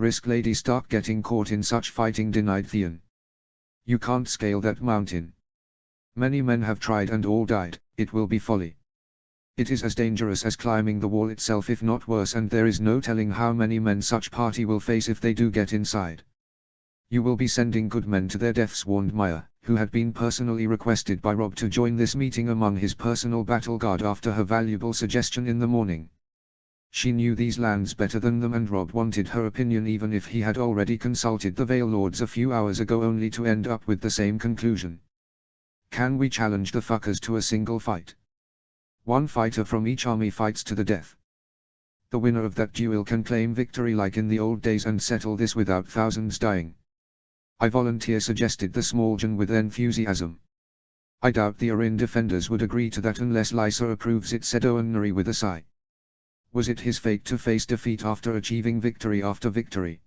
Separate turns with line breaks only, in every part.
risk Lady Stark getting caught in such fighting," denied Theon. "You can't scale that mountain. Many men have tried and all died. It will be folly. It is as dangerous as climbing the wall itself, if not worse, and there is no telling how many men such party will face if they do get inside." "You will be sending good men to their deaths," warned Maya, who had been personally requested by Robb to join this meeting among his personal battle guard after her valuable suggestion in the morning. She knew these lands better than them, and Robb wanted her opinion even if he had already consulted the Vale Lords a few hours ago only to end up with the same conclusion. "Can we challenge the fuckers to a single fight? One fighter from each army fights to the death. The winner of that duel can claim victory like in the old days and settle this without thousands dying." "I volunteer," suggested the Smalljan with enthusiasm. "I doubt the Arryn defenders would agree to that unless Lysa approves it," said Owen Nuri with a sigh. Was it his fate to face defeat after achieving victory after victory?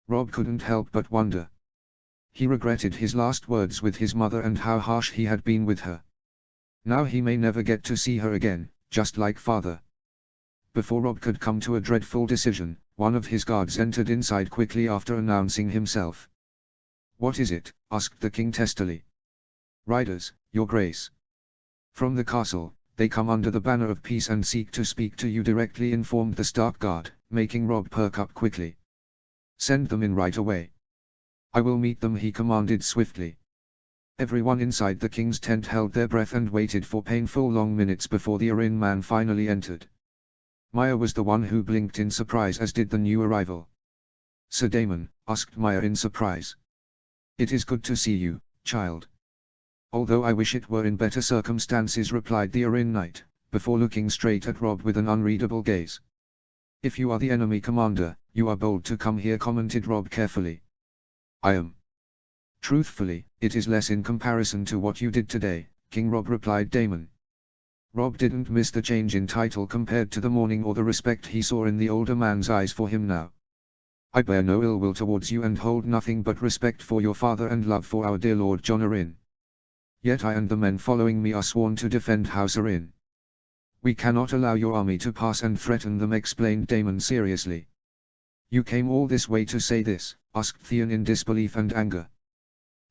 Robb couldn't help but wonder. He regretted his last words with his mother and how harsh he had been with her. Now he may never get to see her again, just like father. Before Robb could come to a dreadful decision, one of his guards entered inside quickly after announcing himself. "What is it?" asked the king testily. "Riders, your grace. From the castle. They come under the banner of peace and seek to speak to you directly," informed the Stark guard, making Robb perk up quickly. "Send them in right away." "I will meet them," he commanded swiftly. Everyone inside the king's tent held their breath and waited for painful long minutes before the Arryn man finally entered. Maya was the one who blinked in surprise, as did the new arrival. "Sir Daemon?" asked Maya in surprise. "It is good to see you, child." "Although I wish it were in better circumstances," replied the Arryn knight, before looking straight at Robb with an unreadable gaze. "If you are the enemy commander, you are bold to come here," commented Robb carefully. "I am. Truthfully, it is less in comparison to what you did today, King Robb," replied Daemon. Robb didn't miss the change in title compared to the morning or the respect he saw in the older man's eyes for him now. "I bear no ill will towards you and hold nothing but respect for your father and love for our dear Lord Jon Arryn. Yet I and the men following me are sworn to defend House Arryn. We cannot allow your army to pass and threaten them," explained Daemon seriously. "You came all this way to say this?" asked Theon in disbelief and anger.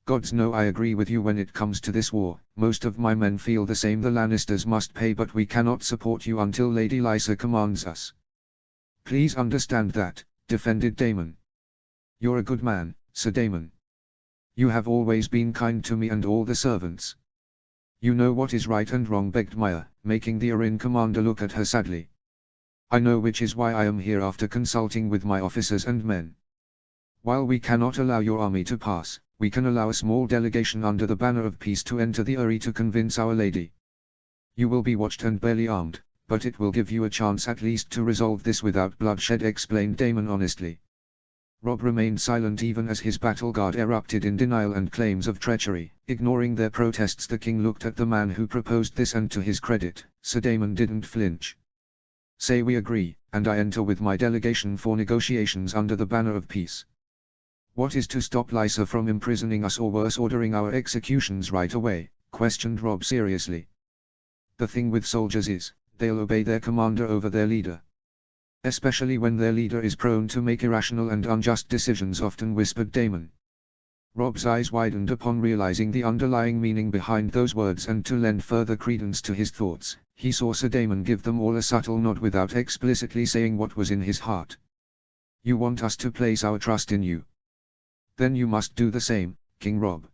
"Gods know I agree with you when it comes to this war. Most of my men feel the same. The Lannisters must pay, but we cannot support you until Lady Lysa commands us." "Please understand that," defended Daemon. "You're a good man, Sir Daemon. You have always been kind to me and all the servants. You know what is right and wrong," begged Maya, making the Arryn commander look at her sadly. "I know, which is why I am here after consulting with my officers and men. While we cannot allow your army to pass, we can allow a small delegation under the banner of peace to enter the Eyrie to convince Our Lady. You will be watched and barely armed, but it will give you a chance at least to resolve this without bloodshed," explained Daemon honestly. Robb remained silent even as his battle guard erupted in denial and claims of treachery. Ignoring their protests, the king looked at the man who proposed this, and to his credit, Sir Daemon didn't flinch. "Say we agree, and I enter with my delegation for negotiations under the banner of peace." "What is to stop Lysa from imprisoning us, or worse, ordering our executions right away?" questioned Robb seriously. "The thing with soldiers is, they'll obey their commander over their leader. Especially when their leader is prone to make irrational and unjust decisions," often whispered Daemon. Robb's eyes widened upon realizing the underlying meaning behind those words, and to lend further credence to his thoughts, he saw Sir Daemon give them all a subtle nod without explicitly saying what was in his heart. "You want us to place our trust in you? Then you must do the same, King Robb."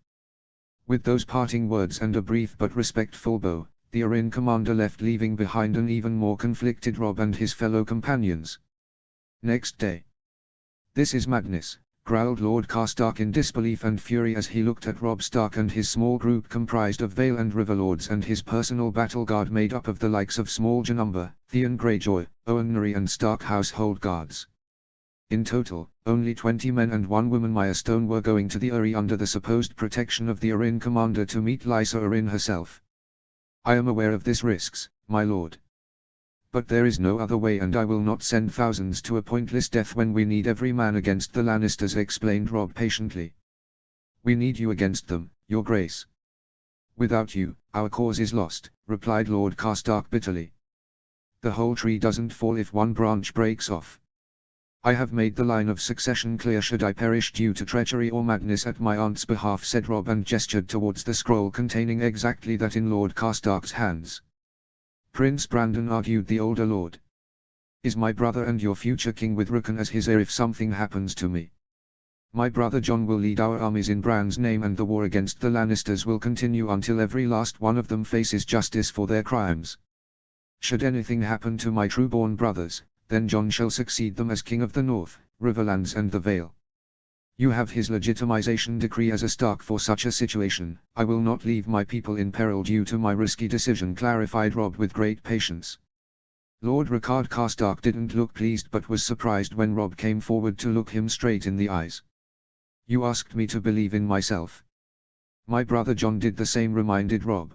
With those parting words and a brief but respectful bow, the Arryn commander left, leaving behind an even more conflicted Robb and his fellow companions. Next day. "This is madness," growled Lord Karstark in disbelief and fury as he looked at Robb Stark and his small group comprised of Vale and River Lords and his personal battle guard made up of the likes of Smalljan Umber, Theon Greyjoy, Owen Nuri and Stark household guards. In total, only 20 men and 1 woman Maya Stone were going to the Eyrie under the supposed protection of the Arryn commander to meet Lysa Arryn herself. "I am aware of this risks, my lord. But there is no other way, and I will not send thousands to a pointless death when we need every man against the Lannisters," explained Robb patiently. "We need you against them, your grace. Without you, our cause is lost," replied Lord Karstark bitterly. "The whole tree doesn't fall if one branch breaks off. I have made the line of succession clear should I perish due to treachery or madness at my aunt's behalf, said Robb, and gestured towards the scroll containing exactly that in Lord Carstark's hands. Prince Brandon, argued the older lord, is my brother and your future king, with Rickon as his heir if something happens to me. My brother Jon will lead our armies in Bran's name, and the war against the Lannisters will continue until every last one of them faces justice for their crimes. Should anything happen to my true-born brothers, then Jon shall succeed them as King of the North, Riverlands and the Vale. You have his legitimization decree as a Stark for such a situation. I will not leave my people in peril due to my risky decision, clarified Robb with great patience. Lord Rickard Karstark didn't look pleased but was surprised when Robb came forward to look him straight in the eyes. You asked me to believe in myself. My brother Jon did the same, reminded Robb.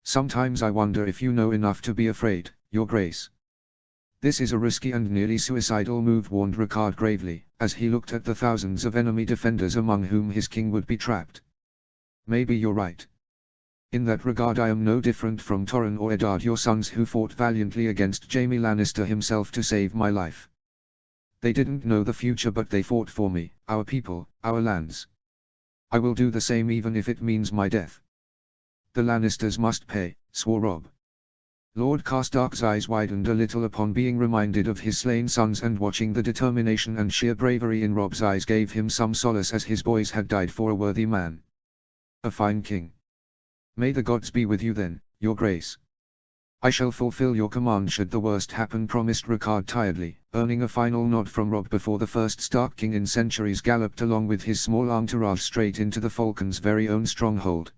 Sometimes I wonder if you know enough to be afraid, Your Grace. This is a risky and nearly suicidal move, warned Rickard gravely, as he looked at the thousands of enemy defenders among whom his king would be trapped. Maybe you're right. In that regard I am no different from Torrhen or Eddard, your sons, who fought valiantly against Jaime Lannister himself to save my life. They didn't know the future, but they fought for me, our people, our lands. I will do the same even if it means my death. The Lannisters must pay, swore Robb. Lord Karstark's eyes widened a little upon being reminded of his slain sons, and watching the determination and sheer bravery in Robb's eyes gave him some solace, as his boys had died for a worthy man. A fine king. May the gods be with you then, Your Grace. I shall fulfill your command should the worst happen, promised Rickard tiredly, earning a final nod from Robb before the first Stark king in centuries galloped along with his small entourage straight into the Falcon's very own stronghold.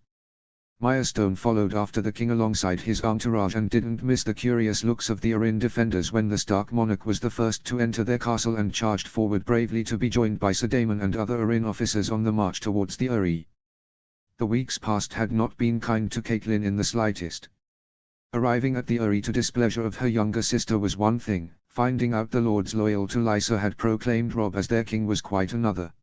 Mirestone followed after the king alongside his entourage and didn't miss the curious looks of the Arryn defenders when the Stark monarch was the first to enter their castle and charged forward bravely to be joined by Sir Daemon and other Arryn officers on the march towards the Eyrie. The weeks past had not been kind to Catelyn in the slightest. Arriving at the Eyrie to displeasure of her younger sister was one thing, finding out the lords loyal to Lysa had proclaimed Robb as their king was quite another.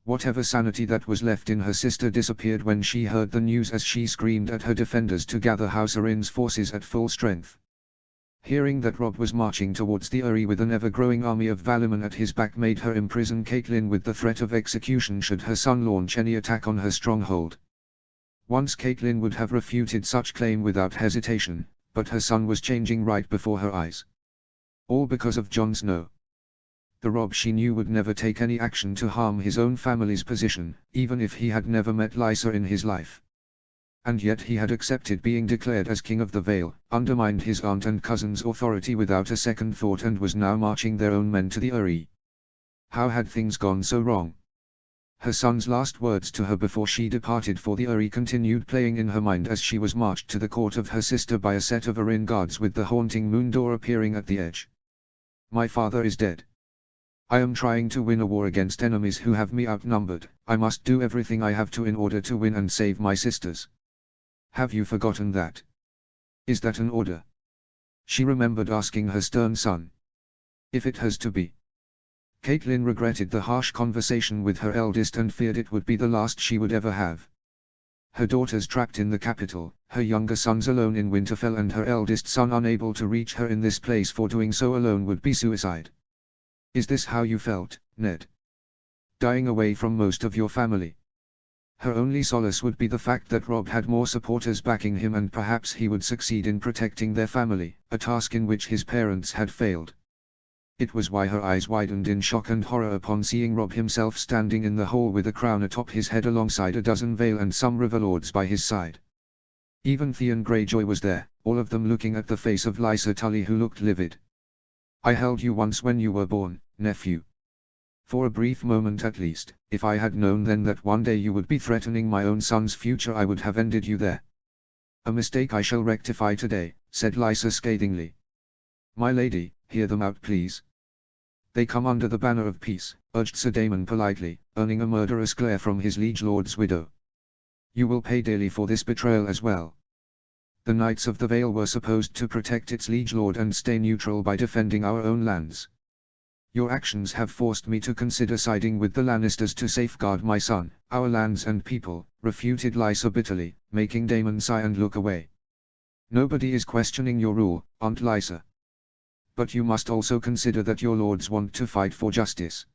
Whatever sanity that was left in her sister disappeared when she heard the news, as she screamed at her defenders to gather House Arryn's forces at full strength. Hearing that Robb was marching towards the Eyrie with an ever-growing army of Valyman at his back made her imprison Catelyn with the threat of execution should her son launch any attack on her stronghold. Once Catelyn would have refuted such claim without hesitation, but her son was changing right before her eyes. All because of Jon Snow. The Robb she knew would never take any action to harm his own family's position, even if he had never met Lysa in his life. And yet he had accepted being declared as King of the Vale, undermined his aunt and cousin's authority without a second thought, and was now marching their own men to the Eyrie. How had things gone so wrong? Her son's last words to her before she departed for the Eyrie continued playing in her mind as she was marched to the court of her sister by a set of Arryn guards, with the haunting moon door appearing at the edge. My father is dead. I am trying to win a war against enemies who have me outnumbered. I must do everything I have to in order to win and save my sisters. Have you forgotten that? Is that an order? She remembered asking her stern son. If it has to be. Catelyn regretted the harsh conversation with her eldest and feared it would be the last she would ever have. Her daughters trapped in the capital, her younger sons alone in Winterfell, and her eldest son unable to reach her in this place, for doing so alone would be suicide. Is this how you felt, Ned? Dying away from most of your family? Her only solace would be the fact that Robb had more supporters backing him, and perhaps he would succeed in protecting their family, a task in which his parents had failed. It was why her eyes widened in shock and horror upon seeing Robb himself standing in the hall with a crown atop his head alongside a dozen Vale and some River Lords by his side. Even Theon Greyjoy was there, all of them looking at the face of Lysa Tully, who looked livid. I held you once when you were born, nephew. For a brief moment at least. If I had known then that one day you would be threatening my own son's future, I would have ended you there. A mistake I shall rectify today, said Lysa scathingly. My lady, hear them out please. They come under the banner of peace, urged Sir Daemon politely, earning a murderous glare from his liege lord's widow. You will pay dearly for this betrayal as well. The Knights of the Vale were supposed to protect its liege lord and stay neutral by defending our own lands. Your actions have forced me to consider siding with the Lannisters to safeguard my son, our lands and people, refuted Lysa bitterly, making Daemon sigh and look away. Nobody is questioning your rule, Aunt Lysa. But you must also consider that your lords want to fight for justice.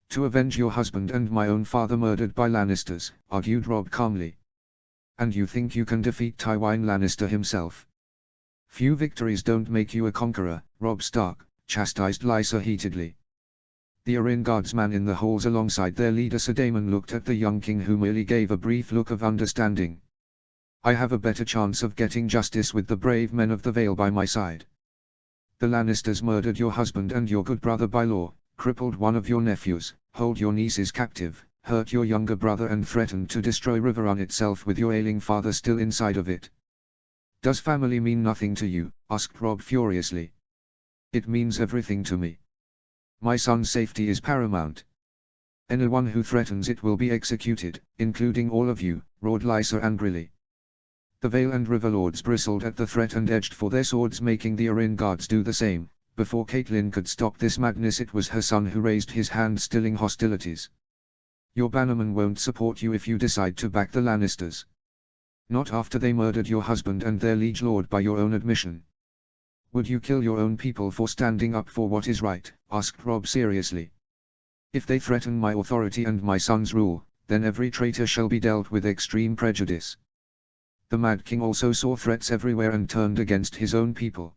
To avenge your husband and my own father murdered by Lannisters, argued Robb calmly. And you think you can defeat Tywin Lannister himself? Few victories don't make you a conqueror, Robb Stark, chastised Lysa heatedly. The Arryn guardsmen in the halls alongside their leader Sir Daemon looked at the young king who merely gave a brief look of understanding. I have a better chance of getting justice with the brave men of the Vale by my side. The Lannisters murdered your husband and your good brother by law, crippled one of your nephews, hold your nieces captive, hurt your younger brother and threatened to destroy Riverrun itself with your ailing father still inside of it. Does family mean nothing to you? Asked Robb furiously. It means everything to me. My son's safety is paramount. Anyone who threatens it will be executed, including all of you, roared Lysa angrily. The Vale and River Lords bristled at the threat and edged for their swords, making the Arryn guards do the same. Before Catelyn could stop this madness, it was her son who raised his hand, stilling hostilities. Your bannermen won't support you if you decide to back the Lannisters. Not after they murdered your husband and their liege lord by your own admission. Would you kill your own people for standing up for what is right? Asked Robb seriously. If they threaten my authority and my son's rule, then every traitor shall be dealt with extreme prejudice. The Mad King also saw threats everywhere and turned against his own people.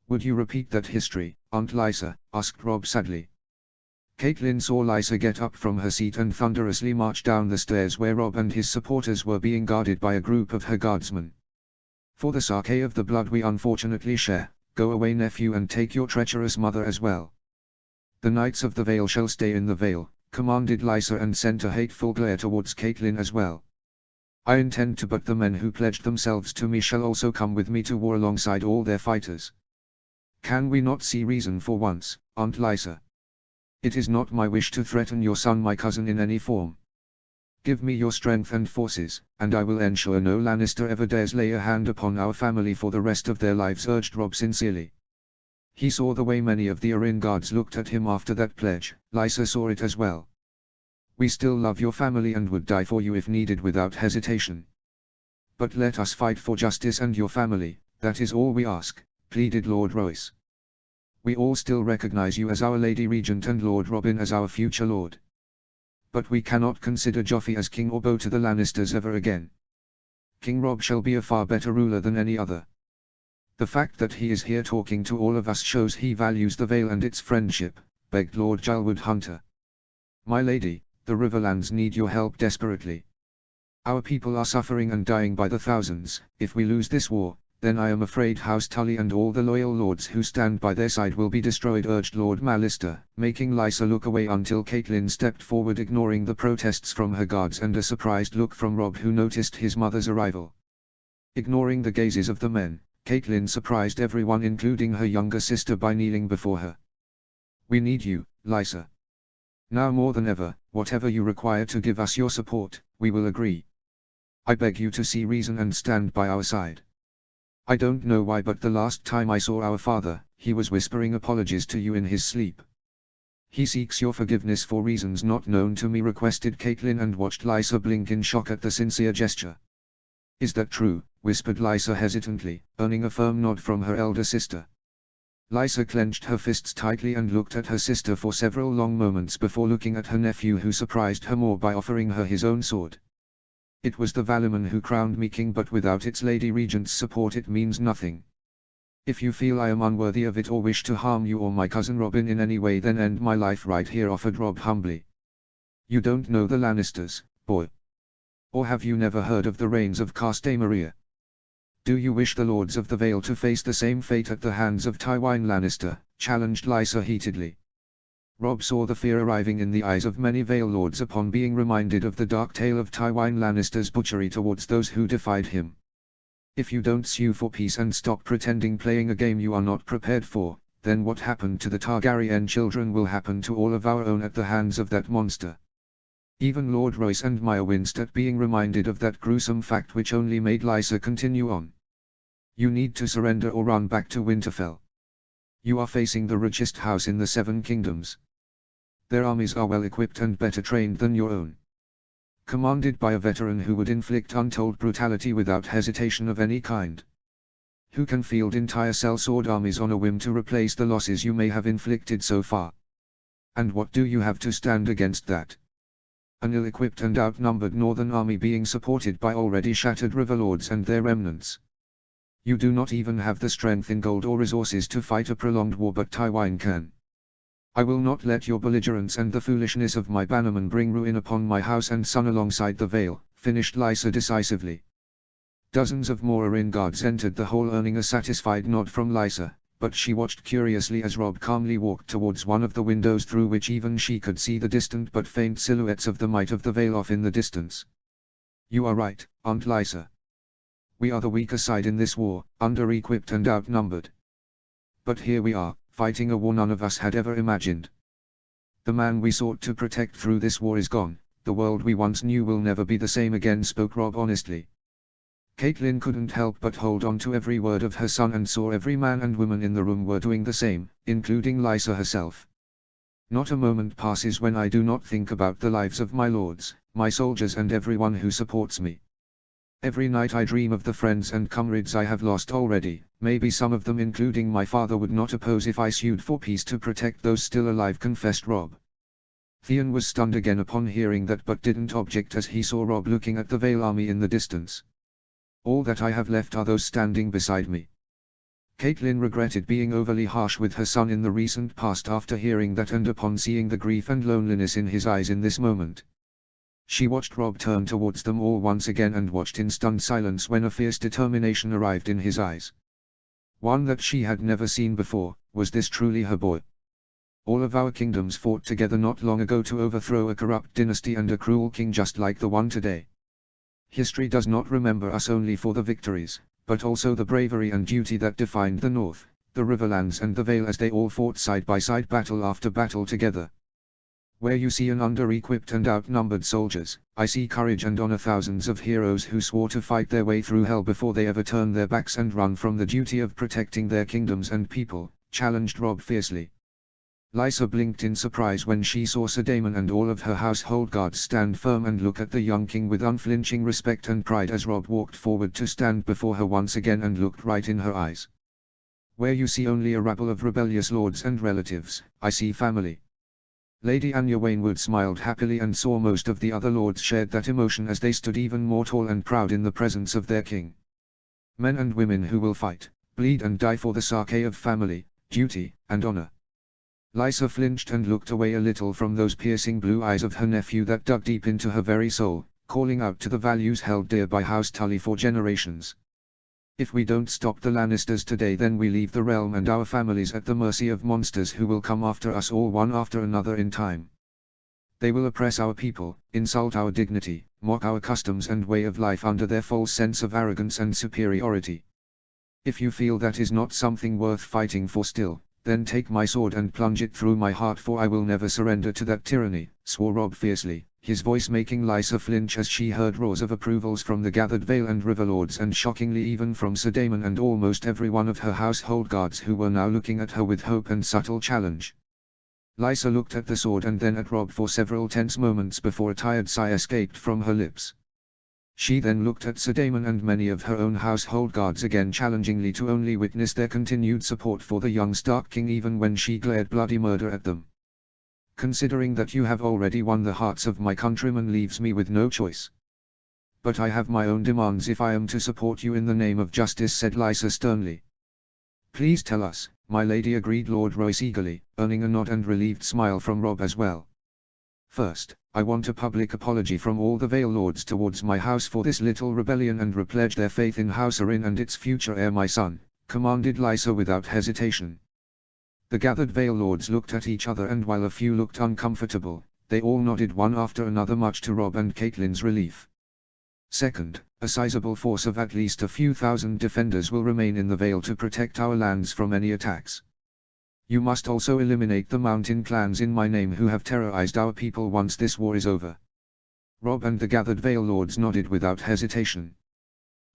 Would you repeat that history, Aunt Lysa? Asked Robb sadly. Catelyn saw Lysa get up from her seat and thunderously march down the stairs where Robb and his supporters were being guarded by a group of her guardsmen. For the sake of the blood we unfortunately share, go away nephew and take your treacherous mother as well. The Knights of the Vale shall stay in the Vale, commanded Lysa and sent a hateful glare towards Catelyn as well. I intend to, but the men who pledged themselves to me shall also come with me to war alongside all their fighters. Can we not see reason for once, Aunt Lysa? It is not my wish to threaten your son, my cousin, in any form. Give me your strength and forces, and I will ensure no Lannister ever dares lay a hand upon our family for the rest of their lives, urged Robb sincerely. He saw the way many of the Arryn guards looked at him after that pledge. Lysa saw it as well. We still love your family and would die for you if needed without hesitation. But let us fight for justice and your family, that is all we ask, pleaded Lord Royce. We all still recognize you as our Lady Regent and Lord Robin as our future lord. But we cannot consider Joffrey as king or bow to the Lannisters ever again. King Robb shall be a far better ruler than any other. The fact that he is here talking to all of us shows he values the Vale and its friendship, begged Lord Jalwood Hunter. My lady, the Riverlands need your help desperately. Our people are suffering and dying by the thousands. If we lose this war, then I am afraid House Tully and all the loyal lords who stand by their side will be destroyed, urged Lord Mallister, making Lysa look away until Catelyn stepped forward, ignoring the protests from her guards and a surprised look from Robb, who noticed his mother's arrival. Ignoring the gazes of the men, Catelyn surprised everyone, including her younger sister, by kneeling before her. We need you, Lysa. Now more than ever, whatever you require to give us your support, we will agree. I beg you to see reason and stand by our side. I don't know why, but the last time I saw our father, he was whispering apologies to you in his sleep. He seeks your forgiveness for reasons not known to me, requested Catelyn, and watched Lysa blink in shock at the sincere gesture. Is that true? Whispered Lysa hesitantly, earning a firm nod from her elder sister. Lysa clenched her fists tightly and looked at her sister for several long moments before looking at her nephew, who surprised her more by offering her his own sword. It was the Valyman who crowned me king, but without its Lady Regent's support it means nothing. If you feel I am unworthy of it or wish to harm you or my cousin Robin in any way, then end my life right here, offered Robb humbly. You don't know the Lannisters, boy. Or have you never heard of the reigns of Castamere? Do you wish the Lords of the Vale to face the same fate at the hands of Tywin Lannister? Challenged Lysa heatedly. Robb saw the fear arriving in the eyes of many Vale Lords upon being reminded of the dark tale of Tywin Lannister's butchery towards those who defied him. If you don't sue for peace and stop pretending playing a game you are not prepared for, then what happened to the Targaryen children will happen to all of our own at the hands of that monster. Even Lord Royce and Maya winced at being reminded of that gruesome fact, which only made Lysa continue on. You need to surrender or run back to Winterfell. You are facing the richest house in the Seven Kingdoms. Their armies are well equipped and better trained than your own. Commanded by a veteran who would inflict untold brutality without hesitation of any kind. Who can field entire sellsword armies on a whim to replace the losses you may have inflicted so far? And what do you have to stand against that? An ill-equipped and outnumbered northern army being supported by already shattered riverlords and their remnants. You do not even have the strength in gold or resources to fight a prolonged war, but Tywin can. I will not let your belligerence and the foolishness of my bannermen bring ruin upon my house and son alongside the Vale, finished Lysa decisively. Dozens of more Arryn guards entered the hall, earning a satisfied nod from Lysa, but she watched curiously as Robb calmly walked towards one of the windows through which even she could see the distant but faint silhouettes of the might of the Vale off in the distance. You are right, Aunt Lysa. We are the weaker side in this war, under-equipped and outnumbered. But here we are, fighting a war none of us had ever imagined. The man we sought to protect through this war is gone, the world we once knew will never be the same again, spoke Robb honestly. Catelyn couldn't help but hold on to every word of her son and saw every man and woman in the room were doing the same, including Lysa herself. Not a moment passes when I do not think about the lives of my lords, my soldiers and everyone who supports me. Every night I dream of the friends and comrades I have lost already. Maybe some of them, including my father, would not oppose if I sued for peace to protect those still alive, confessed Robb. Theon was stunned again upon hearing that, but didn't object as he saw Robb looking at the Vale army in the distance. All that I have left are those standing beside me. Catelyn regretted being overly harsh with her son in the recent past after hearing that and upon seeing the grief and loneliness in his eyes in this moment. She watched Robb turn towards them all once again and watched in stunned silence when a fierce determination arrived in his eyes. One that she had never seen before. Was this truly her boy? All of our kingdoms fought together not long ago to overthrow a corrupt dynasty and a cruel king just like the one today. History does not remember us only for the victories, but also the bravery and duty that defined the North, the Riverlands and the Vale as they all fought side by side, battle after battle together. Where you see an under-equipped and outnumbered soldiers, I see courage and honor, thousands of heroes who swore to fight their way through hell before they ever turn their backs and run from the duty of protecting their kingdoms and people, challenged Robb fiercely. Lysa blinked in surprise when she saw Sir Daemon and all of her household guards stand firm and look at the young king with unflinching respect and pride as Robb walked forward to stand before her once again and looked right in her eyes. Where you see only a rabble of rebellious lords and relatives, I see family. Lady Anya Waynwood smiled happily and saw most of the other lords shared that emotion as they stood even more tall and proud in the presence of their king. Men and women who will fight, bleed and die for the sake of family, duty, and honor. Lysa flinched and looked away a little from those piercing blue eyes of her nephew that dug deep into her very soul, calling out to the values held dear by House Tully for generations. If we don't stop the Lannisters today, then we leave the realm and our families at the mercy of monsters who will come after us all one after another in time. They will oppress our people, insult our dignity, mock our customs and way of life under their false sense of arrogance and superiority. If you feel that is not something worth fighting for still, then take my sword and plunge it through my heart, for I will never surrender to that tyranny, swore Robb fiercely, his voice making Lysa flinch as she heard roars of approvals from the gathered Vale and Riverlords and shockingly even from Sir Daemon and almost every one of her household guards who were now looking at her with hope and subtle challenge. Lysa looked at the sword and then at Robb for several tense moments before a tired sigh escaped from her lips. She then looked at Sir Daemon and many of her own household guards again challengingly to only witness their continued support for the young Stark king even when she glared bloody murder at them. Considering that you have already won the hearts of my countrymen leaves me with no choice. But I have my own demands if I am to support you in the name of justice, said Lysa sternly. Please tell us, my lady, agreed Lord Royce eagerly, earning a nod and relieved smile from Robb as well. First, I want a public apology from all the Vale Lords towards my house for this little rebellion and repledge their faith in House Arryn and its future heir, my son, commanded Lysa without hesitation. The gathered Vale Lords looked at each other and while a few looked uncomfortable, they all nodded one after another, much to Robb and Catelyn's relief. Second, a sizable force of at least a few thousand defenders will remain in the Vale to protect our lands from any attacks. You must also eliminate the mountain clans in my name who have terrorized our people once this war is over. Robb and the gathered Vale Lords nodded without hesitation.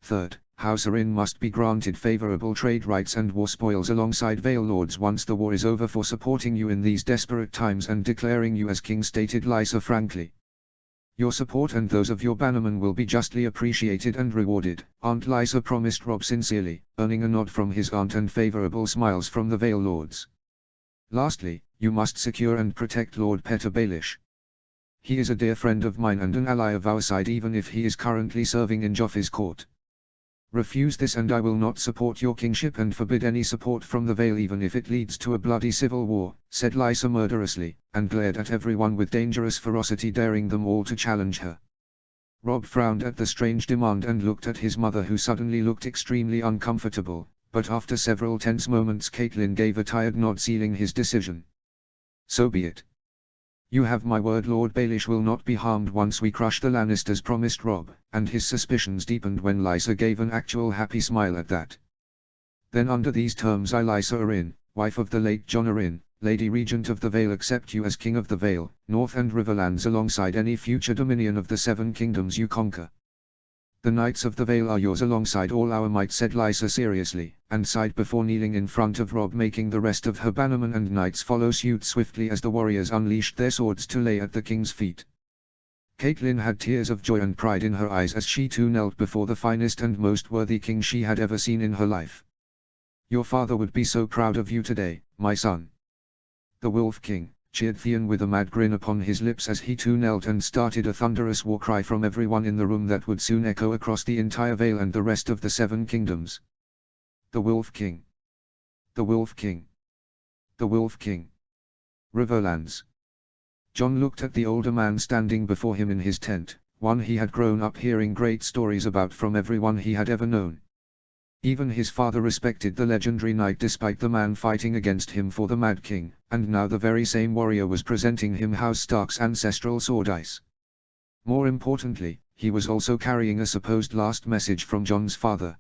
Third, House Arryn must be granted favorable trade rights and war spoils alongside Vale Lords once the war is over for supporting you in these desperate times and declaring you as king, stated Lysa frankly. Your support and those of your bannermen will be justly appreciated and rewarded, Aunt Lysa promised Robb sincerely, earning a nod from his aunt and favorable smiles from the Vale Lords. Lastly, you must secure and protect Lord Petyr Baelish. He is a dear friend of mine and an ally of our side even if he is currently serving in Joffrey's court. Refuse this and I will not support your kingship and forbid any support from the Vale even if it leads to a bloody civil war, said Lysa murderously, and glared at everyone with dangerous ferocity, daring them all to challenge her. Robb frowned at the strange demand and looked at his mother, who suddenly looked extremely uncomfortable, but after several tense moments Catelyn gave a tired nod, sealing his decision. So be it. You have my word, Lord Baelish will not be harmed once we crush the Lannisters, promised Robb, and his suspicions deepened when Lysa gave an actual happy smile at that. Then under these terms I, Lysa Arryn, wife of the late Jon Arryn, Lady Regent of the Vale, accept you as King of the Vale, North and Riverlands alongside any future dominion of the Seven Kingdoms you conquer. The Knights of the Vale are yours alongside all our might, said Lysa seriously, and sighed before kneeling in front of Robb, making the rest of her bannermen and knights follow suit swiftly as the warriors unleashed their swords to lay at the king's feet. Catelyn had tears of joy and pride in her eyes as she too knelt before the finest and most worthy king she had ever seen in her life. Your father would be so proud of you today, my son. The Wolf King, cheered Theon with a mad grin upon his lips as he too knelt and started a thunderous war cry from everyone in the room that would soon echo across the entire Vale and the rest of the Seven Kingdoms. The Wolf King. The Wolf King. The Wolf King. Riverlands. Jon looked at the older man standing before him in his tent, one he had grown up hearing great stories about from everyone he had ever known. Even his father respected the legendary knight despite the man fighting against him for the Mad King, and now the very same warrior was presenting him House Stark's ancestral sword ice. More importantly, he was also carrying a supposed last message from Jon's father.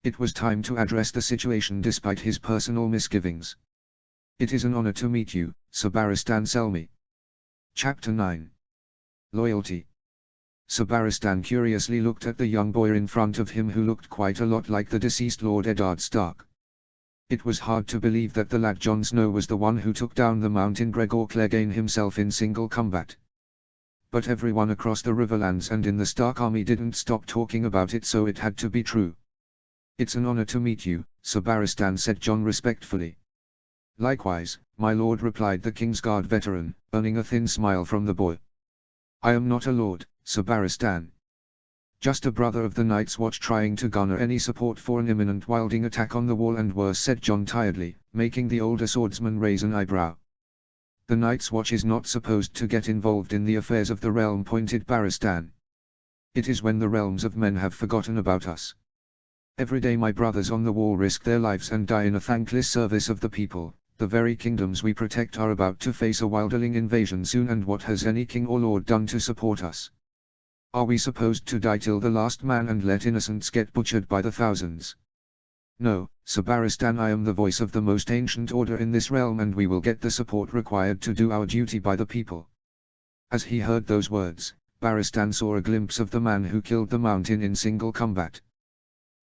It was time to address the situation despite his personal misgivings. It is an honor to meet you, Sir Barristan Selmy. Chapter 9. Loyalty. Sir Barristan curiously looked at the young boy in front of him, who looked quite a lot like the deceased Lord Eddard Stark. It was hard to believe that the lad Jon Snow was the one who took down the Mountain Gregor Clegane himself in single combat. But everyone across the Riverlands and in the Stark army didn't stop talking about it, so it had to be true. It's an honor to meet you, Sir Barristan, said Jon respectfully. Likewise, my lord, replied the Kingsguard veteran, earning a thin smile from the boy. I am not a lord, Sir Barristan. Just a brother of the Night's Watch trying to garner any support for an imminent wilding attack on the wall and worse, said Jon tiredly, making the older swordsman raise an eyebrow. The Night's Watch is not supposed to get involved in the affairs of the realm, pointed Barristan. It is when the realms of men have forgotten about us. Every day my brothers on the wall risk their lives and die in a thankless service of the people. The very kingdoms we protect are about to face a wilderling invasion soon, and what has any king or lord done to support us? Are we supposed to die till the last man and let innocents get butchered by the thousands? No, Sir Barristan, I am the voice of the most ancient order in this realm, and we will get the support required to do our duty by the people. As he heard those words, Barristan saw a glimpse of the man who killed the Mountain in single combat.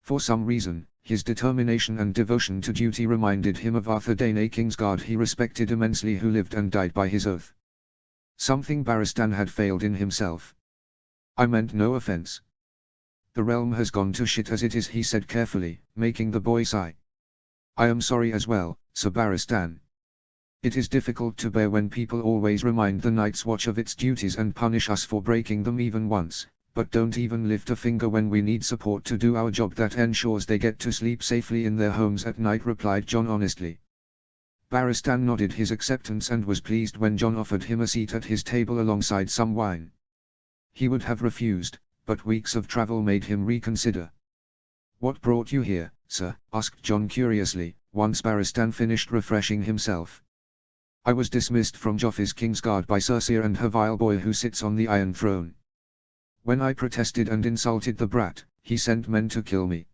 For some reason, his determination and devotion to duty reminded him of Arthur Dane, Kingsguard he respected immensely, who lived and died by his oath. Something Barristan had failed in himself. I meant no offense. The realm has gone to shit as it is, he said carefully, making the boy sigh. I am sorry as well, Sir Barristan. It is difficult to bear when people always remind the Night's Watch of its duties and punish us for breaking them even once, but don't even lift a finger when we need support to do our job that ensures they get to sleep safely in their homes at night, replied Jon honestly. Barristan nodded his acceptance and was pleased when Jon offered him a seat at his table alongside some wine. He would have refused, but weeks of travel made him reconsider. What brought you here, sir? Asked Jon curiously, once Barristan finished refreshing himself. I was dismissed from Joffrey's Kingsguard by Cersei and her vile boy who sits on the Iron Throne. When I protested and insulted the brat, he sent men to kill me.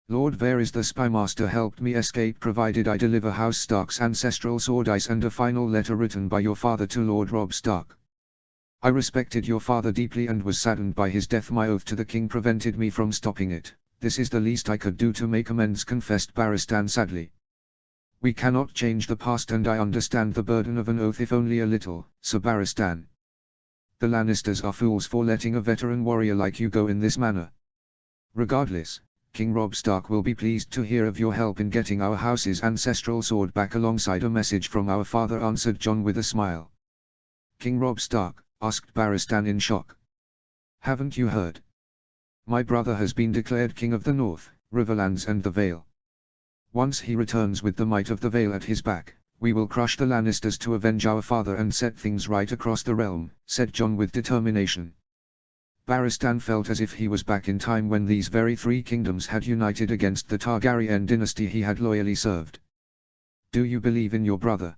Lord Varys the Spymaster helped me escape, provided I deliver House Stark's ancestral sword ice and a final letter written by your father to Lord Robb Stark. I respected your father deeply and was saddened by his death. My oath to the king prevented me from stopping it. This is the least I could do to make amends, confessed Barristan sadly. We cannot change the past, and I understand the burden of an oath, if only a little, Sir Barristan. The Lannisters are fools for letting a veteran warrior like you go in this manner. Regardless, King Robb Stark will be pleased to hear of your help in getting our house's ancestral sword back alongside a message from our father," answered Jon with a smile. "King Robb Stark?" asked Barristan in shock. "Haven't you heard? My brother has been declared King of the North, Riverlands and the Vale. Once he returns with the might of the Vale at his back, we will crush the Lannisters to avenge our father and set things right across the realm," said Jon with determination. Barristan felt as if he was back in time when these very three kingdoms had united against the Targaryen dynasty he had loyally served. "Do you believe in your brother?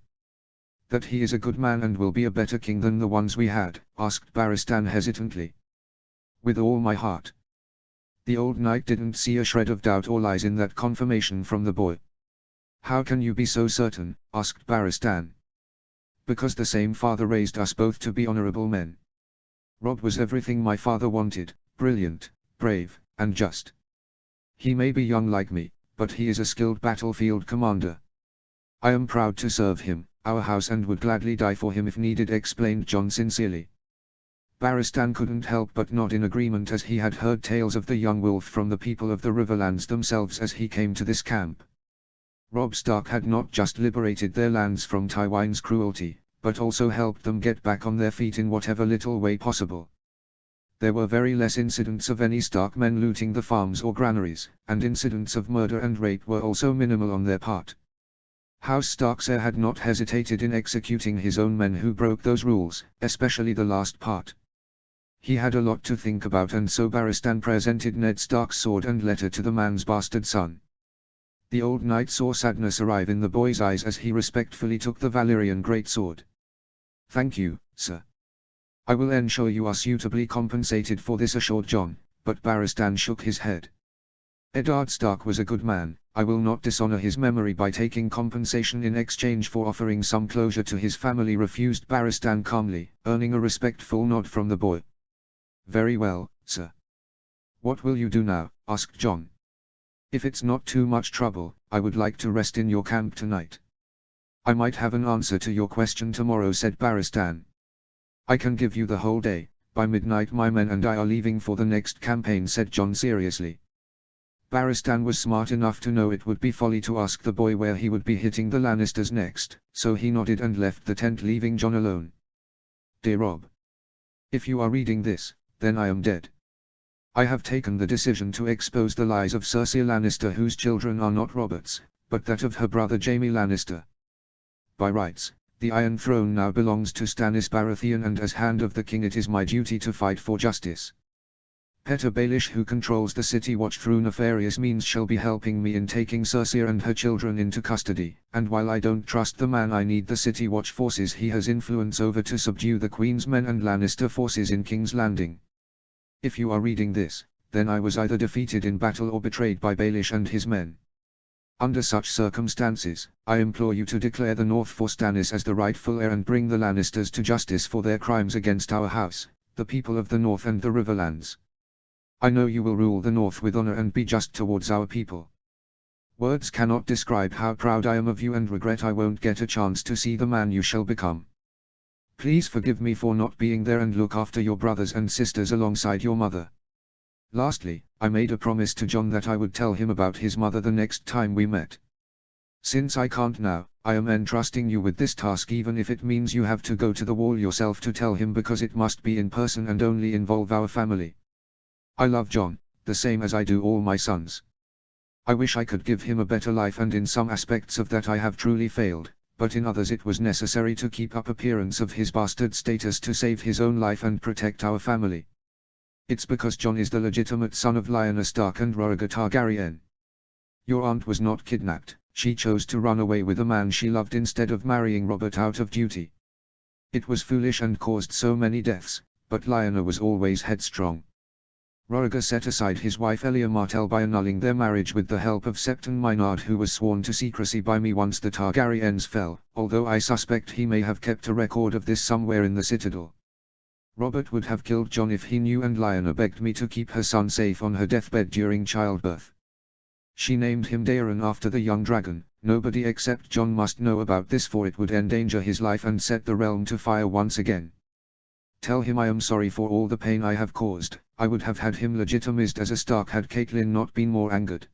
That he is a good man and will be a better king than the ones we had?" asked Barristan hesitantly. "With all my heart." The old knight didn't see a shred of doubt or lies in that confirmation from the boy. "How can you be so certain?" asked Barristan. "Because the same father raised us both to be honorable men. Robb was everything my father wanted: brilliant, brave, and just. He may be young like me, but he is a skilled battlefield commander. I am proud to serve him, our house, and would gladly die for him if needed," explained Jon sincerely. Barristan couldn't help but nod in agreement, as he had heard tales of the young wolf from the people of the Riverlands themselves as he came to this camp. Robb Stark had not just liberated their lands from Tywin's cruelty, but also helped them get back on their feet in whatever little way possible. There were very less incidents of any Stark men looting the farms or granaries, and incidents of murder and rape were also minimal on their part. House Stark's heir had not hesitated in executing his own men who broke those rules, especially the last part. He had a lot to think about, and so Barristan presented Ned Stark's sword and letter to the man's bastard son. The old knight saw sadness arrive in the boy's eyes as he respectfully took the Valyrian greatsword. "Thank you, sir. I will ensure you are suitably compensated for this," assured Jon, but Barristan shook his head. "Eddard Stark was a good man. I will not dishonor his memory by taking compensation in exchange for offering some closure to his family," refused Barristan calmly, earning a respectful nod from the boy. "Very well, sir. What will you do now?" asked Jon. "If it's not too much trouble, I would like to rest in your camp tonight." "I might have an answer to your question tomorrow," said Barristan. "I can give you the whole day. By midnight my men and I are leaving for the next campaign," said Jon seriously. Barristan was smart enough to know it would be folly to ask the boy where he would be hitting the Lannisters next, so he nodded and left the tent, leaving Jon alone. "Dear Robb, if you are reading this, then I am dead. I have taken the decision to expose the lies of Cersei Lannister, whose children are not Robert's, but that of her brother Jaime Lannister. By rights, the Iron Throne now belongs to Stannis Baratheon, and as Hand of the King it is my duty to fight for justice. Petyr Baelish, who controls the City Watch through nefarious means, shall be helping me in taking Cersei and her children into custody, and while I don't trust the man, I need the City Watch forces he has influence over to subdue the Queen's men and Lannister forces in King's Landing. If you are reading this, then I was either defeated in battle or betrayed by Baelish and his men. Under such circumstances, I implore you to declare the North for Stannis as the rightful heir and bring the Lannisters to justice for their crimes against our house, the people of the North and the Riverlands. I know you will rule the North with honor and be just towards our people. Words cannot describe how proud I am of you and regret I won't get a chance to see the man you shall become. Please forgive me for not being there, and look after your brothers and sisters alongside your mother. Lastly, I made a promise to Jon that I would tell him about his mother the next time we met. Since I can't now, I am entrusting you with this task, even if it means you have to go to the Wall yourself to tell him, because it must be in person and only involve our family. I love Jon, the same as I do all my sons. I wish I could give him a better life, and in some aspects of that I have truly failed, but in others it was necessary to keep up appearance of his bastard status to save his own life and protect our family. It's because Jon is the legitimate son of Lyanna Stark and Rhaegar Targaryen. Your aunt was not kidnapped, she chose to run away with a man she loved instead of marrying Robert out of duty. It was foolish and caused so many deaths, but Lyanna was always headstrong. Rhaegar set aside his wife Elia Martell by annulling their marriage with the help of Septon Maynard, who was sworn to secrecy by me once the Targaryens fell, although I suspect he may have kept a record of this somewhere in the Citadel. Robert would have killed Jon if he knew, and Lyanna begged me to keep her son safe on her deathbed during childbirth. She named him Daeron after the young dragon. Nobody except Jon must know about this, for it would endanger his life and set the realm to fire once again. Tell him I am sorry for all the pain I have caused. I would have had him legitimized as a Stark had Catelyn not been more angered.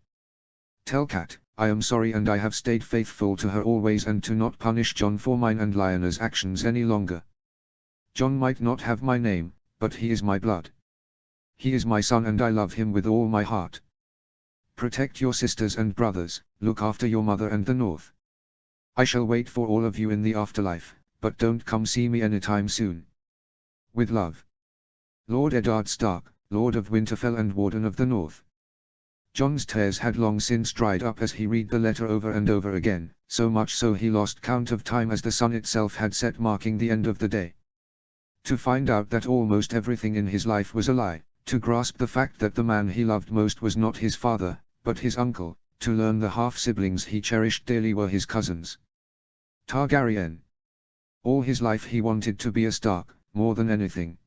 Tell Cat, I am sorry and I have stayed faithful to her always and to not punish Jon for mine and Lyanna's actions any longer. Jon might not have my name, but he is my blood. He is my son and I love him with all my heart. Protect your sisters and brothers, look after your mother and the North. I shall wait for all of you in the afterlife, but don't come see me anytime soon. With love. Lord Eddard Stark, Lord of Winterfell and Warden of the North. Jon's tears had long since dried up as he read the letter over and over again, so much so he lost count of time as the sun itself had set marking the end of the day. To find out that almost everything in his life was a lie, to grasp the fact that the man he loved most was not his father, but his uncle, to learn the half-siblings he cherished dearly were his cousins. Targaryen. All his life he wanted to be a Stark, more than anything.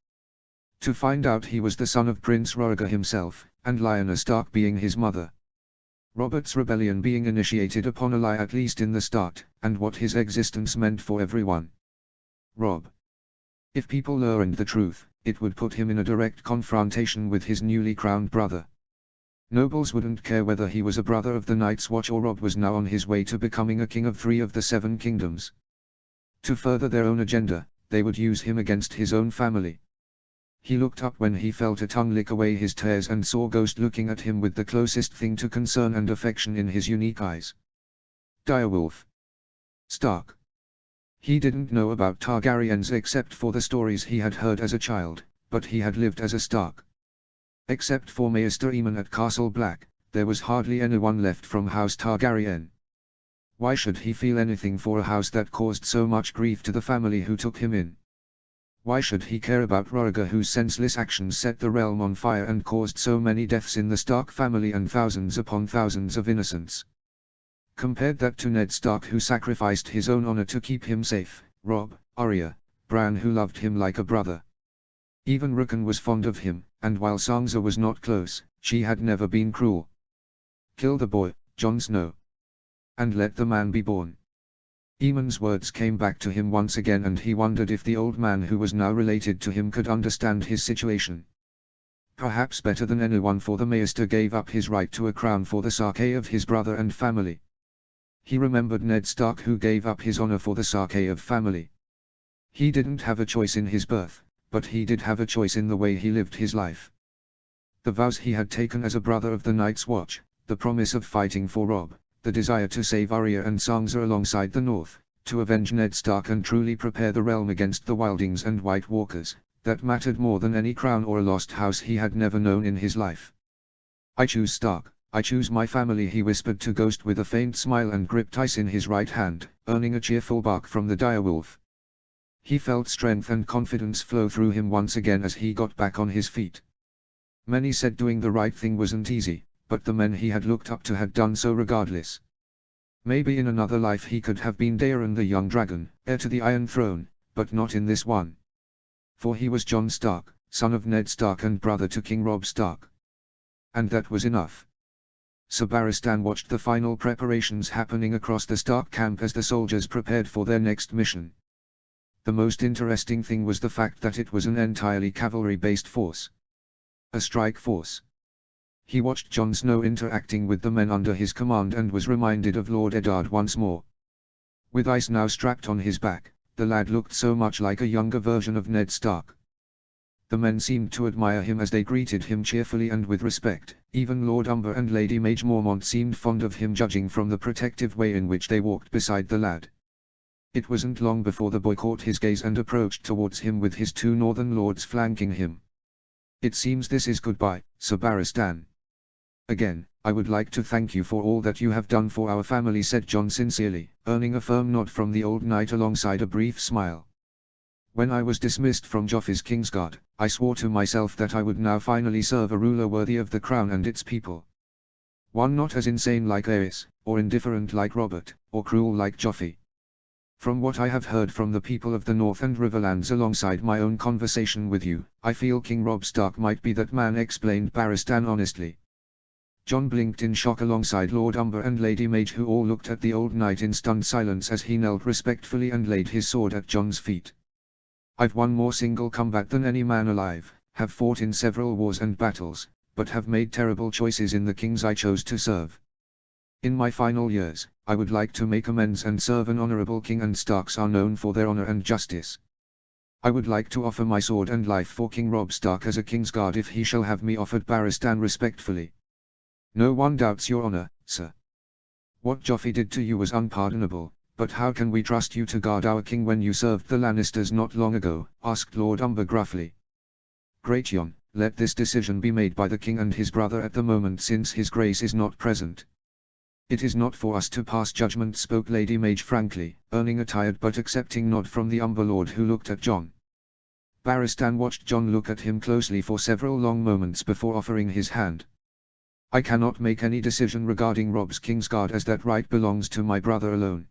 To find out he was the son of Prince Rhaegar himself, and Lyanna Stark being his mother. Robert's rebellion being initiated upon a lie at least in the start, and what his existence meant for everyone. Robb. If people learned the truth, it would put him in a direct confrontation with his newly crowned brother. Nobles wouldn't care whether he was a brother of the Night's Watch or Robb was now on his way to becoming a king of 3 of the 7 kingdoms. To further their own agenda, they would use him against his own family. He looked up when he felt a tongue lick away his tears and saw Ghost looking at him with the closest thing to concern and affection in his unique eyes. Direwolf. Stark. He didn't know about Targaryens except for the stories he had heard as a child, but he had lived as a Stark. Except for Maester Aemon at Castle Black, there was hardly anyone left from House Targaryen. Why should he feel anything for a house that caused so much grief to the family who took him in? Why should he care about Rhaegar whose senseless actions set the realm on fire and caused so many deaths in the Stark family and thousands upon thousands of innocents? Compared that to Ned Stark who sacrificed his own honor to keep him safe, Robb, Arya, Bran who loved him like a brother. Even Rickon was fond of him, and while Sansa was not close, she had never been cruel. Kill the boy, Jon Snow. And let the man be born. Aemon's words came back to him once again and he wondered if the old man who was now related to him could understand his situation. Perhaps better than anyone, for the Maester gave up his right to a crown for the sake of his brother and family. He remembered Ned Stark who gave up his honor for the sake of family. He didn't have a choice in his birth, but he did have a choice in the way he lived his life. The vows he had taken as a brother of the Night's Watch, the promise of fighting for Robb, the desire to save Arya and Sansa alongside the North, to avenge Ned Stark and truly prepare the realm against the Wildings and White Walkers, that mattered more than any crown or a lost house he had never known in his life. I choose Stark, I choose my family, he whispered to Ghost with a faint smile and gripped ice in his right hand, earning a cheerful bark from the direwolf. He felt strength and confidence flow through him once again as he got back on his feet. Many said doing the right thing wasn't easy, but the men he had looked up to had done so regardless. Maybe in another life he could have been Daeron the Young Dragon, heir to the Iron Throne, but not in this one. For he was Jon Stark, son of Ned Stark and brother to King Robb Stark. And that was enough. Sir Barristan watched the final preparations happening across the Stark camp as the soldiers prepared for their next mission. The most interesting thing was the fact that it was an entirely cavalry-based force. A strike force. He watched Jon Snow interacting with the men under his command and was reminded of Lord Eddard once more. With ice now strapped on his back, the lad looked so much like a younger version of Ned Stark. The men seemed to admire him as they greeted him cheerfully and with respect. Even Lord Umber and Lady Mage Mormont seemed fond of him, judging from the protective way in which they walked beside the lad. It wasn't long before the boy caught his gaze and approached towards him with his 2 northern lords flanking him. It seems this is goodbye, Sir Barristan. Again, I would like to thank you for all that you have done for our family, said Jon sincerely, earning a firm nod from the old knight alongside a brief smile. When I was dismissed from Joffrey's Kingsguard, I swore to myself that I would now finally serve a ruler worthy of the crown and its people. One not as insane like Aerys, or indifferent like Robert, or cruel like Joffrey. From what I have heard from the people of the North and Riverlands alongside my own conversation with you, I feel King Robb Stark might be that man, explained Barristan honestly. Jon blinked in shock alongside Lord Umber and Lady Mage, who all looked at the old knight in stunned silence as he knelt respectfully and laid his sword at Jon's feet. I've won more single combat than any man alive, have fought in several wars and battles, but have made terrible choices in the kings I chose to serve. In my final years, I would like to make amends and serve an honorable king, and Starks are known for their honor and justice. I would like to offer my sword and life for King Robb Stark as a Kingsguard if he shall have me offered. Barristan respectfully. No one doubts your honor, sir. What Joffrey did to you was unpardonable, but how can we trust you to guard our king when you served the Lannisters not long ago? Asked Lord Umber gruffly. Great Jon, let this decision be made by the king and his brother at the moment, since his grace is not present. It is not for us to pass judgment, spoke Lady Mage frankly, earning a tired but accepting nod from the Umber Lord, who looked at Jon. Barristan watched Jon look at him closely for several long moments before offering his hand. I cannot make any decision regarding Robb's Kingsguard, as that right belongs to my brother alone.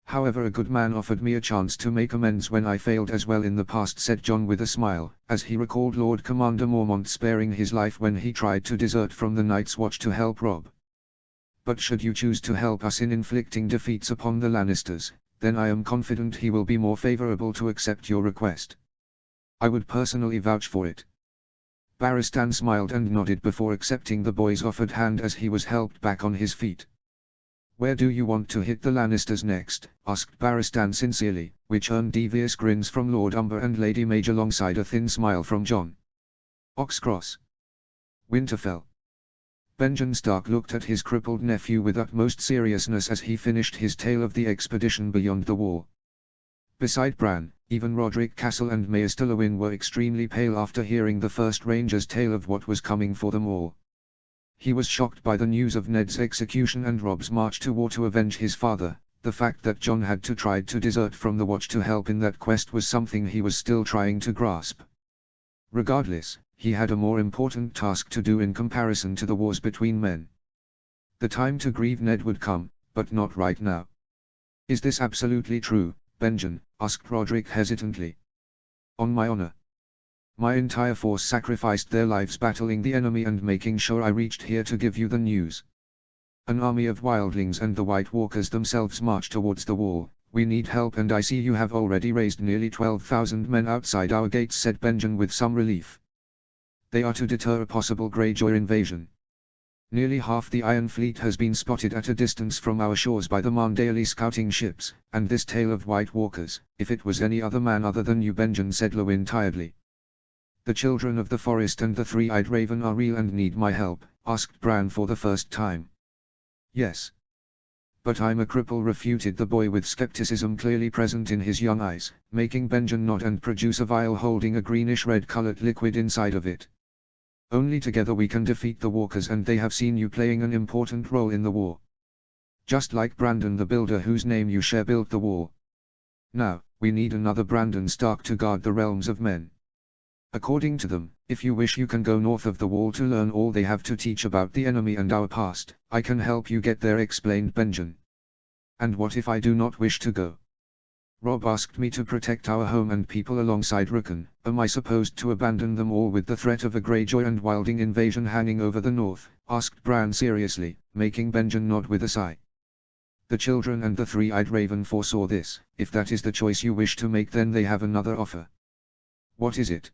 However, a good man offered me a chance to make amends when I failed as well in the past, said Jon with a smile, as he recalled Lord Commander Mormont sparing his life when he tried to desert from the Night's Watch to help Robb. But should you choose to help us in inflicting defeats upon the Lannisters, then I am confident he will be more favorable to accept your request. I would personally vouch for it. Barristan smiled and nodded before accepting the boy's offered hand as he was helped back on his feet. Where do you want to hit the Lannisters next? Asked Barristan sincerely, which earned devious grins from Lord Umber and Lady Mage alongside a thin smile from Jon. Oxcross. Winterfell. Benjen Stark looked at his crippled nephew with utmost seriousness as he finished his tale of the expedition beyond the wall. Beside Bran, even Roderick Castle and Maester Lewyn were extremely pale after hearing the first ranger's tale of what was coming for them all. He was shocked by the news of Ned's execution and Robb's march to war to avenge his father. The fact that Jon had tried to desert from the Watch to help in that quest was something he was still trying to grasp. Regardless, he had a more important task to do in comparison to the wars between men. The time to grieve Ned would come, but not right now. Is this absolutely true, Benjen? Asked Roderick hesitantly. On my honor. My entire force sacrificed their lives battling the enemy and making sure I reached here to give you the news. An army of wildlings and the White Walkers themselves march towards the wall. We need help, and I see you have already raised nearly 12,000 men outside our gates, said Benjen with some relief. They are to deter a possible Greyjoy invasion. Nearly half the Iron Fleet has been spotted at a distance from our shores by the Marndaily scouting ships, and this tale of White Walkers, if it was any other man other than you, Benjen, said Lewyn tiredly. The children of the forest and the three-eyed raven are real and need my help, asked Bran for the first time. Yes. But I'm a cripple, refuted the boy with skepticism clearly present in his young eyes, making Benjen nod and produce a vial holding a greenish-red-colored liquid inside of it. Only together we can defeat the Walkers, and they have seen you playing an important role in the war. Just like Brandon the Builder, whose name you share, built the wall. Now, we need another Brandon Stark to guard the realms of men. According to them, if you wish you can go north of the wall to learn all they have to teach about the enemy and our past. I can help you get there, explained Benjen. And what if I do not wish to go? Robb asked me to protect our home and people alongside Rickon. Am I supposed to abandon them all with the threat of a Greyjoy and Wilding invasion hanging over the north? Asked Bran seriously, making Benjen nod with a sigh. The children and the three-eyed raven foresaw this. If that is the choice you wish to make, then they have another offer. What is it?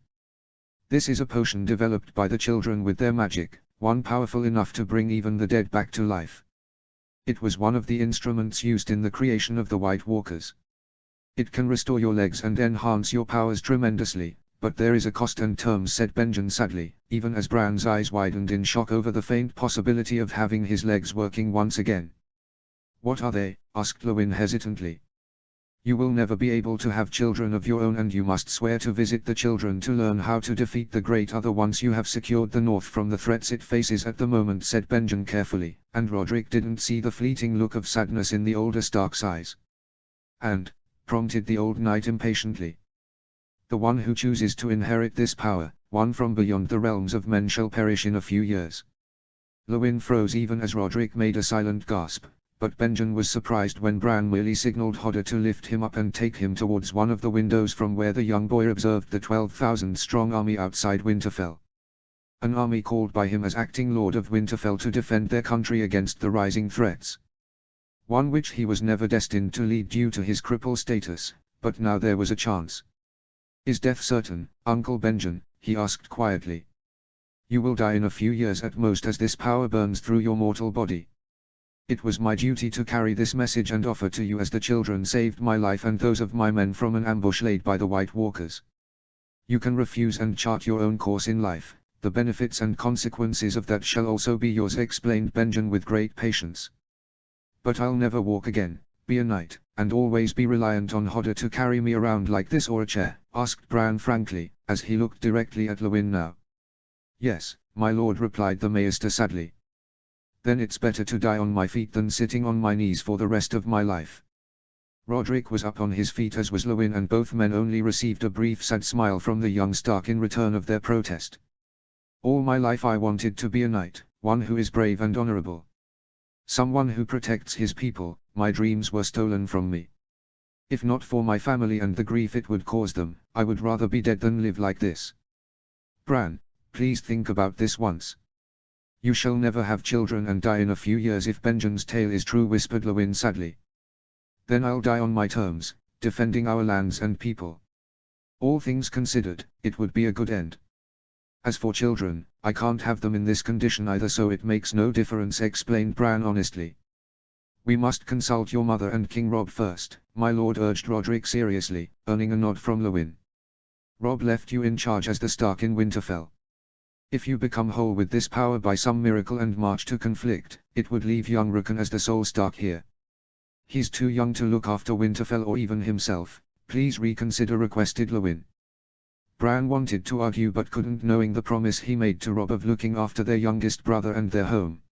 This is a potion developed by the children with their magic, one powerful enough to bring even the dead back to life. It was one of the instruments used in the creation of the White Walkers. It can restore your legs and enhance your powers tremendously, but there is a cost and terms, said Benjen sadly, even as Bran's eyes widened in shock over the faint possibility of having his legs working once again. What are they? Asked Lewyn hesitantly. You will never be able to have children of your own, and you must swear to visit the children to learn how to defeat the Great Other once you have secured the North from the threats it faces at the moment, said Benjen carefully, and Roderick didn't see the fleeting look of sadness in the older Stark's eyes. And, prompted the old knight impatiently. The one who chooses to inherit this power, one from beyond the realms of men, shall perish in a few years. Lewyn froze even as Roderick made a silent gasp. But Benjen was surprised when Bran merely signaled Hodder to lift him up and take him towards one of the windows from where the young boy observed the 12,000-strong army outside Winterfell. An army called by him as acting Lord of Winterfell to defend their country against the rising threats. One which he was never destined to lead due to his cripple status, but now there was a chance. Is death certain, Uncle Benjen? He asked quietly. You will die in a few years at most as this power burns through your mortal body. It was my duty to carry this message and offer to you as the children saved my life and those of my men from an ambush laid by the White Walkers. You can refuse and chart your own course in life, the benefits and consequences of that shall also be yours, explained Benjen with great patience. But I'll never walk again, be a knight, and always be reliant on Hodder to carry me around like this or a chair, asked Bran frankly, as he looked directly at Lewin now. Yes, my lord, replied the maester sadly. Then it's better to die on my feet than sitting on my knees for the rest of my life. Rodrik was up on his feet as was Lewin, and both men only received a brief sad smile from the young Stark in return of their protest. All my life I wanted to be a knight, one who is brave and honorable. Someone who protects his people. My dreams were stolen from me. If not for my family and the grief it would cause them, I would rather be dead than live like this. Bran, please think about this once. You shall never have children and die in a few years if Benjen's tale is true, whispered Lewin sadly. Then I'll die on my terms, defending our lands and people. All things considered, it would be a good end. As for children, I can't have them in this condition either, so it makes no difference, explained Bran honestly. We must consult your mother and King Robb first, my lord, urged Rodrik seriously, earning a nod from Lewin. Robb left you in charge as the Stark in Winterfell. If you become whole with this power by some miracle and march to conflict, it would leave young Rickon as the sole Stark here. He's too young to look after Winterfell or even himself. Please reconsider, requested Lewin. Bran wanted to argue but couldn't, knowing the promise he made to Robb of looking after their youngest brother and their home.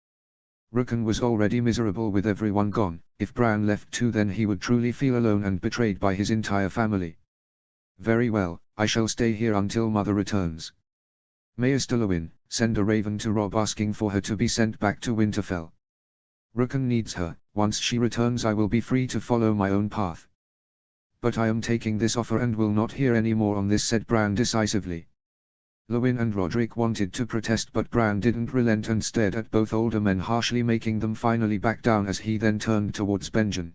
Rickon was already miserable with everyone gone. If Bran left too, then he would truly feel alone and betrayed by his entire family. Very well, I shall stay here until Mother returns. Maester Lewin, send a raven to Robb asking for her to be sent back to Winterfell. Rickon needs her. Once she returns I will be free to follow my own path. But I am taking this offer and will not hear any more on this, said Bran decisively. Lewin and Rodrik wanted to protest, but Bran didn't relent and stared at both older men harshly, making them finally back down as he then turned towards Benjen.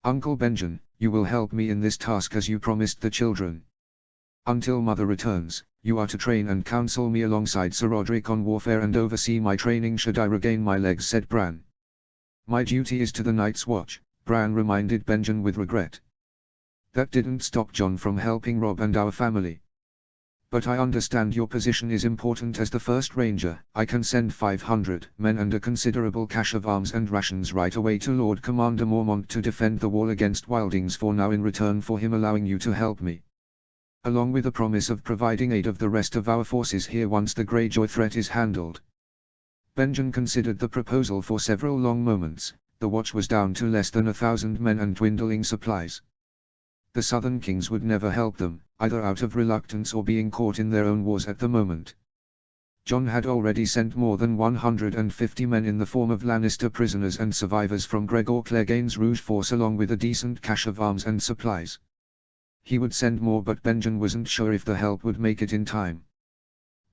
Uncle Benjen, you will help me in this task as you promised the children. Until Mother returns, you are to train and counsel me alongside Sir Rodrik on warfare and oversee my training should I regain my legs, said Bran. My duty is to the Night's Watch, Bran reminded Benjen with regret. That didn't stop Jon from helping Robb and our family. But I understand your position is important as the first ranger. I can send 500 men and a considerable cache of arms and rations right away to Lord Commander Mormont to defend the wall against wildings for now, in return for him allowing you to help me. Along with a promise of providing aid of the rest of our forces here once the Greyjoy threat is handled. Benjen considered the proposal for several long moments. The watch was down to less than 1,000 men and dwindling supplies. The Southern Kings would never help them, either out of reluctance or being caught in their own wars at the moment. Jon had already sent more than 150 men in the form of Lannister prisoners and survivors from Gregor Clegane's Rouge force, along with a decent cache of arms and supplies. He would send more, but Benjen wasn't sure if the help would make it in time.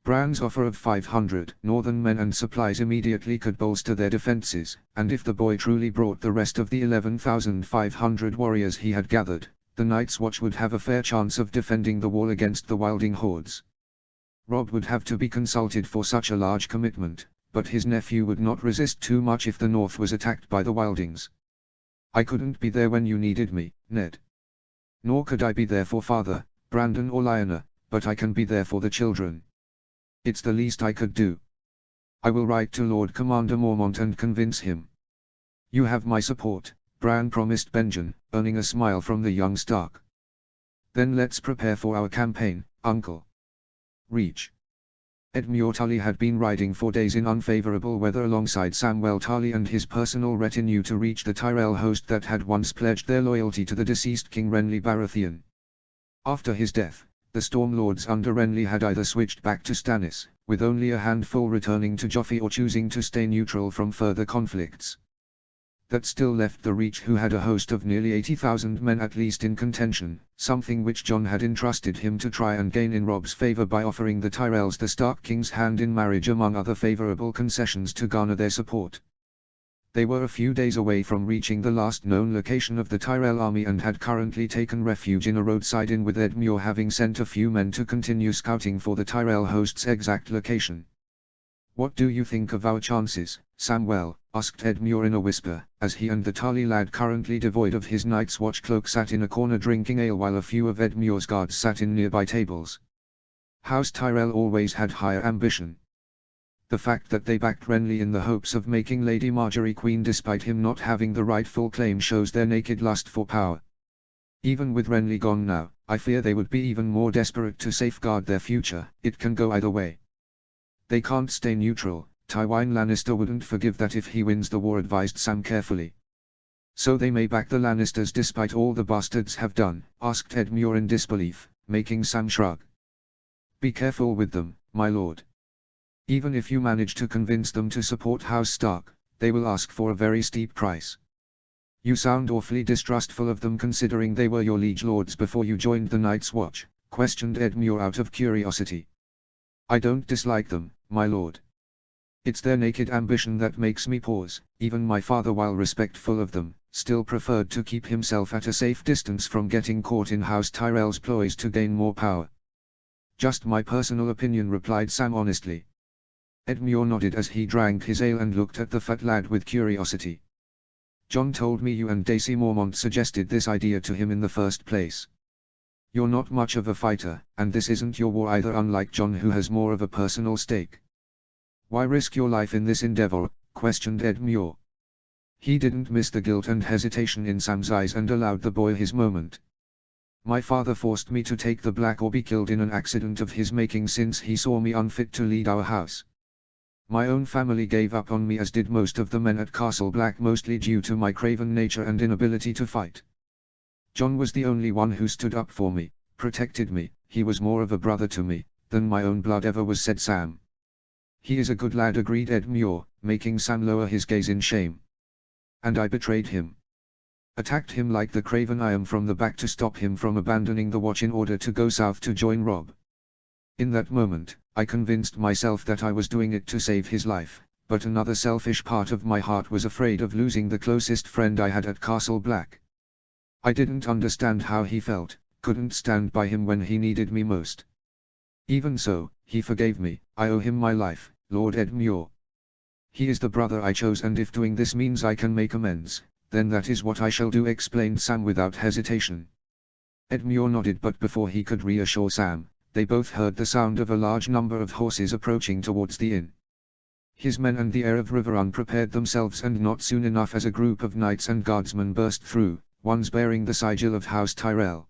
Bran's offer of 500 northern men and supplies immediately could bolster their defenses, and if the boy truly brought the rest of the 11,500 warriors he had gathered, the Night's Watch would have a fair chance of defending the wall against the wilding hordes. Robb would have to be consulted for such a large commitment, but his nephew would not resist too much if the north was attacked by the wildings. I couldn't be there when you needed me, Ned. Nor could I be there for Father, Brandon or Lyanna, but I can be there for the children. It's the least I could do. I will write to Lord Commander Mormont and convince him. You have my support, Bran promised Benjen, earning a smile from the young Stark. Then let's prepare for our campaign, Uncle. Reach. Edmure Tully had been riding for days in unfavorable weather alongside Samwell Tarly and his personal retinue to reach the Tyrell host that had once pledged their loyalty to the deceased King Renly Baratheon. After his death, the Stormlords under Renly had either switched back to Stannis, with only a handful returning to Joffrey, or choosing to stay neutral from further conflicts. That still left the Reach, who had a host of nearly 80,000 men at least in contention, something which Jon had entrusted him to try and gain in Robb's favor by offering the Tyrells the Stark King's hand in marriage among other favorable concessions to garner their support. They were a few days away from reaching the last known location of the Tyrell army and had currently taken refuge in a roadside inn, with Edmure having sent a few men to continue scouting for the Tyrell host's exact location. "What do you think of our chances, Samwell?" asked Edmure in a whisper, as he and the Tali lad, currently devoid of his night's watch cloak, sat in a corner drinking ale while a few of Edmure's guards sat in nearby tables. House Tyrell always had higher ambition. The fact that they backed Renly in the hopes of making Lady Margaery queen despite him not having the rightful claim shows their naked lust for power. Even with Renly gone now, I fear they would be even more desperate to safeguard their future. It can go either way. They can't stay neutral. Tywin Lannister wouldn't forgive that if he wins the war, advised Sam carefully. "So they may back the Lannisters despite all the bastards have done?" asked Edmure in disbelief, making Sam shrug. "Be careful with them, my lord. Even if you manage to convince them to support House Stark, they will ask for a very steep price." "You sound awfully distrustful of them, considering they were your liege lords before you joined the Night's Watch," questioned Edmure out of curiosity. "I don't dislike them, my lord. It's their naked ambition that makes me pause." Even my father, while respectful of them, still preferred to keep himself at a safe distance from getting caught in House Tyrell's ploys to gain more power. "Just my personal opinion," replied Sam honestly. Edmure nodded as he drank his ale and looked at the fat lad with curiosity. "Jon told me you and Daisy Mormont suggested this idea to him in the first place. You're not much of a fighter, and this isn't your war either, unlike Jon, who has more of a personal stake. Why risk your life in this endeavor?" questioned Edmure. He didn't miss the guilt and hesitation in Sam's eyes and allowed the boy his moment. "My father forced me to take the Black or be killed in an accident of his making, since he saw me unfit to lead our house. My own family gave up on me, as did most of the men at Castle Black, mostly due to my craven nature and inability to fight. Jon was the only one who stood up for me, protected me. He was more of a brother to me than my own blood ever was," said Sam. "He is a good lad," agreed Edmure, making Sam lower his gaze in shame. "And I betrayed him. Attacked him like the craven I am from the back to stop him from abandoning the watch in order to go south to join Robb. In that moment, I convinced myself that I was doing it to save his life, but another selfish part of my heart was afraid of losing the closest friend I had at Castle Black. I didn't understand how he felt, couldn't stand by him when he needed me most. Even so, he forgave me. I owe him my life, Lord Edmure. He is the brother I chose, and if doing this means I can make amends, then that is what I shall do," explained Sam without hesitation. Edmure nodded, but before he could reassure Sam, they both heard the sound of a large number of horses approaching towards the inn. His men and the heir of Riverrun prepared themselves, and not soon enough as a group of knights and guardsmen burst through, ones bearing the sigil of House Tyrell.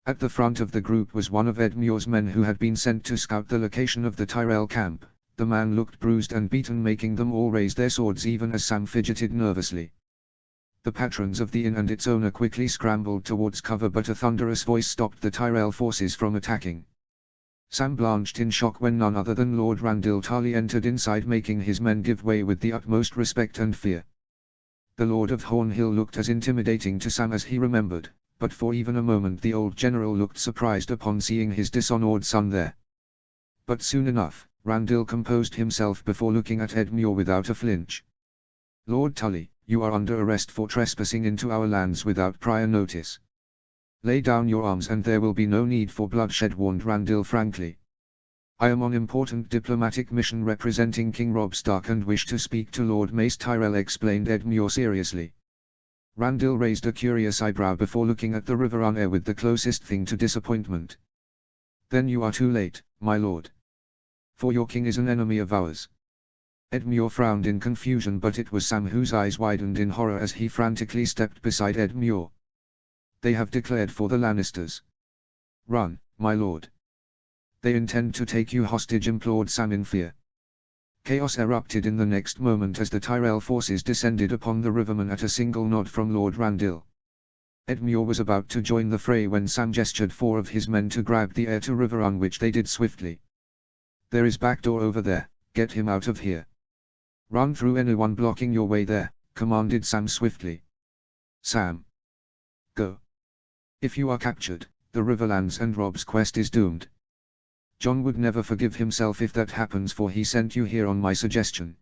At the front of the group was one of Edmure's men who had been sent to scout the location of the Tyrell camp. The man looked bruised and beaten, making them all raise their swords even as Sam fidgeted nervously. The patrons of the inn and its owner quickly scrambled towards cover, but a thunderous voice stopped the Tyrell forces from attacking. Sam blanched in shock when none other than Lord Randall Tarly entered inside, making his men give way with the utmost respect and fear. The Lord of Hornhill looked as intimidating to Sam as he remembered, but for even a moment the old general looked surprised upon seeing his dishonored son there. But soon enough, Randall composed himself before looking at Edmure without a flinch. "Lord Tully, you are under arrest for trespassing into our lands without prior notice. Lay down your arms and there will be no need for bloodshed," warned Randall frankly. "I am on important diplomatic mission representing King Robb Stark and wish to speak to Lord Mace Tyrell," explained Edmure seriously. Randall raised a curious eyebrow before looking at the Riverrun heir with the closest thing to disappointment. "Then you are too late, my lord. For your king is an enemy of ours." Edmure frowned in confusion, but it was Sam whose eyes widened in horror as he frantically stepped beside Edmure. "They have declared for the Lannisters." "Run, my lord. They intend to take you hostage," implored Sam in fear. Chaos erupted in the next moment as the Tyrell forces descended upon the Rivermen at a single nod from Lord Randall. Edmure was about to join the fray when Sam gestured 4 of his men to grab the heir to Riverrun, which they did swiftly. "There is back door over there, get him out of here. Run through anyone blocking your way there," commanded Sam swiftly. "Sam. Go. If you are captured, the Riverlands and Robb's quest is doomed. Jon would never forgive himself if that happens, for he sent you here on my suggestion."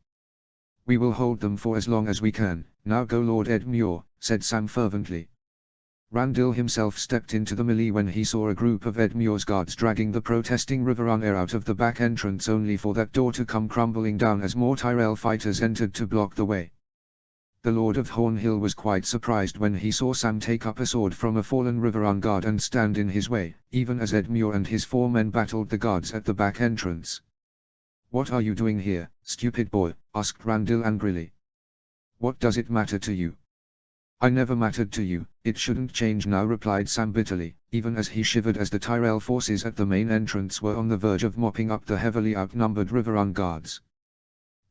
We will hold them for as long as we can. Now go, Lord Edmure, said Sam fervently. Randil himself stepped into the melee when he saw a group of Edmure's guards dragging the protesting Riverrunner out of the back entrance, only for that door to come crumbling down as more Tyrell fighters entered to block the way. The Lord of Hornhill was quite surprised when he saw Sam take up a sword from a fallen Riverrun guard and stand in his way, even as Edmure and his 4 men battled the guards at the back entrance. "What are you doing here, stupid boy?" asked Randil angrily. "What does it matter to you?" "I never mattered to you, it shouldn't change now," replied Sam bitterly, even as he shivered as the Tyrell forces at the main entrance were on the verge of mopping up the heavily outnumbered Riverrun guards.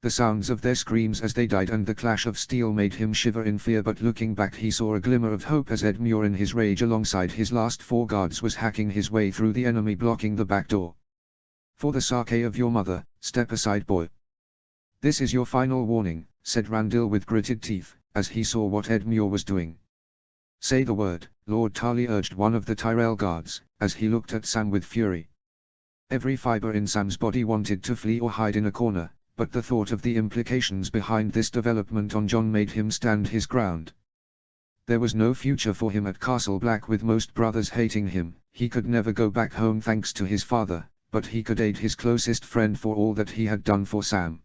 The sounds of their screams as they died and the clash of steel made him shiver in fear, but looking back he saw a glimmer of hope as Edmure in his rage alongside his last 4 guards was hacking his way through the enemy blocking the back door. "For the sake of your mother, step aside, boy. This is your final warning," said Randil with gritted teeth, as he saw what Edmure was doing. "Say the word," Lord Tarley urged one of the Tyrell guards, as he looked at Sam with fury. Every fiber in Sam's body wanted to flee or hide in a corner, but the thought of the implications behind this development on Jon made him stand his ground. There was no future for him at Castle Black, with most brothers hating him. He could never go back home thanks to his father, but he could aid his closest friend for all that he had done for Sam.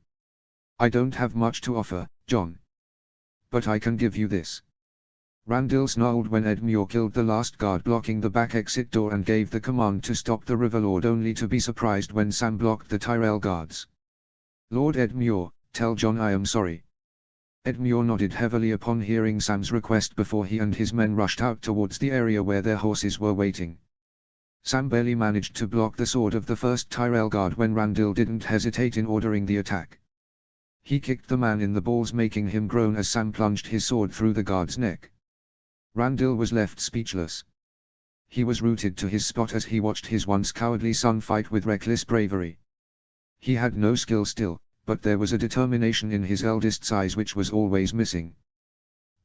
"I don't have much to offer, Jon. But I can give you this." Randil snarled when Edmure killed the last guard blocking the back exit door and gave the command to stop the Riverlord, only to be surprised when Sam blocked the Tyrell guards. "Lord Edmure, tell Jon I am sorry." Edmure nodded heavily upon hearing Sam's request before he and his men rushed out towards the area where their horses were waiting. Sam barely managed to block the sword of the first Tyrell guard when Randil didn't hesitate in ordering the attack. He kicked the man in the balls, making him groan as Sam plunged his sword through the guard's neck. Randil was left speechless. He was rooted to his spot as he watched his once cowardly son fight with reckless bravery. He had no skill still, but there was a determination in his eldest's eyes which was always missing.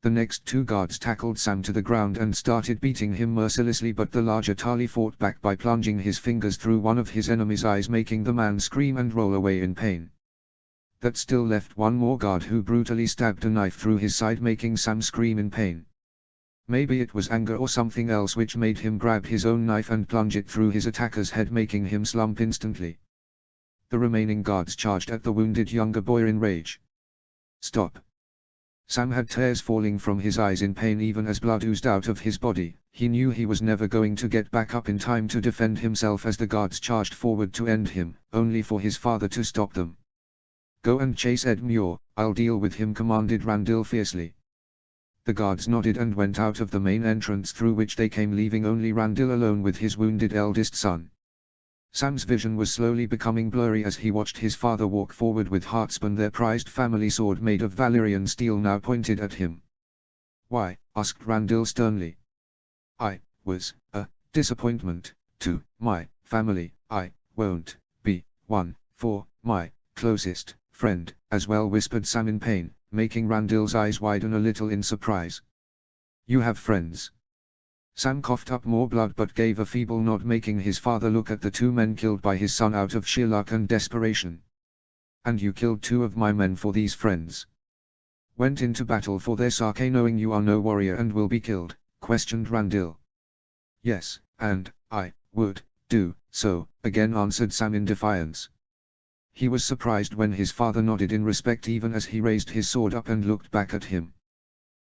The next 2 guards tackled Sam to the ground and started beating him mercilessly, but the larger Tarley fought back by plunging his fingers through one of his enemy's eyes, making the man scream and roll away in pain. That still left 1 more guard who brutally stabbed a knife through his side, making Sam scream in pain. Maybe it was anger or something else which made him grab his own knife and plunge it through his attacker's head, making him slump instantly. The remaining guards charged at the wounded younger boy in rage. "Stop!" Sam had tears falling from his eyes in pain even as blood oozed out of his body. He knew he was never going to get back up in time to defend himself as the guards charged forward to end him, only for his father to stop them. "Go and chase Edmure, I'll deal with him," commanded Randil fiercely. The guards nodded and went out of the main entrance through which they came, leaving only Randil alone with his wounded eldest son. Sam's vision was slowly becoming blurry as he watched his father walk forward with Heartspan, their prized family sword made of Valyrian steel, now pointed at him. "Why?" asked Randil sternly. "I was a disappointment to my family. I won't be one for my closest friend as well," whispered Sam in pain, making Randil's eyes widen a little in surprise. "You have friends?" Sam coughed up more blood but gave a feeble nod, making his father look at the 2 men killed by his son out of sheer luck and desperation. "And you killed 2 of my men for these friends? Went into battle for their sake knowing you are no warrior and will be killed?" questioned Randil. "Yes, and I would do so again," answered Sam in defiance. He was surprised when his father nodded in respect even as he raised his sword up and looked back at him.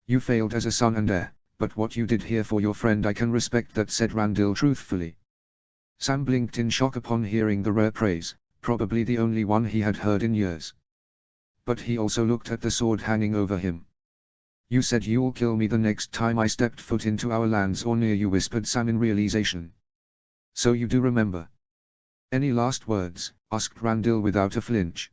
"You failed as a son and heir, but what you did here for your friend I can respect that," said Randil truthfully. Sam blinked in shock upon hearing the rare praise, probably the only one he had heard in years. But he also looked at the sword hanging over him. "You said you'll kill me the next time I stepped foot into our lands or near you," whispered Sam in realization. "So you do remember. Any last words?" asked Randil without a flinch.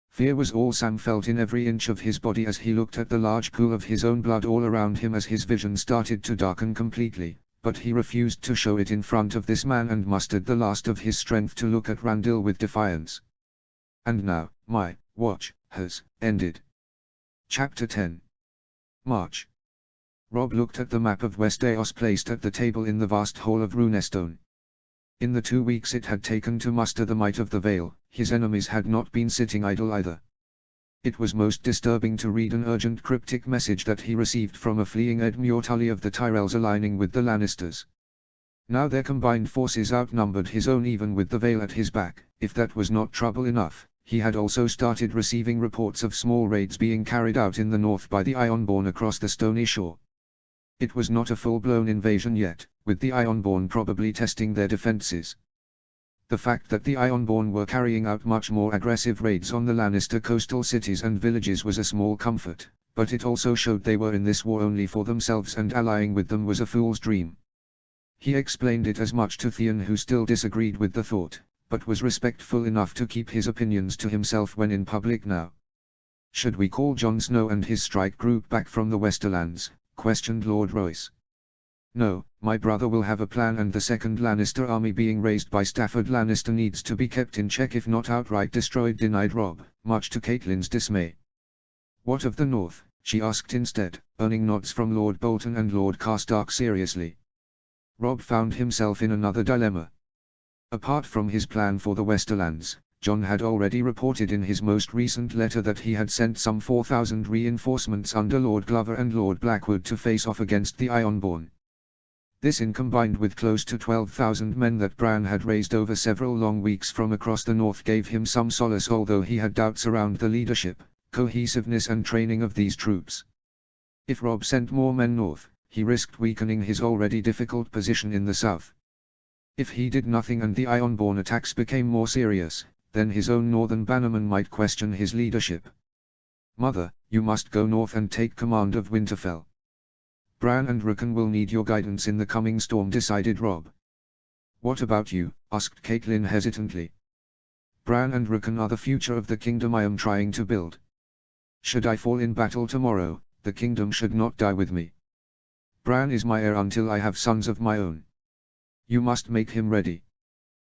Fear was all Sam felt in every inch of his body as he looked at the large pool of his own blood all around him as his vision started to darken completely, but he refused to show it in front of this man and mustered the last of his strength to look at Randil with defiance. "And now, my watch has ended." Chapter 10. March. Robb looked at the map of Westeros placed at the table in the vast hall of Runestone. In the 2 weeks it had taken to muster the might of the Vale, his enemies had not been sitting idle either. It was most disturbing to read an urgent cryptic message that he received from a fleeing Edmure Tully of the Tyrells aligning with the Lannisters. Now their combined forces outnumbered his own even with the Vale at his back. If that was not trouble enough, he had also started receiving reports of small raids being carried out in the north by the Ironborn across the stony shore. It was not a full-blown invasion yet, with the Ironborn probably testing their defenses. The fact that the Ironborn were carrying out much more aggressive raids on the Lannister coastal cities and villages was a small comfort, but it also showed they were in this war only for themselves and allying with them was a fool's dream. He explained it as much to Theon, who still disagreed with the thought, but was respectful enough to keep his opinions to himself when in public now. "Should we call Jon Snow and his strike group back from the Westerlands?" questioned Lord Royce. "No, my brother will have a plan, and the second Lannister army being raised by Stafford Lannister needs to be kept in check if not outright destroyed," denied Robb, much to Catelyn's dismay. "What of the North?" she asked instead, earning nods from Lord Bolton and Lord Karstark seriously. Robb found himself in another dilemma. Apart from his plan for the Westerlands, Jon had already reported in his most recent letter that he had sent some 4,000 reinforcements under Lord Glover and Lord Blackwood to face off against the Ironborn. This, in combined with close to 12,000 men that Bran had raised over several long weeks from across the north, gave him some solace, although he had doubts around the leadership, cohesiveness and training of these troops. If Robb sent more men north, he risked weakening his already difficult position in the south. If he did nothing and the Ironborn attacks became more serious, then his own northern bannermen might question his leadership. "Mother, you must go north and take command of Winterfell. Bran and Rickon will need your guidance in the coming storm," decided Robb. "What about you?" asked Catelyn hesitantly. "Bran and Rickon are the future of the kingdom I am trying to build. Should I fall in battle tomorrow, the kingdom should not die with me. Bran is my heir until I have sons of my own. You must make him ready.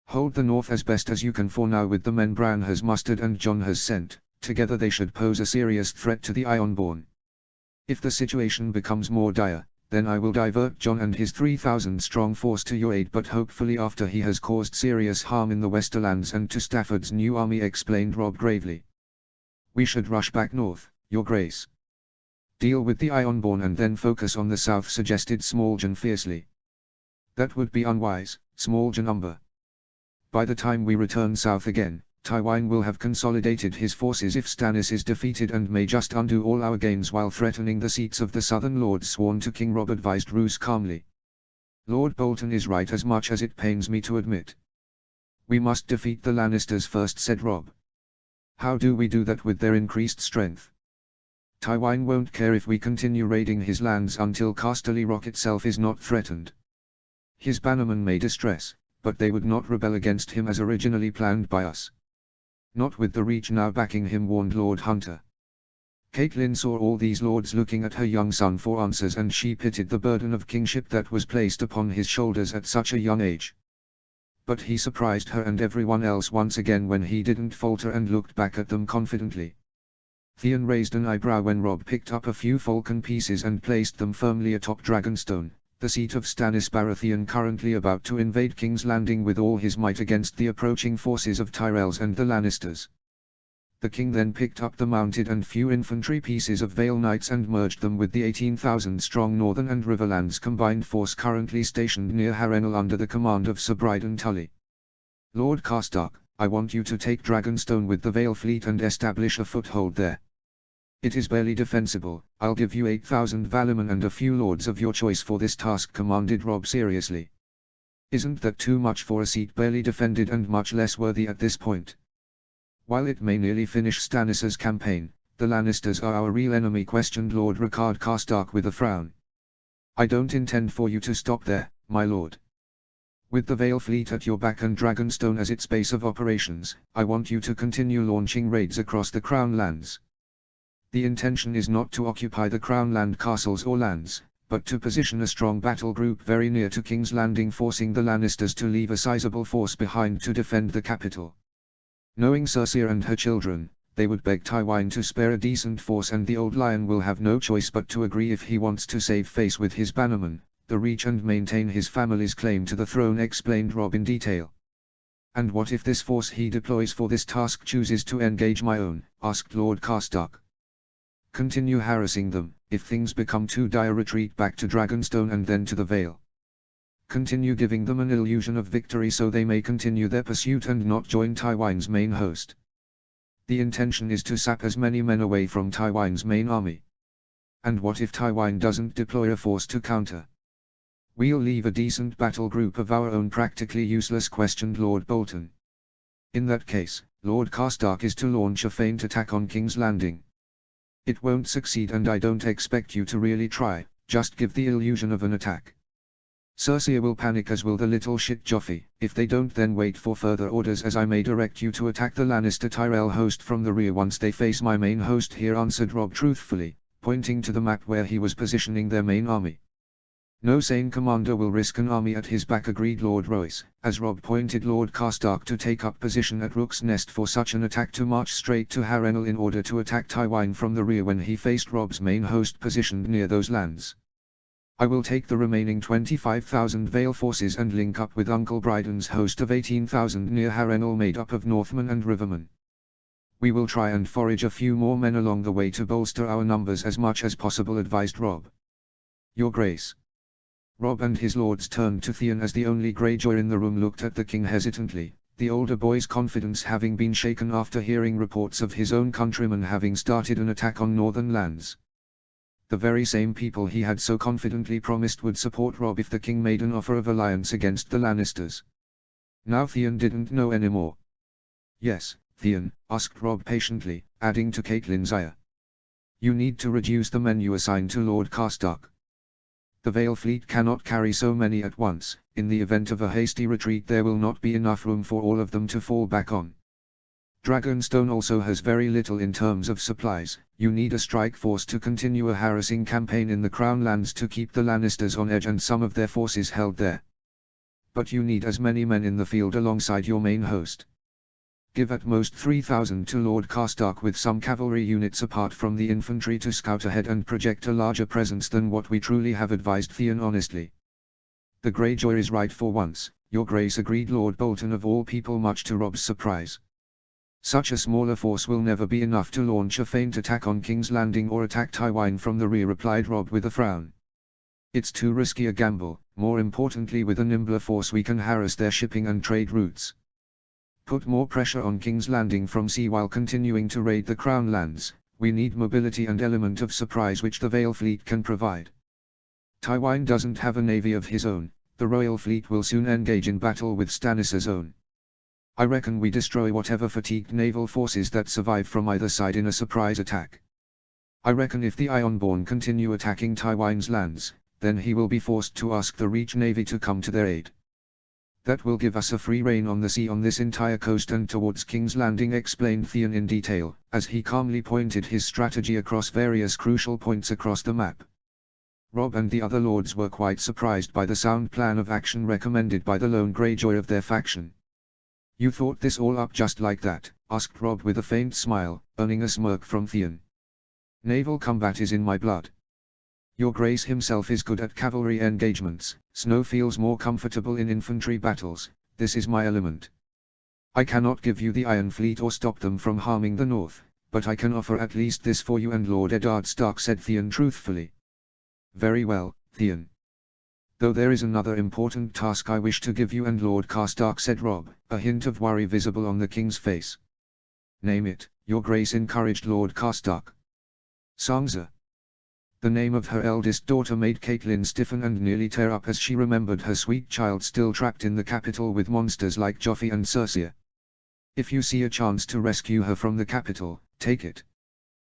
Hold the north as best as you can for now with the men Bran has mustered and Jon has sent. Together they should pose a serious threat to the Ironborn. If the situation becomes more dire, then I will divert Jon and his 3,000-strong force to your aid, but hopefully after he has caused serious harm in the Westerlands and to Stafford's new army," explained Robb gravely. "We should rush back north, Your Grace. Deal with the Ironborn and then focus on the south," suggested Smalljon fiercely. "That would be unwise, Smalljon Umber. By the time we return south again, Tywin will have consolidated his forces if Stannis is defeated and may just undo all our gains while threatening the seats of the southern lords sworn to King Robb," advised Roose calmly. "Lord Bolton is right, as much as it pains me to admit. We must defeat the Lannisters first," said Robb. "How do we do that with their increased strength? Tywin won't care if we continue raiding his lands until Casterly Rock itself is not threatened. His bannermen may distress, but they would not rebel against him as originally planned by us. Not with the Reach now backing him," warned Lord Hunter. Catelyn saw all these lords looking at her young son for answers, and she pitied the burden of kingship that was placed upon his shoulders at such a young age. But he surprised her and everyone else once again when he didn't falter and looked back at them confidently. Theon raised an eyebrow when Robb picked up a few falcon pieces and placed them firmly atop Dragonstone, the seat of Stannis Baratheon, currently about to invade King's Landing with all his might against the approaching forces of Tyrells and the Lannisters. The king then picked up the mounted and few infantry pieces of Vale Knights and merged them with the 18,000-strong Northern and Riverlands combined force currently stationed near Harrenhal under the command of Sir Bryden Tully. "Lord Karstark, I want you to take Dragonstone with the Vale fleet and establish a foothold there. It is barely defensible. I'll give you 8,000 Valymen and a few lords of your choice for this task," commanded Robb seriously. "Isn't that too much for a seat barely defended and much less worthy at this point? While it may nearly finish Stannis's campaign, the Lannisters are our real enemy," questioned Lord Rickard Karstark with a frown. "I don't intend for you to stop there, my lord. With the Vale fleet at your back and Dragonstone as its base of operations, I want you to continue launching raids across the Crown lands. The intention is not to occupy the Crown land castles or lands, but to position a strong battle group very near to King's Landing, forcing the Lannisters to leave a sizable force behind to defend the capital. Knowing Cersei and her children, they would beg Tywin to spare a decent force, and the Old Lion will have no choice but to agree if he wants to save face with his bannermen, the Reach, and maintain his family's claim to the throne," explained Robb in detail. And what if this force he deploys for this task chooses to engage my own? Asked Lord Carstark. Continue harassing them. If things become too dire, retreat back to Dragonstone and then to the Vale. Continue giving them an illusion of victory so they may continue their pursuit and not join Tywin's main host. The intention is to sap as many men away from Tywin's main army. And what if Tywin doesn't deploy a force to counter? We'll leave a decent battle group of our own practically useless, questioned Lord Bolton. In that case, Lord Carstark is to launch a feint attack on King's Landing. It won't succeed and I don't expect you to really try, just give the illusion of an attack. Cersei will panic as will the little shit Joffrey. If they don't, then wait for further orders, as I may direct you to attack the Lannister Tyrell host from the rear once they face my main host here, answered Robb truthfully, pointing to the map where he was positioning their main army. No sane commander will risk an army at his back, agreed Lord Royce, as Robb pointed Lord Carstark to take up position at Rook's Nest for such an attack to march straight to Harrenhal in order to attack Tywin from the rear when he faced Robb's main host positioned near those lands. I will take the remaining 25,000 Vale forces and link up with Uncle Bryden's host of 18,000 near Harrenhal made up of Northmen and Rivermen. We will try and forage a few more men along the way to bolster our numbers as much as possible, advised Robb. Your Grace. Robb and his lords turned to Theon as the only Greyjoy in the room looked at the king hesitantly, the older boy's confidence having been shaken after hearing reports of his own countrymen having started an attack on northern lands. The very same people he had so confidently promised would support Robb if the king made an offer of alliance against the Lannisters. Now Theon didn't know anymore. Yes, Theon, asked Robb patiently, adding to Catelyn's ire. You need to reduce the men you assign to Lord Carstark. The Vale fleet cannot carry so many at once. In the event of a hasty retreat there will not be enough room for all of them to fall back on. Dragonstone also has very little in terms of supplies. You need a strike force to continue a harassing campaign in the Crown Lands to keep the Lannisters on edge and some of their forces held there. But you need as many men in the field alongside your main host. Give at most 3,000 to Lord Carstark with some cavalry units apart from the infantry to scout ahead and project a larger presence than what we truly have, advised Theon honestly. The Greyjoy is right for once, Your Grace, agreed Lord Bolton, of all people, much to Robb's surprise. Such a smaller force will never be enough to launch a feint attack on King's Landing or attack Tywin from the rear, replied Robb with a frown. It's too risky a gamble. More importantly, with a nimbler force we can harass their shipping and trade routes. Put more pressure on King's Landing from sea while continuing to raid the Crown Lands. We need mobility and element of surprise which the Vale fleet can provide. Tywin doesn't have a navy of his own. The royal fleet will soon engage in battle with Stannis' own. I reckon we destroy whatever fatigued naval forces that survive from either side in a surprise attack. I reckon if the Ironborn continue attacking Tywin's lands, then he will be forced to ask the Reach Navy to come to their aid. That will give us a free rein on the sea on this entire coast and towards King's Landing, explained Theon in detail, as he calmly pointed his strategy across various crucial points across the map. Robb and the other lords were quite surprised by the sound plan of action recommended by the lone Greyjoy of their faction. You thought this all up just like that? Asked Robb with a faint smile, earning a smirk from Theon. Naval combat is in my blood. Your Grace himself is good at cavalry engagements. Snow feels more comfortable in infantry battles. This is my element. I cannot give you the Iron Fleet or stop them from harming the North, but I can offer at least this for you and Lord Eddard Stark, said Theon truthfully. Very well, Theon. Though there is another important task I wish to give you and Lord Carstark, said Robb, a hint of worry visible on the king's face. Name it, Your Grace, encouraged Lord Carstark. Sansa. The name of her eldest daughter made Catelyn stiffen and nearly tear up as she remembered her sweet child still trapped in the capital with monsters like Joffrey and Cersei. If you see a chance to rescue her from the capital, take it.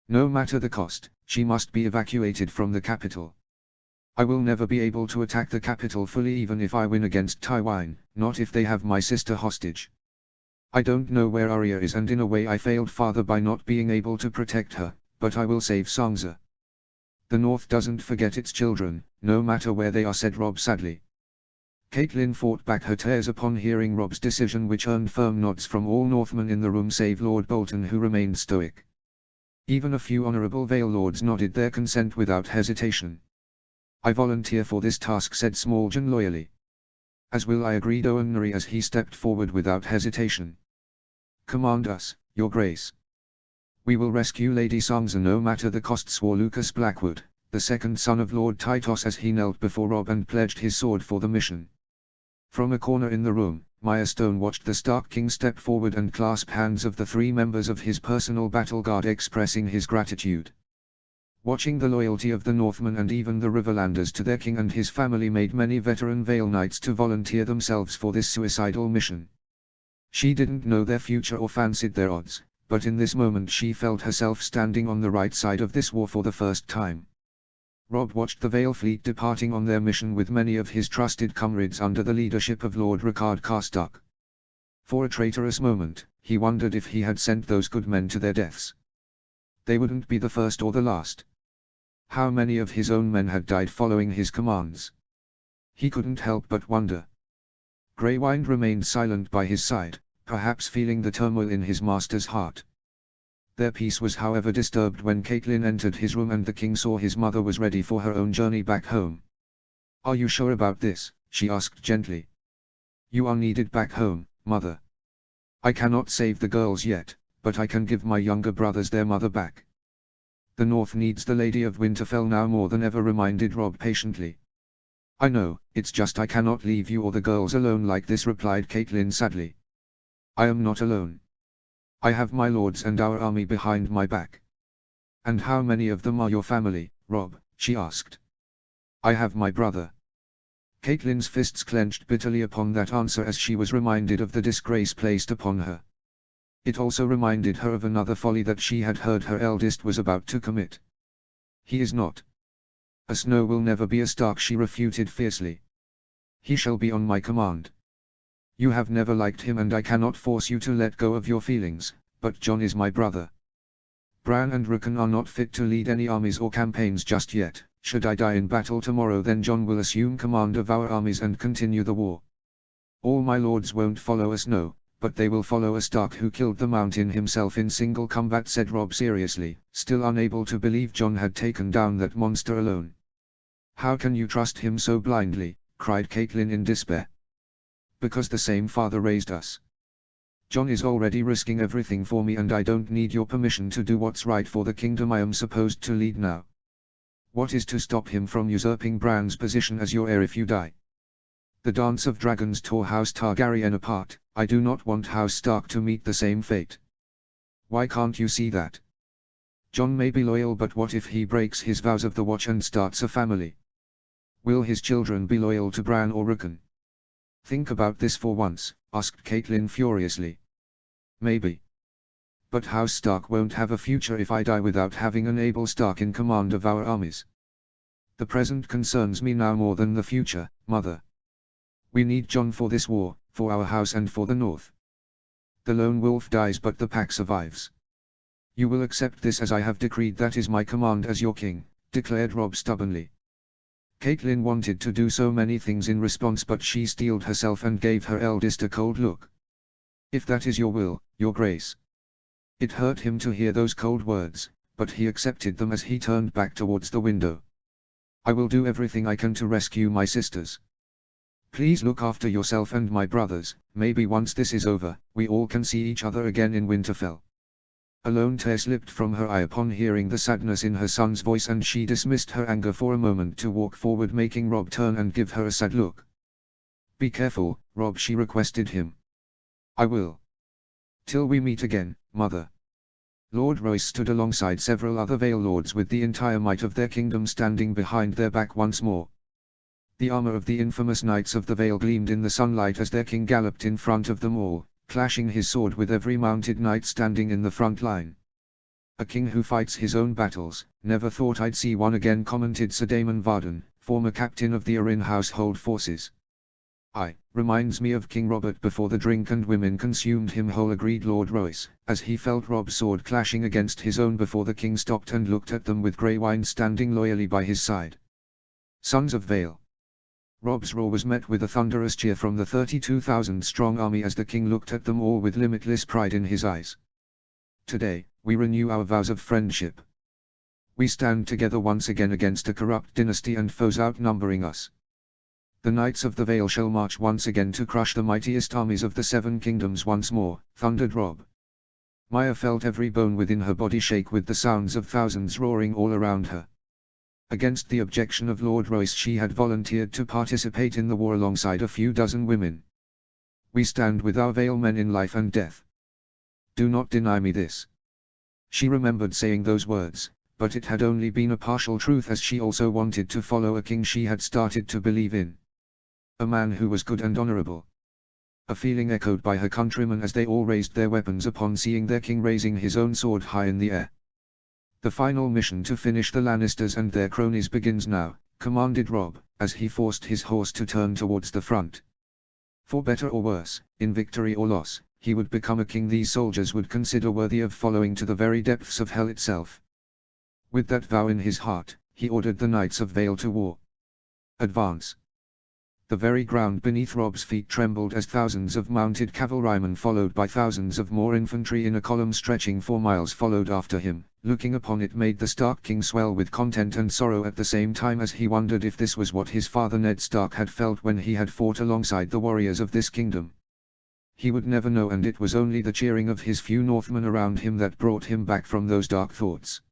No matter the cost, she must be evacuated from the capital. I will never be able to attack the capital fully even if I win against Tywin, not if they have my sister hostage. I don't know where Arya is and in a way I failed father by not being able to protect her, but I will save Sansa. The North doesn't forget its children, no matter where they are, said Robb sadly. Catelyn fought back her tears upon hearing Robb's decision, which earned firm nods from all Northmen in the room save Lord Bolton, who remained stoic. Even a few honourable Vale lords nodded their consent without hesitation. I volunteer for this task, said Smalljan loyally. As will I, agreed Owen Murray as he stepped forward without hesitation. Command us, your grace. We will rescue Lady Sansa no matter the cost, swore Lucas Blackwood, the second son of Lord Tytos, as he knelt before Robb and pledged his sword for the mission. From a corner in the room, Mirestone watched the Stark King step forward and clasp hands of the 3 members of his personal battle guard, expressing his gratitude. Watching the loyalty of the Northmen and even the Riverlanders to their king and his family made many veteran Vale Knights to volunteer themselves for this suicidal mission. She didn't know their future or fancied their odds, but in this moment she felt herself standing on the right side of this war for the first time. Robb watched the Vale fleet departing on their mission with many of his trusted comrades under the leadership of Lord Rickard Karstark. For a traitorous moment, he wondered if he had sent those good men to their deaths. They wouldn't be the first or the last. How many of his own men had died following his commands? He couldn't help but wonder. Greywind remained silent by his side, perhaps feeling the turmoil in his master's heart. Their peace was however disturbed when Catelyn entered his room and the king saw his mother was ready for her own journey back home. "Are you sure about this?" she asked gently. "You are needed back home, mother. I cannot save the girls yet, but I can give my younger brothers their mother back." "The North needs the Lady of Winterfell now more than ever," reminded Robb patiently. "I know, it's just I cannot leave you or the girls alone like this," replied Catelyn sadly. "I am not alone. I have my lords and our army behind my back." "And how many of them are your family, Robb?" she asked. "I have my brother." Catelyn's fists clenched bitterly upon that answer as she was reminded of the disgrace placed upon her. It also reminded her of another folly that she had heard her eldest was about to commit. "He is not. A Snow will never be a Stark," she refuted fiercely. "He shall be on my command. You have never liked him and I cannot force you to let go of your feelings, but Jon is my brother. Bran and Rickon are not fit to lead any armies or campaigns just yet. Should I die in battle tomorrow, then Jon will assume command of our armies and continue the war. All my lords won't follow a Snow, but they will follow a Stark who killed the Mountain himself in single combat," said Robb seriously, still unable to believe Jon had taken down that monster alone. "How can you trust him so blindly?" cried Catelyn in despair. "Because the same father raised us. Jon is already risking everything for me and I don't need your permission to do what's right for the kingdom I am supposed to lead now. What is to stop him from usurping Bran's position as your heir if you die? The Dance of Dragons tore House Targaryen apart. I do not want House Stark to meet the same fate. Why can't you see that? Jon may be loyal, but what if he breaks his vows of the Watch and starts a family? Will his children be loyal to Bran or Rickon? Think about this for once," asked Catelyn furiously. "Maybe. But House Stark won't have a future if I die without having an able Stark in command of our armies. The present concerns me now more than the future, mother. We need Jon for this war, for our house and for the North. The lone wolf dies but the pack survives. You will accept this as I have decreed. That is my command as your king," declared Robb stubbornly. Catelyn wanted to do so many things in response, but she steeled herself and gave her eldest a cold look. "If that is your will, your grace." It hurt him to hear those cold words, but he accepted them as he turned back towards the window. "I will do everything I can to rescue my sisters. Please look after yourself and my brothers. Maybe once this is over, we all can see each other again in Winterfell." A lone tear slipped from her eye upon hearing the sadness in her son's voice, and she dismissed her anger for a moment to walk forward, making Robb turn and give her a sad look. "Be careful, Robb," she requested him. "I will. Till we meet again, mother." Lord Royce stood alongside several other Vale lords with the entire might of their kingdom standing behind their back once more. The armor of the infamous Knights of the Vale gleamed in the sunlight as their king galloped in front of them all, clashing his sword with every mounted knight standing in the front line. "A king who fights his own battles, never thought I'd see one again," commented Sir Daemon Varden, former captain of the Arryn household forces. Reminds me of King Robert before the drink and women consumed him whole," agreed Lord Royce, as he felt Robb's sword clashing against his own before the king stopped and looked at them with Greywind standing loyally by his side. "Sons of Vale." Robb's roar was met with a thunderous cheer from the 32,000-strong army as the king looked at them all with limitless pride in his eyes. "Today, we renew our vows of friendship. We stand together once again against a corrupt dynasty and foes outnumbering us. The Knights of the Vale shall march once again to crush the mightiest armies of the Seven Kingdoms once more, thundered Robb. Maya felt every bone within her body shake with the sounds of thousands roaring all around her. Against the objection of Lord Royce, she had volunteered to participate in the war alongside a few dozen women. We stand with our Vale men in life and death. Do not deny me this. She remembered saying those words, but it had only been a partial truth, as she also wanted to follow a king she had started to believe in. A man who was good and honorable. A feeling echoed by her countrymen as they all raised their weapons upon seeing their king raising his own sword high in the air. The final mission to finish the Lannisters and their cronies begins now, commanded Robb, as he forced his horse to turn towards the front. For better or worse, in victory or loss, he would become a king these soldiers would consider worthy of following to the very depths of hell itself. With that vow in his heart, he ordered the Knights of Vale to war. Advance. The very ground beneath Robb's feet trembled as thousands of mounted cavalrymen followed by thousands of more infantry in a column stretching for miles followed after him. Looking upon it made the Stark king swell with content and sorrow at the same time, as he wondered if this was what his father Ned Stark had felt when he had fought alongside the warriors of this kingdom. He would never know, and it was only the cheering of his few Northmen around him that brought him back from those dark thoughts.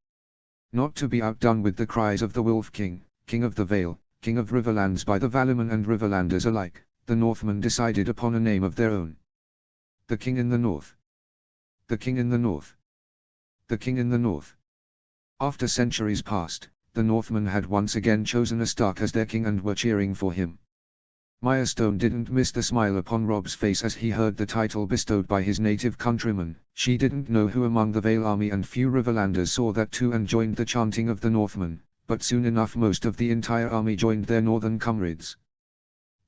Not to be outdone with the cries of the Wolf King, King of the Vale, King of Riverlands by the Valiman and Riverlanders alike, the Northmen decided upon a name of their own. The King in the North. The King in the North. The King in the North. After centuries passed, the Northmen had once again chosen a Stark as their king and were cheering for him. Maya Stone didn't miss the smile upon Robb's face as he heard the title bestowed by his native countrymen. She didn't know who among the Vale army and few Riverlanders saw that too and joined the chanting of the Northmen, but soon enough most of the entire army joined their northern comrades.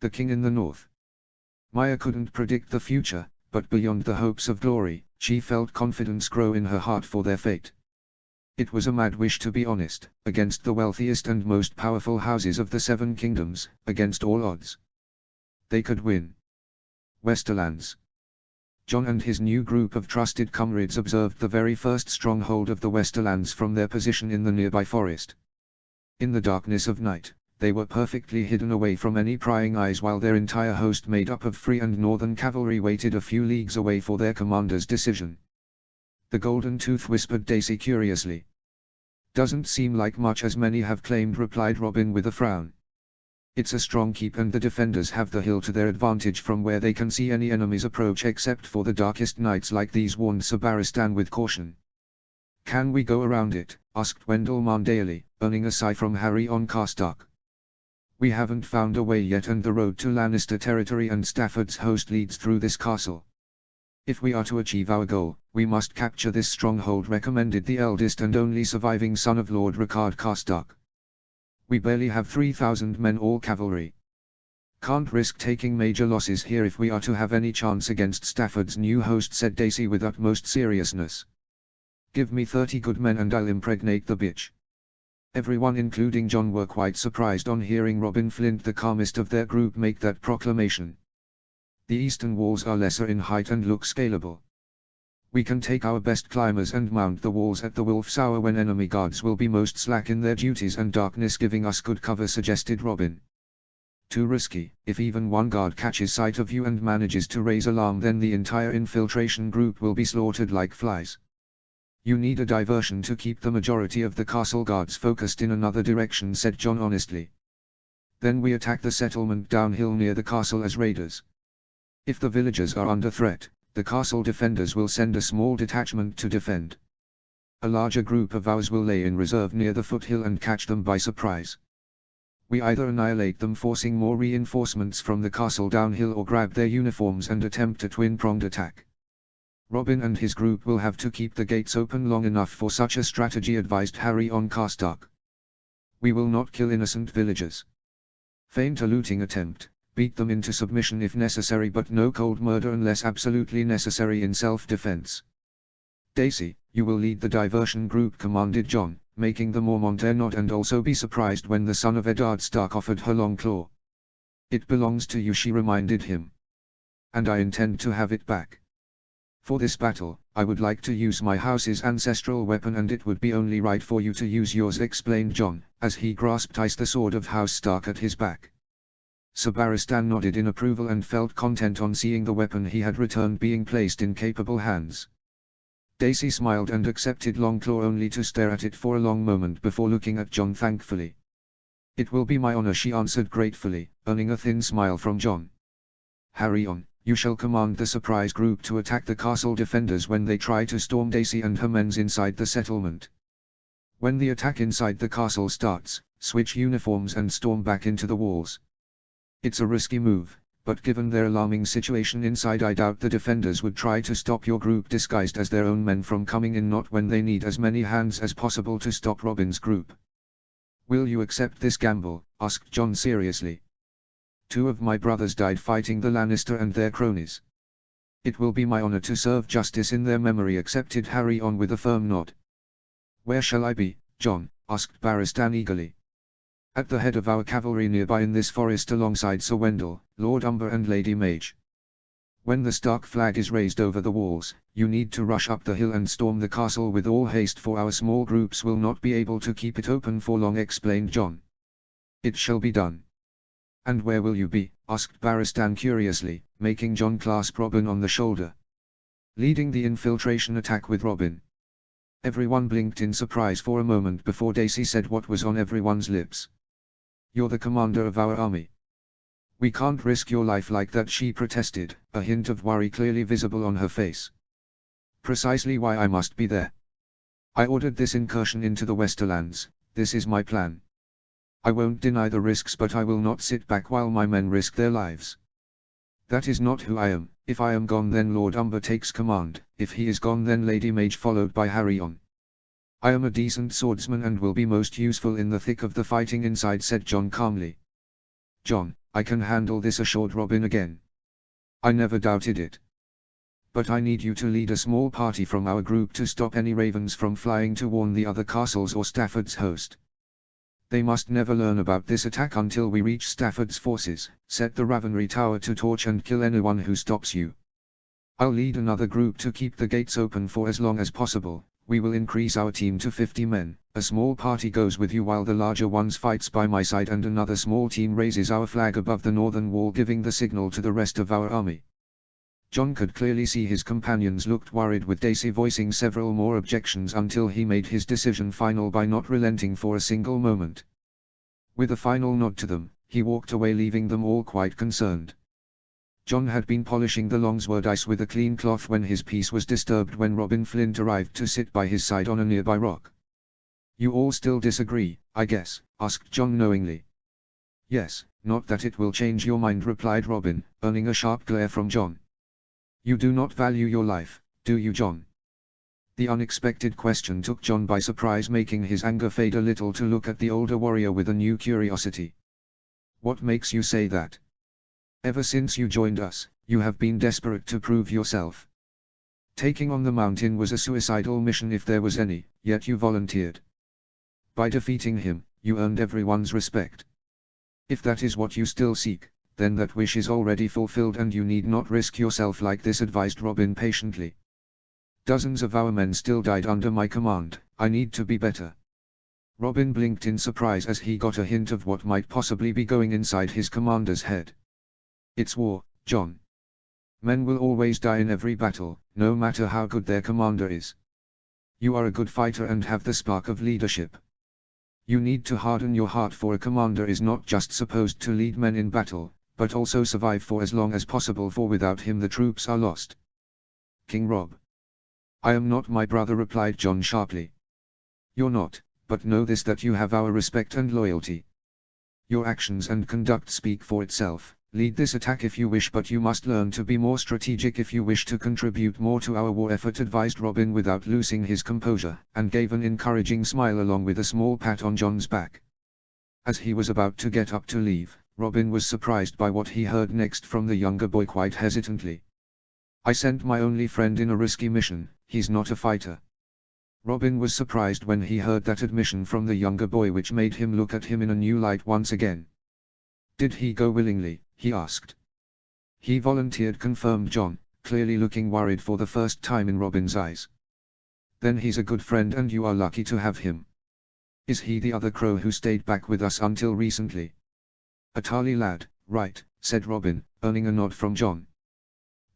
The King in the North. Maya couldn't predict the future, but beyond the hopes of glory, she felt confidence grow in her heart for their fate. It was a mad wish, to be honest, against the wealthiest and most powerful houses of the Seven Kingdoms, against all odds. They could win. Westerlands. Jon and his new group of trusted comrades observed the very first stronghold of the Westerlands from their position in the nearby forest. In the darkness of night, they were perfectly hidden away from any prying eyes, while their entire host made up of free and northern cavalry waited a few leagues away for their commander's decision. The Golden Tooth whispered Daisy curiously. Doesn't seem like much, as many have claimed, replied Robin with a frown. It's a strong keep and the defenders have the hill to their advantage from where they can see any enemies approach except for the darkest nights like these, warned Sir Barristan with caution. Can we go around it? Asked Wendell Marndale, earning a sigh from Harry on Karstark. We haven't found a way yet, and the road to Lannister territory and Stafford's host leads through this castle. If we are to achieve our goal, we must capture this stronghold, recommended the eldest and only surviving son of Lord Rickard Karstark. We barely have 3,000 men, all cavalry. Can't risk taking major losses here if we are to have any chance against Stafford's new host, said Daisy with utmost seriousness. Give me 30 good men and I'll impregnate the bitch. Everyone including Jon were quite surprised on hearing Robin Flint, the calmest of their group, make that proclamation. The eastern walls are lesser in height and look scalable. We can take our best climbers and mount the walls at the Wolf's Hour when enemy guards will be most slack in their duties and darkness giving us good cover, suggested Robin. Too risky. If even one guard catches sight of you and manages to raise alarm, then the entire infiltration group will be slaughtered like flies. You need a diversion to keep the majority of the castle guards focused in another direction, said Jon honestly. Then we attack the settlement downhill near the castle as raiders. If the villagers are under threat, the castle defenders will send a small detachment to defend. A larger group of ours will lay in reserve near the foothill and catch them by surprise. We either annihilate them, forcing more reinforcements from the castle downhill, or grab their uniforms and attempt a twin-pronged attack. Robin and his group will have to keep the gates open long enough for such a strategy, advised Harry on Karstark. We will not kill innocent villagers. Feint a looting attempt, beat them into submission if necessary, but no cold murder unless absolutely necessary in self-defense. Daisy, you will lead the diversion group, commanded Jon, making the Mormontaire nod and also be surprised when the son of Eddard Stark offered her long claw. It belongs to you, she reminded him. And I intend to have it back. For this battle, I would like to use my house's ancestral weapon, and it would be only right for you to use yours, explained Jon, as he grasped the sword of House Stark at his back. Sabaristan nodded in approval and felt content on seeing the weapon he had returned being placed in capable hands. Daisy smiled and accepted Longclaw only to stare at it for a long moment before looking at Jon thankfully. "It will be my honor," she answered gratefully, earning a thin smile from Jon. "Harry-on, you shall command the surprise group to attack the castle defenders when they try to storm Daisy and her men inside the settlement. When the attack inside the castle starts, switch uniforms and storm back into the walls. It's a risky move, but given their alarming situation inside, I doubt the defenders would try to stop your group disguised as their own men from coming in, not when they need as many hands as possible to stop Robin's group." "Will you accept this gamble?" asked Jon seriously. "2 of my brothers died fighting the Lannister and their cronies. It will be my honor to serve justice in their memory," accepted Harry-on with a firm nod. "Where shall I be, Jon?" asked Barristan eagerly. "At the head of our cavalry nearby in this forest alongside Sir Wendell, Lord Umber and Lady Mage. When the Stark flag is raised over the walls, you need to rush up the hill and storm the castle with all haste, for our small groups will not be able to keep it open for long," explained Jon. "It shall be done." "And where will you be?" asked Barristan curiously, making Jon clasp Robin on the shoulder. "Leading the infiltration attack with Robin." Everyone blinked in surprise for a moment before Daisy said what was on everyone's lips. "You're the commander of our army. We can't risk your life like that," she protested, a hint of worry clearly visible on her face. "Precisely why I must be there. I ordered this incursion into the Westerlands, this is my plan. I won't deny the risks, but I will not sit back while my men risk their lives. That is not who I am. If I am gone, then Lord Umber takes command, if he is gone, then Lady Mage, followed by Harry-on. I am a decent swordsman and will be most useful in the thick of the fighting inside," said Jon calmly. "Jon, I can handle this," assured Robin again. "I never doubted it. But I need you to lead a small party from our group to stop any ravens from flying to warn the other castles or Stafford's host. They must never learn about this attack until we reach Stafford's forces. Set the Ravenry Tower to torch and kill anyone who stops you. I'll lead another group to keep the gates open for as long as possible. We will increase our team to 50 men, a small party goes with you while the larger ones fights by my side, and another small team raises our flag above the northern wall, giving the signal to the rest of our army." Jon could clearly see his companions looked worried, with Daisy voicing several more objections until he made his decision final by not relenting for a single moment. With a final nod to them, he walked away, leaving them all quite concerned. Jon had been polishing the longsword ice with a clean cloth when his peace was disturbed when Robin Flint arrived to sit by his side on a nearby rock. "You all still disagree, I guess?" asked Jon knowingly. "Yes, not that it will change your mind," replied Robin, earning a sharp glare from Jon. "You do not value your life, do you, Jon?" The unexpected question took Jon by surprise, making his anger fade a little to look at the older warrior with a new curiosity. "What makes you say that? Ever since you joined us, you have been desperate to prove yourself. Taking on the mountain was a suicidal mission if there was any, yet you volunteered. By defeating him, you earned everyone's respect. If that is what you still seek, then that wish is already fulfilled and you need not risk yourself like this," advised Robin patiently. "Dozens of our men still died under my command. I need to be better." Robin blinked in surprise as he got a hint of what might possibly be going inside his commander's head. "It's war, Jon. Men will always die in every battle, no matter how good their commander is. You are a good fighter and have the spark of leadership. You need to harden your heart, for a commander is not just supposed to lead men in battle, but also survive for as long as possible, for without him the troops are lost." "King Robb." "I am not my brother," replied Jon sharply. "You're not, but know this, that you have our respect and loyalty. Your actions and conduct speak for itself. Lead this attack if you wish, but you must learn to be more strategic if you wish to contribute more to our war effort," advised Robin without losing his composure, and gave an encouraging smile along with a small pat on Jon's back. As he was about to get up to leave, Robin was surprised by what he heard next from the younger boy quite hesitantly. "I sent my only friend in a risky mission, he's not a fighter." Robin was surprised when he heard that admission from the younger boy, which made him look at him in a new light once again. "Did he go willingly?" he asked. "He volunteered," confirmed Jon, clearly looking worried for the first time in Robin's eyes. "Then he's a good friend and you are lucky to have him. Is he the other crow who stayed back with us until recently?" "A Tarly lad," Right, said Robin, earning a nod from John.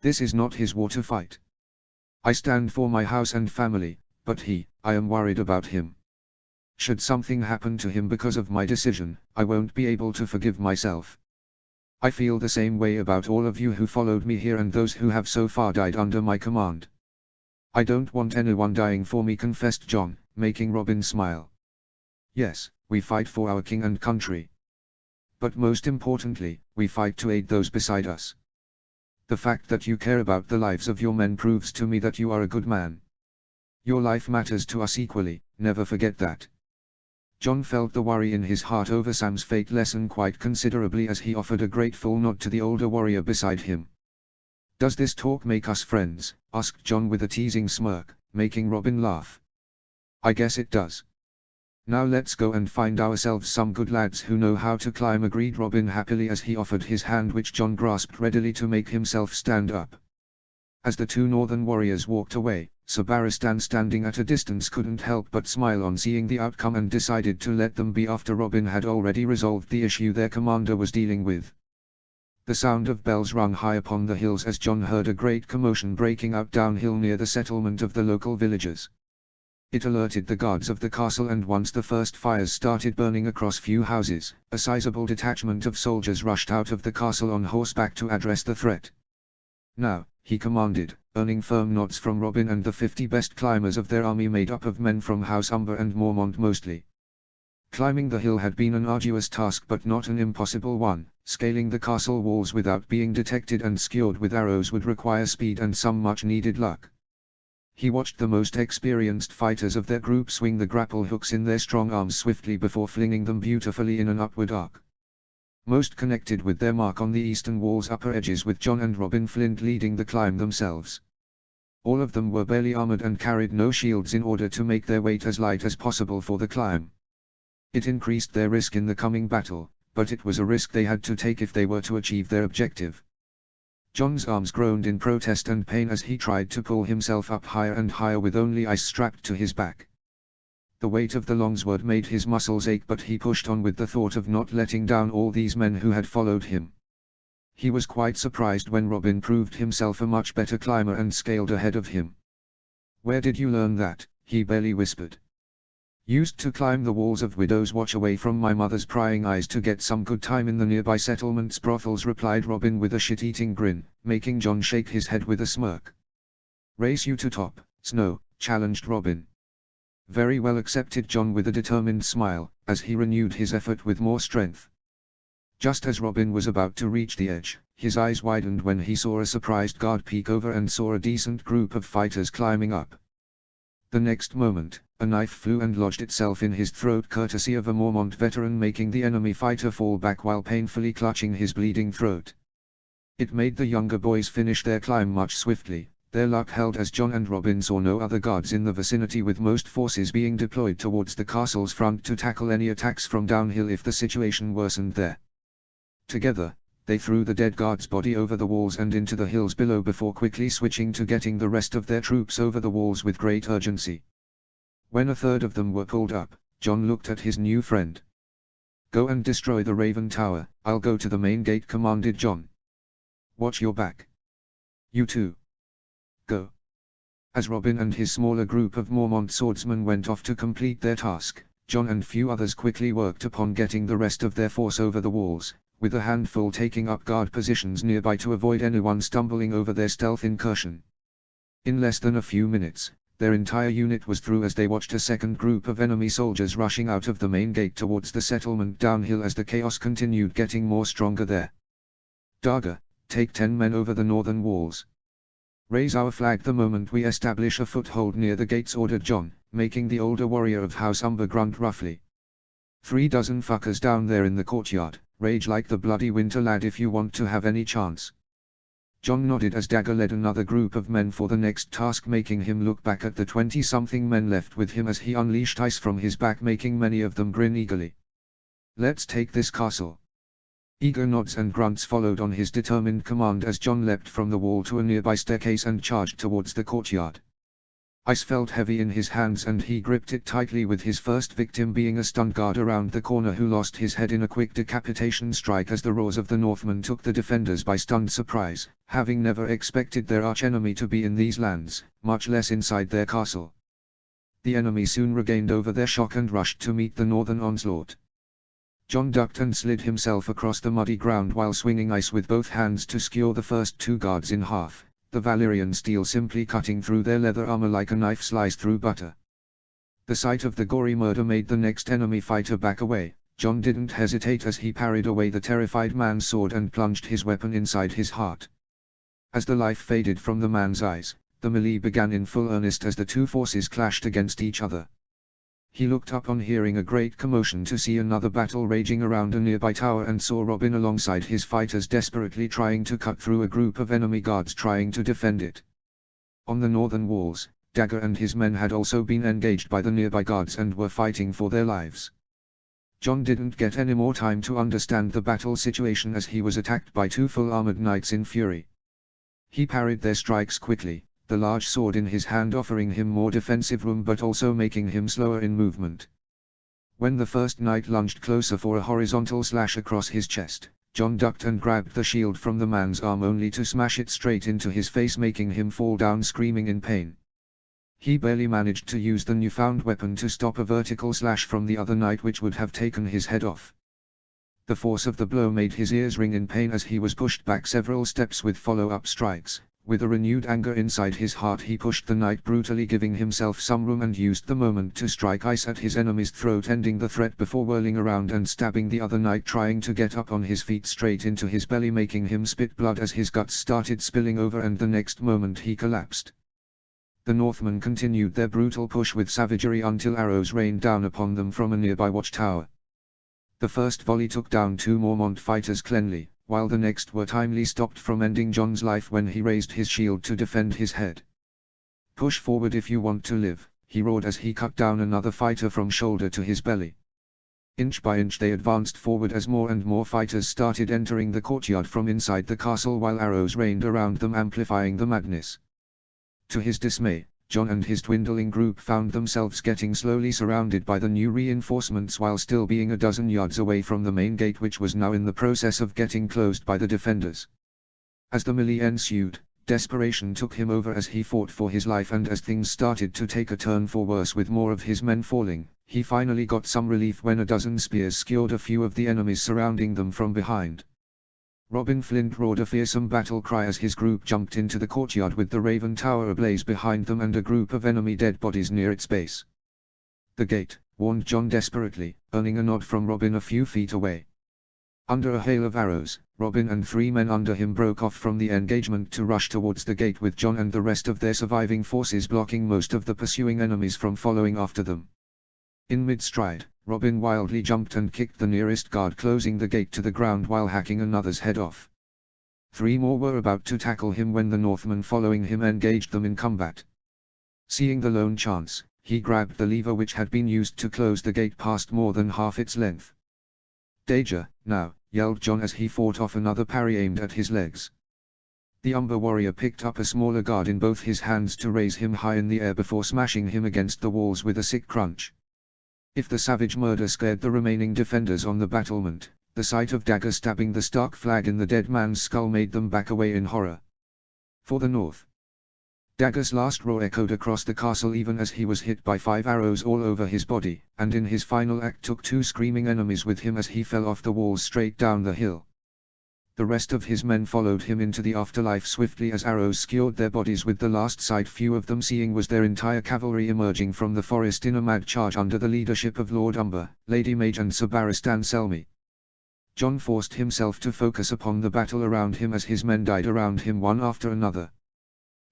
This is not his war to fight. I stand for my house and family, but I am worried about him. Should something happen to him because of my decision, I won't be able to forgive myself. I feel the same way about all of you who followed me here and those who have so far died under my command. I don't want anyone dying for me, confessed John, making Robin smile. Yes, we fight for our king and country. But most importantly, we fight to aid those beside us. The fact that you care about the lives of your men proves to me that you are a good man. Your life matters to us equally, never forget that. John felt the worry in his heart over Sam's fate lessen quite considerably as he offered a grateful nod to the older warrior beside him. Does this talk make us friends? Asked John with a teasing smirk, making Robin laugh. I guess it does. Now let's go and find ourselves some good lads who know how to climb, agreed Robin happily as he offered his hand, which John grasped readily to make himself stand up. As the two northern warriors walked away, Sir Barristan, standing at a distance, couldn't help but smile on seeing the outcome and decided to let them be after Robin had already resolved the issue their commander was dealing with. The sound of bells rung high upon the hills as John heard a great commotion breaking out downhill near the settlement of the local villagers. It alerted the guards of the castle, and once the first fires started burning across few houses, a sizable detachment of soldiers rushed out of the castle on horseback to address the threat. Now, he commanded, earning firm nods from Robin and the 50 best climbers of their army, made up of men from House Umber and Mormont mostly. Climbing the hill had been an arduous task but not an impossible one. Scaling the castle walls without being detected and skewered with arrows would require speed and some much-needed luck. He watched the most experienced fighters of their group swing the grapple hooks in their strong arms swiftly before flinging them beautifully in an upward arc. Most connected with their mark on the eastern wall's upper edges, with John and Robin Flint leading the climb themselves. All of them were barely armored and carried no shields in order to make their weight as light as possible for the climb. It increased their risk in the coming battle, but it was a risk they had to take if they were to achieve their objective. John's arms groaned in protest and pain as he tried to pull himself up higher and higher with only ice strapped to his back. The weight of the longsword made his muscles ache, but he pushed on with the thought of not letting down all these men who had followed him. He was quite surprised when Robin proved himself a much better climber and scaled ahead of him. "Where did you learn that?" he barely whispered. "Used to climb the walls of Widow's Watch away from my mother's prying eyes to get some good time in the nearby settlement's brothels," replied Robin with a shit-eating grin, making John shake his head with a smirk. "Race you to top, Snow," challenged Robin. "Very well," accepted John with a determined smile, as he renewed his effort with more strength. Just as Robin was about to reach the edge, his eyes widened when he saw a surprised guard peek over and saw a decent group of fighters climbing up. The next moment, a knife flew and lodged itself in his throat courtesy of a Mormont veteran, making the enemy fighter fall back while painfully clutching his bleeding throat. It made the younger boys finish their climb much swiftly. Their luck held as John and Robin saw no other guards in the vicinity, with most forces being deployed towards the castle's front to tackle any attacks from downhill if the situation worsened there. Together, they threw the dead guard's body over the walls and into the hills below before quickly switching to getting the rest of their troops over the walls with great urgency. When a third of them were pulled up, John looked at his new friend. "Go and destroy the Raven Tower, I'll go to the main gate," commanded John. "Watch your back. You too. Go." As Robin and his smaller group of Mormont swordsmen went off to complete their task, John and few others quickly worked upon getting the rest of their force over the walls, with a handful taking up guard positions nearby to avoid anyone stumbling over their stealth incursion. In less than a few minutes, their entire unit was through as they watched a second group of enemy soldiers rushing out of the main gate towards the settlement downhill as the chaos continued getting more stronger there. "Daga, take 10 men over the northern walls. Raise our flag the moment we establish a foothold near the gates," ordered John, making the older warrior of House Umber grunt roughly. 3 dozen fuckers down there in the courtyard. Rage like the bloody winter, lad, if you want to have any chance." John nodded as Dagger led another group of men for the next task, making him look back at the 20-something men left with him as he unleashed ice from his back, making many of them grin eagerly. "Let's take this castle." Eager nods and grunts followed on his determined command as John leapt from the wall to a nearby staircase and charged towards the courtyard. Ice felt heavy in his hands and he gripped it tightly, with his first victim being a stunned guard around the corner who lost his head in a quick decapitation strike as the roars of the Northmen took the defenders by stunned surprise, having never expected their archenemy to be in these lands, much less inside their castle. The enemy soon regained over their shock and rushed to meet the northern onslaught. Jon ducked and slid himself across the muddy ground while swinging ice with both hands to skewer the first two guards in half, the Valyrian steel simply cutting through their leather armor like a knife sliced through butter. The sight of the gory murder made the next enemy fighter back away. Jon didn't hesitate as he parried away the terrified man's sword and plunged his weapon inside his heart. As the life faded from the man's eyes, the melee began in full earnest as the two forces clashed against each other. He looked up on hearing a great commotion to see another battle raging around a nearby tower and saw Robin alongside his fighters desperately trying to cut through a group of enemy guards trying to defend it. On the northern walls, Dagger and his men had also been engaged by the nearby guards and were fighting for their lives. Jon didn't get any more time to understand the battle situation as he was attacked by two full-armored knights in fury. He parried their strikes quickly, the large sword in his hand offering him more defensive room but also making him slower in movement. When the first knight lunged closer for a horizontal slash across his chest, Jon ducked and grabbed the shield from the man's arm only to smash it straight into his face, making him fall down screaming in pain. He barely managed to use the newfound weapon to stop a vertical slash from the other knight which would have taken his head off. The force of the blow made his ears ring in pain as he was pushed back several steps with follow-up strikes. With a renewed anger inside his heart he pushed the knight brutally, giving himself some room, and used the moment to strike ice at his enemy's throat, ending the threat before whirling around and stabbing the other knight trying to get up on his feet straight into his belly, making him spit blood as his guts started spilling over, and the next moment he collapsed. The Northmen continued their brutal push with savagery until arrows rained down upon them from a nearby watchtower. The first volley took down two Mormont fighters cleanly, while the next were timely stopped from ending Jon's life when he raised his shield to defend his head. "Push forward if you want to live," he roared as he cut down another fighter from shoulder to his belly. Inch by inch they advanced forward as more and more fighters started entering the courtyard from inside the castle while arrows rained around them, amplifying the madness. To his dismay, Jon and his dwindling group found themselves getting slowly surrounded by the new reinforcements while still being a dozen yards away from the main gate, which was now in the process of getting closed by the defenders. As the melee ensued, desperation took him over as he fought for his life, and as things started to take a turn for worse with more of his men falling, he finally got some relief when a dozen spears skewered a few of the enemies surrounding them from behind. Robin Flint roared a fearsome battle cry as his group jumped into the courtyard with the Raven Tower ablaze behind them and a group of enemy dead bodies near its base. "The gate," warned Jon desperately, earning a nod from Robin a few feet away. Under a hail of arrows, Robin and three men under him broke off from the engagement to rush towards the gate, with Jon and the rest of their surviving forces blocking most of the pursuing enemies from following after them. In mid-stride, Robin wildly jumped and kicked the nearest guard, closing the gate to the ground while hacking another's head off. Three more were about to tackle him when the Northmen following him engaged them in combat. Seeing the lone chance, he grabbed the lever which had been used to close the gate past more than half its length. "Danger, now," yelled Jon as he fought off another parry aimed at his legs. The Umber warrior picked up a smaller guard in both his hands to raise him high in the air before smashing him against the walls with a sick crunch. If the savage murder scared the remaining defenders on the battlement, the sight of Dagger stabbing the Stark flag in the dead man's skull made them back away in horror. For the north. Dagger's last roar echoed across the castle even as he was hit by 5 arrows all over his body, and in his final act took 2 screaming enemies with him as he fell off the walls straight down the hill. The rest of his men followed him into the afterlife swiftly as arrows skewered their bodies, with the last sight few of them seeing was their entire cavalry emerging from the forest in a mad charge under the leadership of Lord Umber, Lady Mage and Sir Barristan Selmy. Jon forced himself to focus upon the battle around him as his men died around him one after another.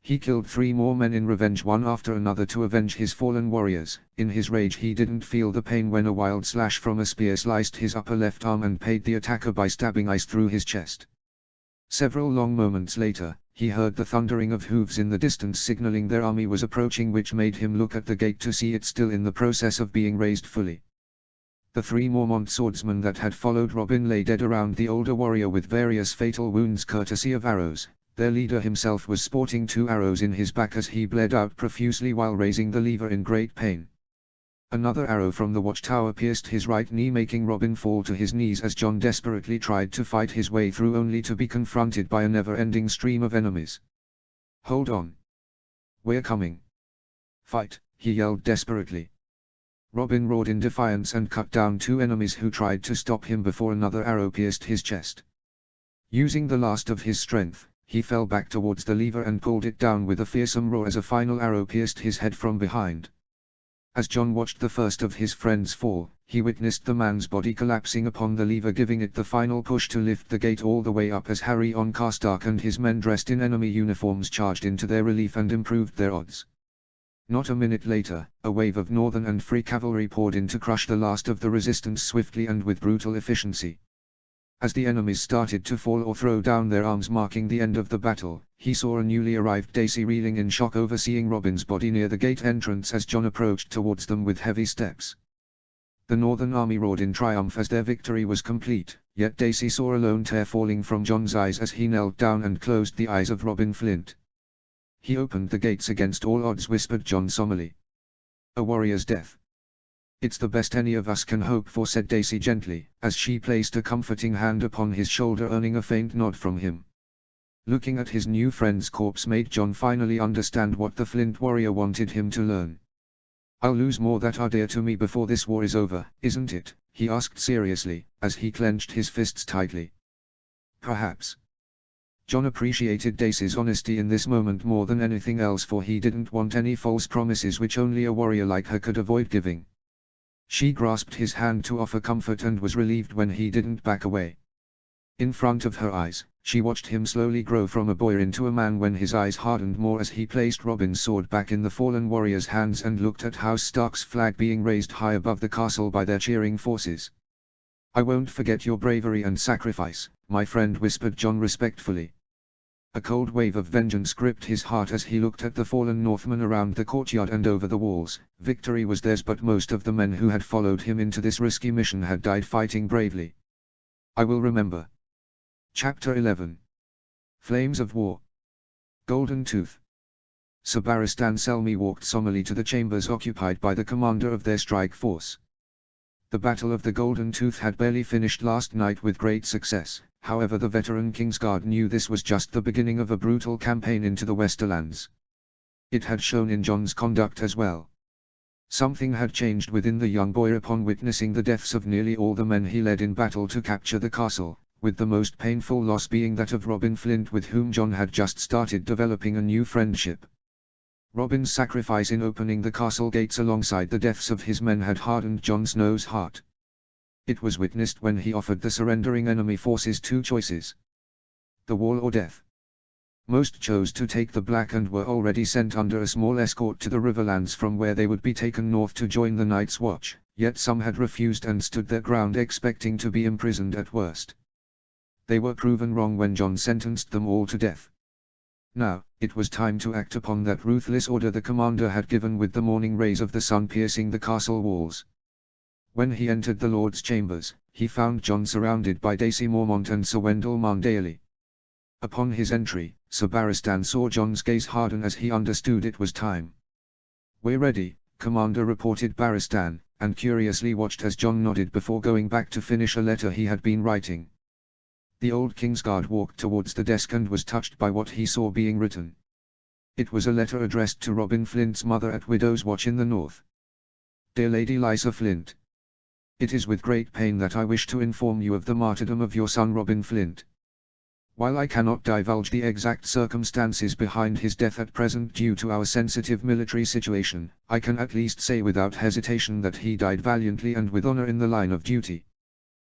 He killed 3 more men in revenge, one after another, to avenge his fallen warriors. In his rage he didn't feel the pain when a wild slash from a spear sliced his upper left arm and paid the attacker by stabbing ice through his chest. Several long moments later, he heard the thundering of hooves in the distance signaling their army was approaching, which made him look at the gate to see it still in the process of being raised fully. The 3 Mormont swordsmen that had followed Robin lay dead around the older warrior with various fatal wounds courtesy of arrows. Their leader himself was sporting 2 arrows in his back as he bled out profusely while raising the lever in great pain. Another arrow from the watchtower pierced his right knee, making Robin fall to his knees as John desperately tried to fight his way through, only to be confronted by a never-ending stream of enemies. "Hold on. We're coming. Fight," he yelled desperately. Robin roared in defiance and cut down 2 enemies who tried to stop him before another arrow pierced his chest. Using the last of his strength, he fell back towards the lever and pulled it down with a fearsome roar as a final arrow pierced his head from behind. As John watched the first of his friends fall, he witnessed the man's body collapsing upon the lever, giving it the final push to lift the gate all the way up as Harry on Karstark and his men dressed in enemy uniforms charged into their relief and improved their odds. Not a minute later, a wave of Northern and Free cavalry poured in to crush the last of the resistance swiftly and with brutal efficiency. As the enemies started to fall or throw down their arms marking the end of the battle, he saw a newly arrived Dacey reeling in shock over seeing Robin's body near the gate entrance as John approached towards them with heavy steps. The Northern army roared in triumph as their victory was complete, yet Dacey saw a lone tear falling from John's eyes as he knelt down and closed the eyes of Robin Flint. "He opened the gates against all odds," whispered John solemnly. "A warrior's death. It's the best any of us can hope for," said Dacey gently, as she placed a comforting hand upon his shoulder, earning a faint nod from him. Looking at his new friend's corpse made John finally understand what the Flint warrior wanted him to learn. "I'll lose more that are dear to me before this war is over, isn't it?" he asked seriously, as he clenched his fists tightly. "Perhaps." John appreciated Dacey's honesty in this moment more than anything else, for he didn't want any false promises which only a warrior like her could avoid giving. She grasped his hand to offer comfort and was relieved when he didn't back away. In front of her eyes, she watched him slowly grow from a boy into a man when his eyes hardened more as he placed Robin's sword back in the fallen warrior's hands and looked at House Stark's flag being raised high above the castle by their cheering forces. "I won't forget your bravery and sacrifice, my friend," whispered John respectfully. A cold wave of vengeance gripped his heart as he looked at the fallen Northmen around the courtyard and over the walls. Victory was theirs, but most of the men who had followed him into this risky mission had died fighting bravely. "I will remember." Chapter 11. Flames of War. Golden Tooth. Sir Barristan Selmy walked solemnly to the chambers occupied by the commander of their strike force. The Battle of the Golden Tooth had barely finished last night with great success. However, the veteran Kingsguard knew this was just the beginning of a brutal campaign into the Westerlands. It had shown in John's conduct as well. Something had changed within the young boy upon witnessing the deaths of nearly all the men he led in battle to capture the castle, with the most painful loss being that of Robin Flint, with whom John had just started developing a new friendship. Robin's sacrifice in opening the castle gates alongside the deaths of his men had hardened Jon Snow's heart. It was witnessed when he offered the surrendering enemy forces 2 choices: the wall or death. Most chose to take the black and were already sent under a small escort to the Riverlands, from where they would be taken north to join the Night's Watch, yet some had refused and stood their ground, expecting to be imprisoned at worst. They were proven wrong when John sentenced them all to death. Now, it was time to act upon that ruthless order the commander had given, with the morning rays of the sun piercing the castle walls. When he entered the Lord's chambers, he found John surrounded by Dacey Mormont and Sir Wendell Marndaly. Upon his entry, Sir Barristan saw John's gaze harden as he understood it was time. "We're ready," Commander reported Barristan, and curiously watched as John nodded before going back to finish a letter he had been writing. The old Kingsguard walked towards the desk and was touched by what he saw being written. It was a letter addressed to Robin Flint's mother at Widow's Watch in the north. "Dear Lady Lysa Flint, it is with great pain that I wish to inform you of the martyrdom of your son Robin Flint. While I cannot divulge the exact circumstances behind his death at present due to our sensitive military situation, I can at least say without hesitation that he died valiantly and with honor in the line of duty.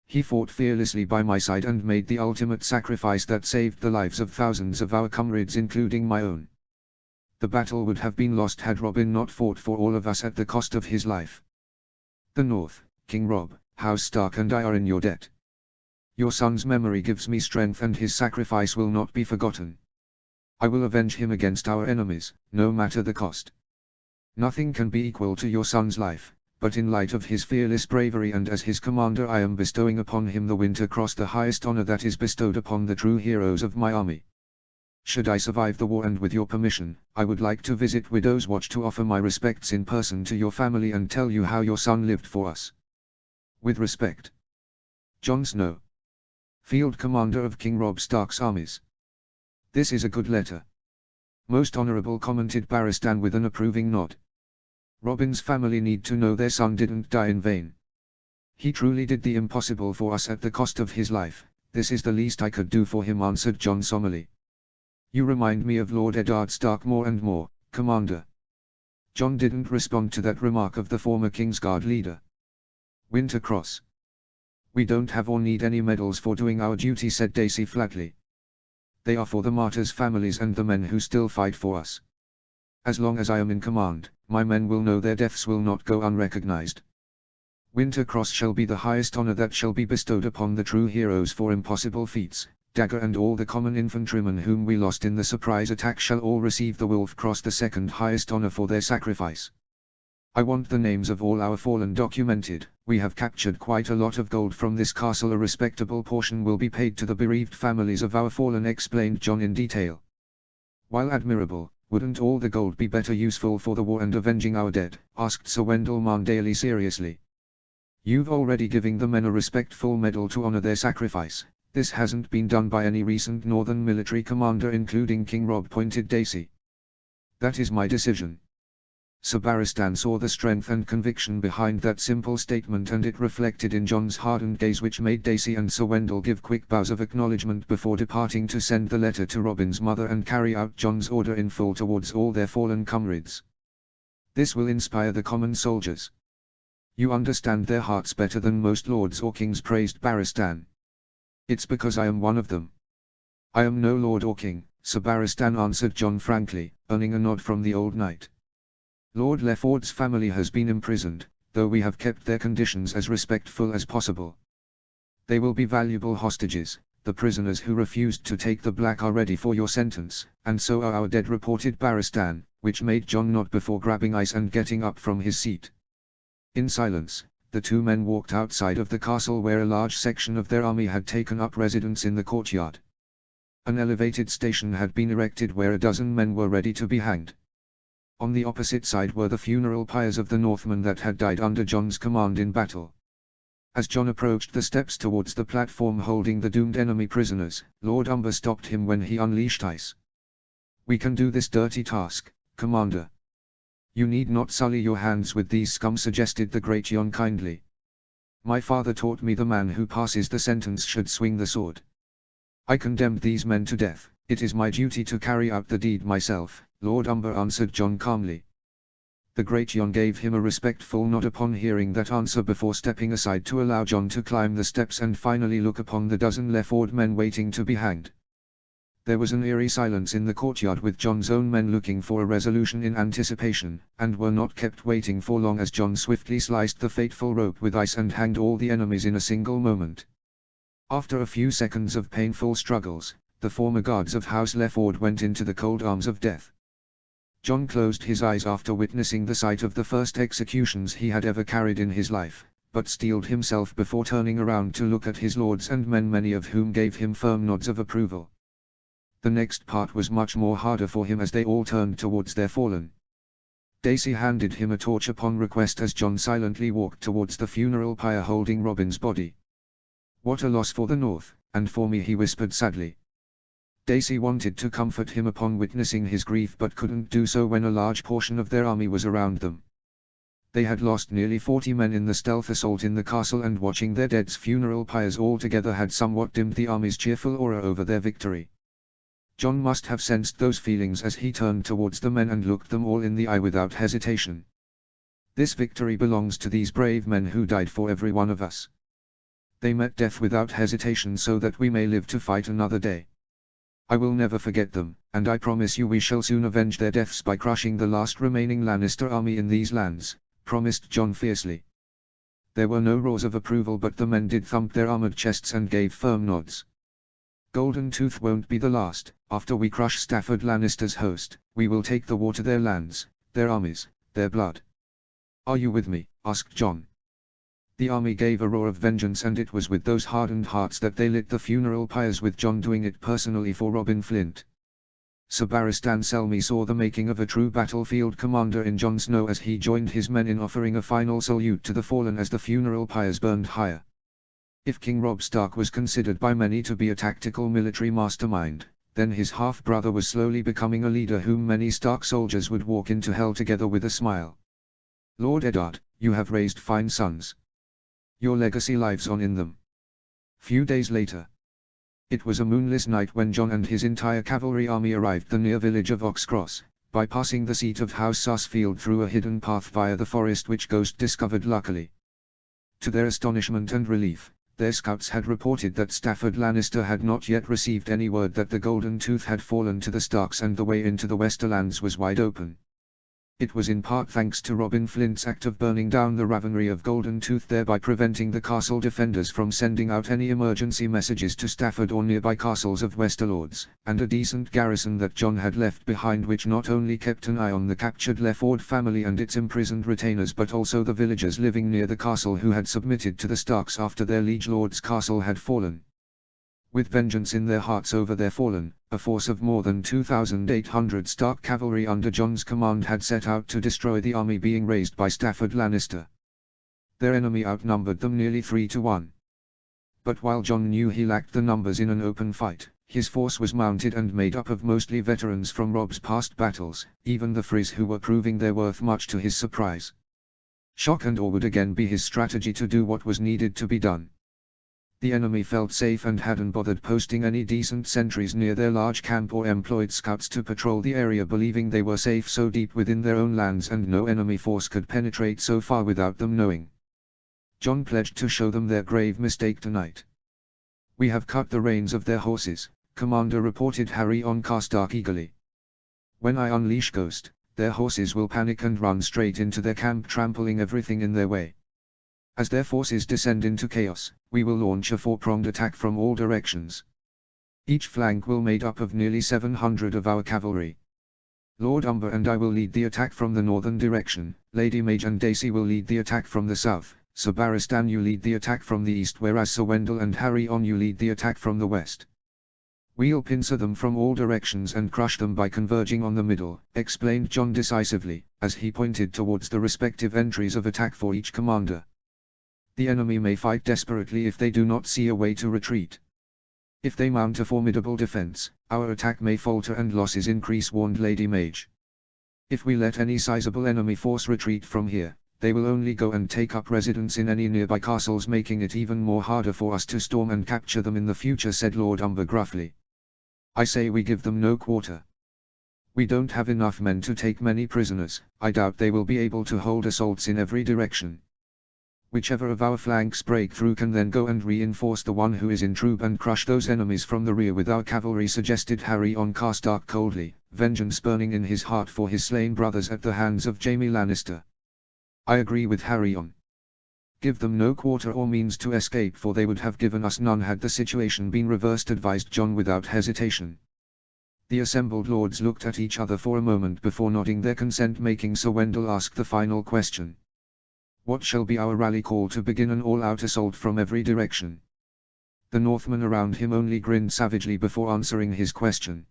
He fought fearlessly by my side and made the ultimate sacrifice that saved the lives of thousands of our comrades, including my own. The battle would have been lost had Robin not fought for all of us at the cost of his life. The North, King Rob, House Stark and I are in your debt. Your son's memory gives me strength and his sacrifice will not be forgotten. I will avenge him against our enemies, no matter the cost. Nothing can be equal to your son's life, but in light of his fearless bravery and as his commander I am bestowing upon him the Winter Cross, the highest honor that is bestowed upon the true heroes of my army. Should I survive the war and with your permission, I would like to visit Widow's Watch to offer my respects in person to your family and tell you how your son lived for us. With respect. Jon Snow, Field Commander of King Robb Stark's armies. This is a good letter. Most honorable, commented Barristan with an approving nod. Robin's family need to know their son didn't die in vain. He truly did the impossible for us at the cost of his life. This is the least I could do for him, answered Jon solemnly. You remind me of Lord Eddard Stark more and more, Commander. Jon didn't respond to that remark of the former Kingsguard leader. Winter Cross. We don't have or need any medals for doing our duty, said Dacey flatly. They are for the martyrs' families and the men who still fight for us. As long as I am in command, my men will know their deaths will not go unrecognized. Winter Cross shall be the highest honor that shall be bestowed upon the true heroes for impossible feats. Dagger and all the common infantrymen whom we lost in the surprise attack shall all receive the Wolf Cross, the second highest honor for their sacrifice. I want the names of all our fallen documented. We have captured quite a lot of gold from this castle. A respectable portion will be paid to the bereaved families of our fallen, explained Jon in detail. While admirable, wouldn't all the gold be better useful for the war and avenging our dead? Asked Sir Wendell Marndaly seriously. You've already given the men a respectful medal to honor their sacrifice. This hasn't been done by any recent northern military commander including King Robb, pointed Dacey. That is my decision. Sir Barristan saw the strength and conviction behind that simple statement, and it reflected in Jon's hardened gaze, which made Dacey and Sir Wendell give quick bows of acknowledgement before departing to send the letter to Robin's mother and carry out Jon's order in full towards all their fallen comrades. This will inspire the common soldiers. You understand their hearts better than most lords or kings, praised Barristan. It's because I am one of them. I am no lord or king, Sir Barristan answered Jon frankly, earning a nod from the old knight. Lord Leford's family has been imprisoned, though we have kept their conditions as respectful as possible. They will be valuable hostages. The prisoners who refused to take the black are ready for your sentence, and so are our dead, reported Barristan, which made Jon nod before grabbing ice and getting up from his seat. In silence, the two men walked outside of the castle, where a large section of their army had taken up residence in the courtyard. An elevated station had been erected where a dozen men were ready to be hanged. On the opposite side were the funeral pyres of the Northmen that had died under Jon's command in battle. As Jon approached the steps towards the platform holding the doomed enemy prisoners, Lord Umber stopped him when he unleashed ice. We can do this dirty task, Commander. You need not sully your hands with these scum, suggested the great Jon kindly. My father taught me the man who passes the sentence should swing the sword. I condemned these men to death. It is my duty to carry out the deed myself, Lord Umber answered Jon calmly. The great Jon gave him a respectful nod upon hearing that answer before stepping aside to allow Jon to climb the steps and finally look upon the dozen Leford men waiting to be hanged. There was an eerie silence in the courtyard, with Jon's own men looking for a resolution in anticipation, and were not kept waiting for long as Jon swiftly sliced the fateful rope with ice and hanged all the enemies in a single moment. After a few seconds of painful struggles, the former guards of House Leford went into the cold arms of death. Jon closed his eyes after witnessing the sight of the first executions he had ever carried in his life, but steeled himself before turning around to look at his lords and men, many of whom gave him firm nods of approval. The next part was much more harder for him as they all turned towards their fallen. Dacey handed him a torch upon request as Jon silently walked towards the funeral pyre holding Robin's body. What a loss for the North, and for me, he whispered sadly. Dacey wanted to comfort him upon witnessing his grief, but couldn't do so when a large portion of their army was around them. They had lost nearly 40 men in the stealth assault in the castle, and watching their dead's funeral pyres altogether had somewhat dimmed the army's cheerful aura over their victory. Jon must have sensed those feelings as he turned towards the men and looked them all in the eye without hesitation. This victory belongs to these brave men who died for every one of us. They met death without hesitation so that we may live to fight another day. I will never forget them, and I promise you we shall soon avenge their deaths by crushing the last remaining Lannister army in these lands, promised Jon fiercely. There were no roars of approval, but the men did thump their armored chests and gave firm nods. Golden Tooth won't be the last. After we crush Stafford Lannister's host, we will take the war to their lands, their armies, their blood. Are you with me? Asked Jon. The army gave a roar of vengeance, and it was with those hardened hearts that they lit the funeral pyres, with Jon doing it personally for Robin Flint. Sir Barristan Selmy saw the making of a true battlefield commander in Jon Snow as he joined his men in offering a final salute to the fallen as the funeral pyres burned higher. If King Robb Stark was considered by many to be a tactical military mastermind, then his half-brother was slowly becoming a leader whom many Stark soldiers would walk into hell together with a smile. Lord Eddard, you have raised fine sons. Your legacy lives on in them. Few days later. It was a moonless night when Jon and his entire cavalry army arrived the near village of Oxcross, bypassing the seat of House Sarsfield through a hidden path via the forest which Ghost discovered luckily. To their astonishment and relief, their scouts had reported that Stafford Lannister had not yet received any word that the Golden Tooth had fallen to the Starks and the way into the Westerlands was wide open. It was in part thanks to Robin Flint's act of burning down the Ravenry of Golden Tooth, thereby preventing the castle defenders from sending out any emergency messages to Stafford or nearby castles of Westerlords, and a decent garrison that Jon had left behind which not only kept an eye on the captured Lefford family and its imprisoned retainers but also the villagers living near the castle who had submitted to the Starks after their liege lord's castle had fallen. With vengeance in their hearts over their fallen, a force of more than 2,800 Stark cavalry under Jon's command had set out to destroy the army being raised by Stafford Lannister. Their enemy outnumbered them nearly 3 to 1. But while Jon knew he lacked the numbers in an open fight, his force was mounted and made up of mostly veterans from Robb's past battles, even the Frys who were proving their worth much to his surprise. Shock and awe would again be his strategy to do what was needed to be done. The enemy felt safe and hadn't bothered posting any decent sentries near their large camp or employed scouts to patrol the area, believing they were safe so deep within their own lands and no enemy force could penetrate so far without them knowing. Jon pledged to show them their grave mistake tonight. "We have cut the reins of their horses," Commander reported Harry on Karstark eagerly. "When I unleash Ghost, their horses will panic and run straight into their camp, trampling everything in their way. As their forces descend into chaos, we will launch a four-pronged attack from all directions. Each flank will be made up of nearly 700 of our cavalry. Lord Umber and I will lead the attack from the northern direction, Lady Mage and Daisy will lead the attack from the south, Sir Barristan you lead the attack from the east, whereas Sir Wendell and Harry on you lead the attack from the west. We'll pincer them from all directions and crush them by converging on the middle," explained Jon decisively, as he pointed towards the respective entries of attack for each commander. "The enemy may fight desperately if they do not see a way to retreat. If they mount a formidable defense, our attack may falter and losses increase," warned Lady Mage. "If we let any sizable enemy force retreat from here, they will only go and take up residence in any nearby castles, making it even more harder for us to storm and capture them in the future," said Lord Umber gruffly. "I say we give them no quarter. We don't have enough men to take many prisoners. I doubt they will be able to hold assaults in every direction. Whichever of our flanks break through can then go and reinforce the one who is in troop and crush those enemies from the rear with our cavalry," suggested Harry on Karstark coldly, vengeance burning in his heart for his slain brothers at the hands of Jaime Lannister. "I agree with Harry on. Give them no quarter or means to escape, for they would have given us none had the situation been reversed," advised Jon without hesitation. The assembled lords looked at each other for a moment before nodding their consent, making Sir Wendell ask the final question. "What shall be our rally call to begin an all-out assault from every direction?" The Northmen around him only grinned savagely before answering his question.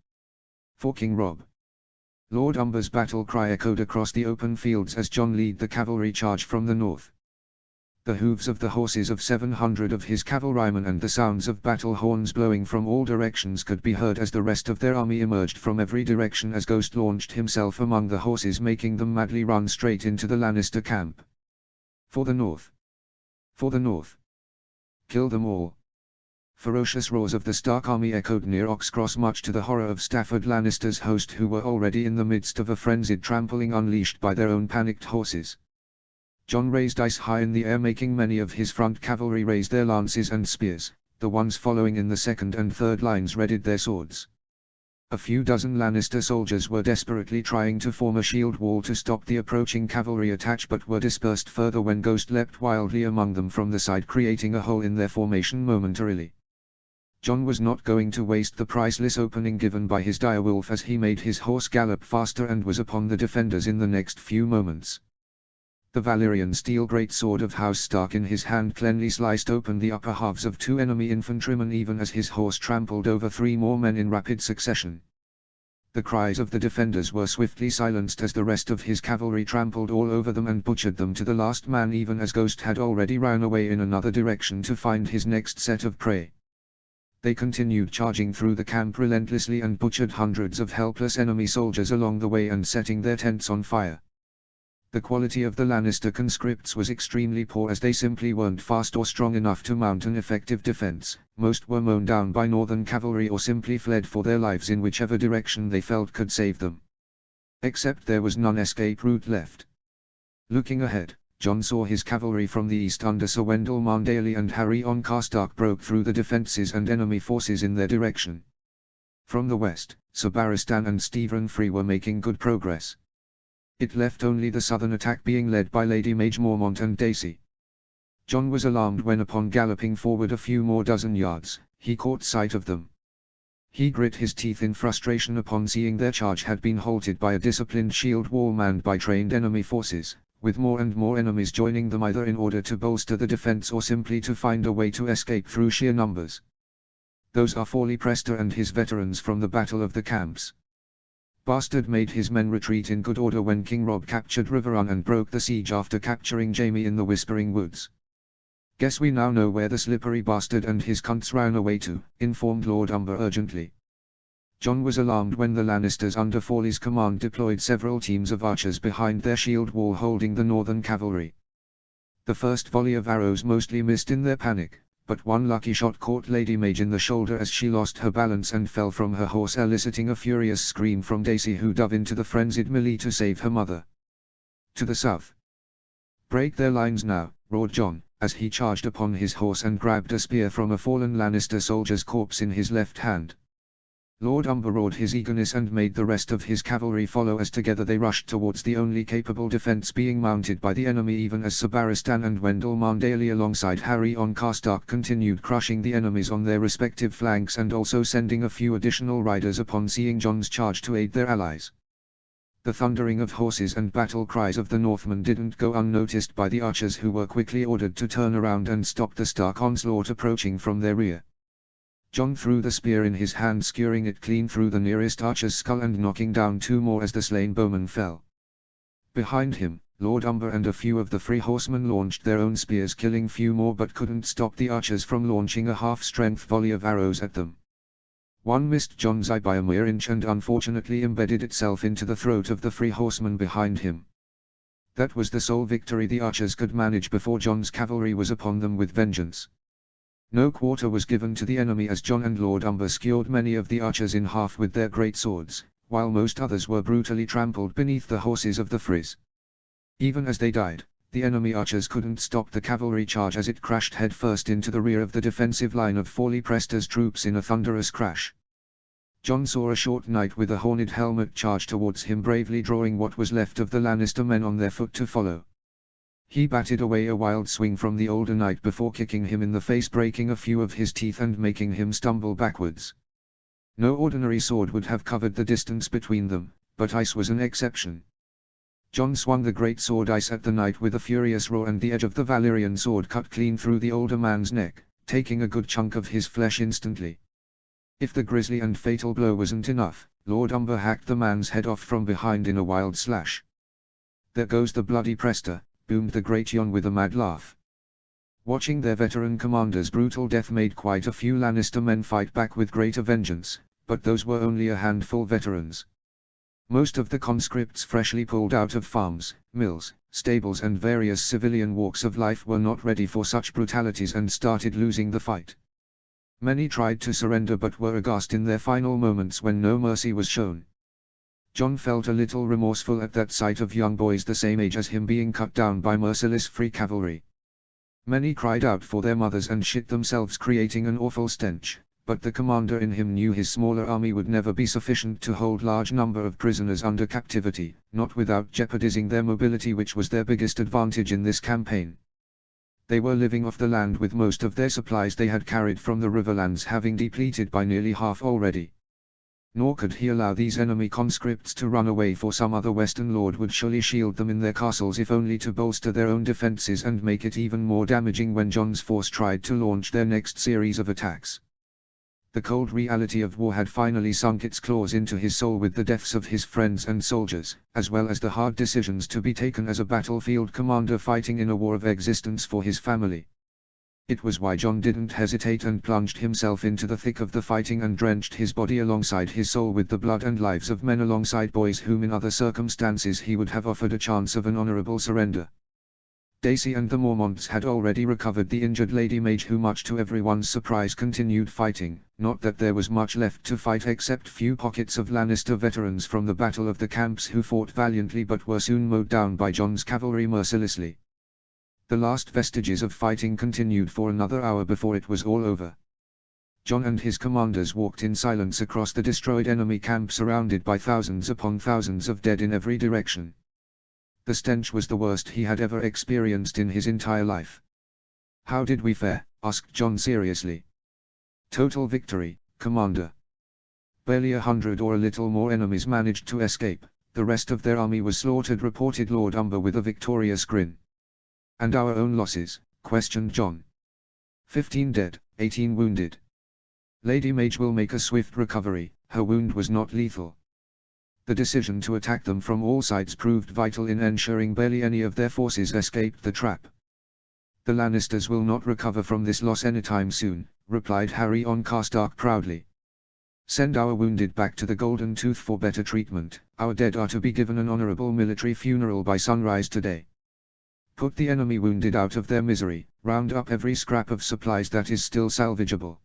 "For King Robb." Lord Umber's battle cry echoed across the open fields as Jon led the cavalry charge from the north. The hooves of the horses of 700 of his cavalrymen and the sounds of battle horns blowing from all directions could be heard as the rest of their army emerged from every direction as Ghost launched himself among the horses, making them madly run straight into the Lannister camp. "For the north! For the north! Kill them all!" Ferocious roars of the Stark army echoed near Oxcross, much to the horror of Stafford Lannister's host, who were already in the midst of a frenzied trampling unleashed by their own panicked horses. Jon raised ice high in the air, making many of his front cavalry raise their lances and spears. The ones following in the second and third lines readied their swords. A few dozen Lannister soldiers were desperately trying to form a shield wall to stop the approaching cavalry attack, but were dispersed further when Ghost leapt wildly among them from the side, creating a hole in their formation momentarily. Jon was not going to waste the priceless opening given by his direwolf as he made his horse gallop faster and was upon the defenders in the next few moments. The Valyrian steel greatsword of House Stark in his hand cleanly sliced open the upper halves of two enemy infantrymen even as his horse trampled over three more men in rapid succession. The cries of the defenders were swiftly silenced as the rest of his cavalry trampled all over them and butchered them to the last man, even as Ghost had already ran away in another direction to find his next set of prey. They continued charging through the camp relentlessly and butchered hundreds of helpless enemy soldiers along the way and setting their tents on fire. The quality of the Lannister conscripts was extremely poor, as they simply weren't fast or strong enough to mount an effective defense. Most were mown down by Northern cavalry or simply fled for their lives in whichever direction they felt could save them. Except there was none escape route left. Looking ahead, Jon saw his cavalry from the east under Sir Wendell Marndaly and Harry on Karstark broke through the defences and enemy forces in their direction. From the west, Sir Barristan and Stephen Free were making good progress. It left only the southern attack being led by Lady Mage Mormont and Dacey. Jon was alarmed when, upon galloping forward a few more dozen yards, he caught sight of them. He grit his teeth in frustration upon seeing their charge had been halted by a disciplined shield wall manned by trained enemy forces, with more and more enemies joining them either in order to bolster the defense or simply to find a way to escape through sheer numbers. Those are Forley Prester and his veterans from the Battle of the Camps. Bastard made his men retreat in good order when King Robb captured Riverrun and broke the siege after capturing Jaime in the Whispering Woods. Guess we now know where the slippery bastard and his cunts ran away to, informed Lord Umber urgently. Jon was alarmed when the Lannisters under Forley's command deployed several teams of archers behind their shield wall holding the northern cavalry. The first volley of arrows mostly missed in their panic, but one lucky shot caught Lady Mage in the shoulder as she lost her balance and fell from her horse, eliciting a furious scream from Dacey, who dove into the frenzied melee to save her mother. To the south. Break their lines now, roared Jon, as he charged upon his horse and grabbed a spear from a fallen Lannister soldier's corpse in his left hand. Lord Umber roared his eagerness and made the rest of his cavalry follow as together they rushed towards the only capable defence being mounted by the enemy, even as Sir Barristan and Wendell Marndaly alongside Harry on Karstark continued crushing the enemies on their respective flanks and also sending a few additional riders upon seeing Jon's charge to aid their allies. The thundering of horses and battle cries of the Northmen didn't go unnoticed by the archers, who were quickly ordered to turn around and stop the Stark onslaught approaching from their rear. Jon threw the spear in his hand, skewering it clean through the nearest archer's skull and knocking down two more as the slain bowman fell. Behind him, Lord Umber and a few of the Free Horsemen launched their own spears, killing few more, but couldn't stop the archers from launching a half-strength volley of arrows at them. One missed Jon's eye by a mere inch and unfortunately embedded itself into the throat of the Free Horseman behind him. That was the sole victory the archers could manage before Jon's cavalry was upon them with vengeance. No quarter was given to the enemy as Jon and Lord Umber skewered many of the archers in half with their great swords, while most others were brutally trampled beneath the horses of the Freys. Even as they died, the enemy archers couldn't stop the cavalry charge as it crashed headfirst into the rear of the defensive line of Forley Prester's troops in a thunderous crash. Jon saw a short knight with a horned helmet charge towards him, bravely drawing what was left of the Lannister men on their foot to follow. He batted away a wild swing from the older knight before kicking him in the face, breaking a few of his teeth and making him stumble backwards. No ordinary sword would have covered the distance between them, but ice was an exception. Jon swung the great sword ice at the knight with a furious roar, and the edge of the Valyrian sword cut clean through the older man's neck, taking a good chunk of his flesh instantly. If the grisly and fatal blow wasn't enough, Lord Umber hacked the man's head off from behind in a wild slash. "There goes the bloody Prester," boomed the great Jon with a mad laugh. Watching their veteran commander's brutal death made quite a few Lannister men fight back with greater vengeance, but those were only a handful veterans. Most of the conscripts freshly pulled out of farms, mills, stables and various civilian walks of life were not ready for such brutalities and started losing the fight. Many tried to surrender but were aghast in their final moments when no mercy was shown. Jon felt a little remorseful at that sight of young boys the same age as him being cut down by merciless Free cavalry. Many cried out for their mothers and shit themselves, creating an awful stench, but the commander in him knew his smaller army would never be sufficient to hold large number of prisoners under captivity, not without jeopardizing their mobility, which was their biggest advantage in this campaign. They were living off the land, with most of their supplies they had carried from the Riverlands having depleted by nearly half already. Nor could he allow these enemy conscripts to run away, for some other Western lord would surely shield them in their castles, if only to bolster their own defences and make it even more damaging when Jon's force tried to launch their next series of attacks. The cold reality of war had finally sunk its claws into his soul with the deaths of his friends and soldiers, as well as the hard decisions to be taken as a battlefield commander fighting in a war of existence for his family. It was why John didn't hesitate and plunged himself into the thick of the fighting and drenched his body alongside his soul with the blood and lives of men alongside boys whom in other circumstances he would have offered a chance of an honorable surrender. Dacey and the Mormonts had already recovered the injured Lady Mage who much to everyone's surprise continued fighting, not that there was much left to fight except few pockets of Lannister veterans from the Battle of the Camps who fought valiantly but were soon mowed down by Jon's cavalry mercilessly. The last vestiges of fighting continued for another hour before it was all over. Jon and his commanders walked in silence across the destroyed enemy camp surrounded by thousands upon thousands of dead in every direction. The stench was the worst he had ever experienced in his entire life. "How did we fare?" asked Jon seriously. "Total victory, Commander. Barely 100 or a little more enemies managed to escape, the rest of their army was slaughtered," reported Lord Umber with a victorious grin. "And our own losses?" questioned Jon. 15 dead, 18 wounded. Lady Mage will make a swift recovery, her wound was not lethal. The decision to attack them from all sides proved vital in ensuring barely any of their forces escaped the trap. "The Lannisters will not recover from this loss anytime soon," replied Harry on Karstark proudly. "Send our wounded back to the Golden Tooth for better treatment. Our dead are to be given an honorable military funeral by sunrise today. Put the enemy wounded out of their misery, round up every scrap of supplies that is still salvageable.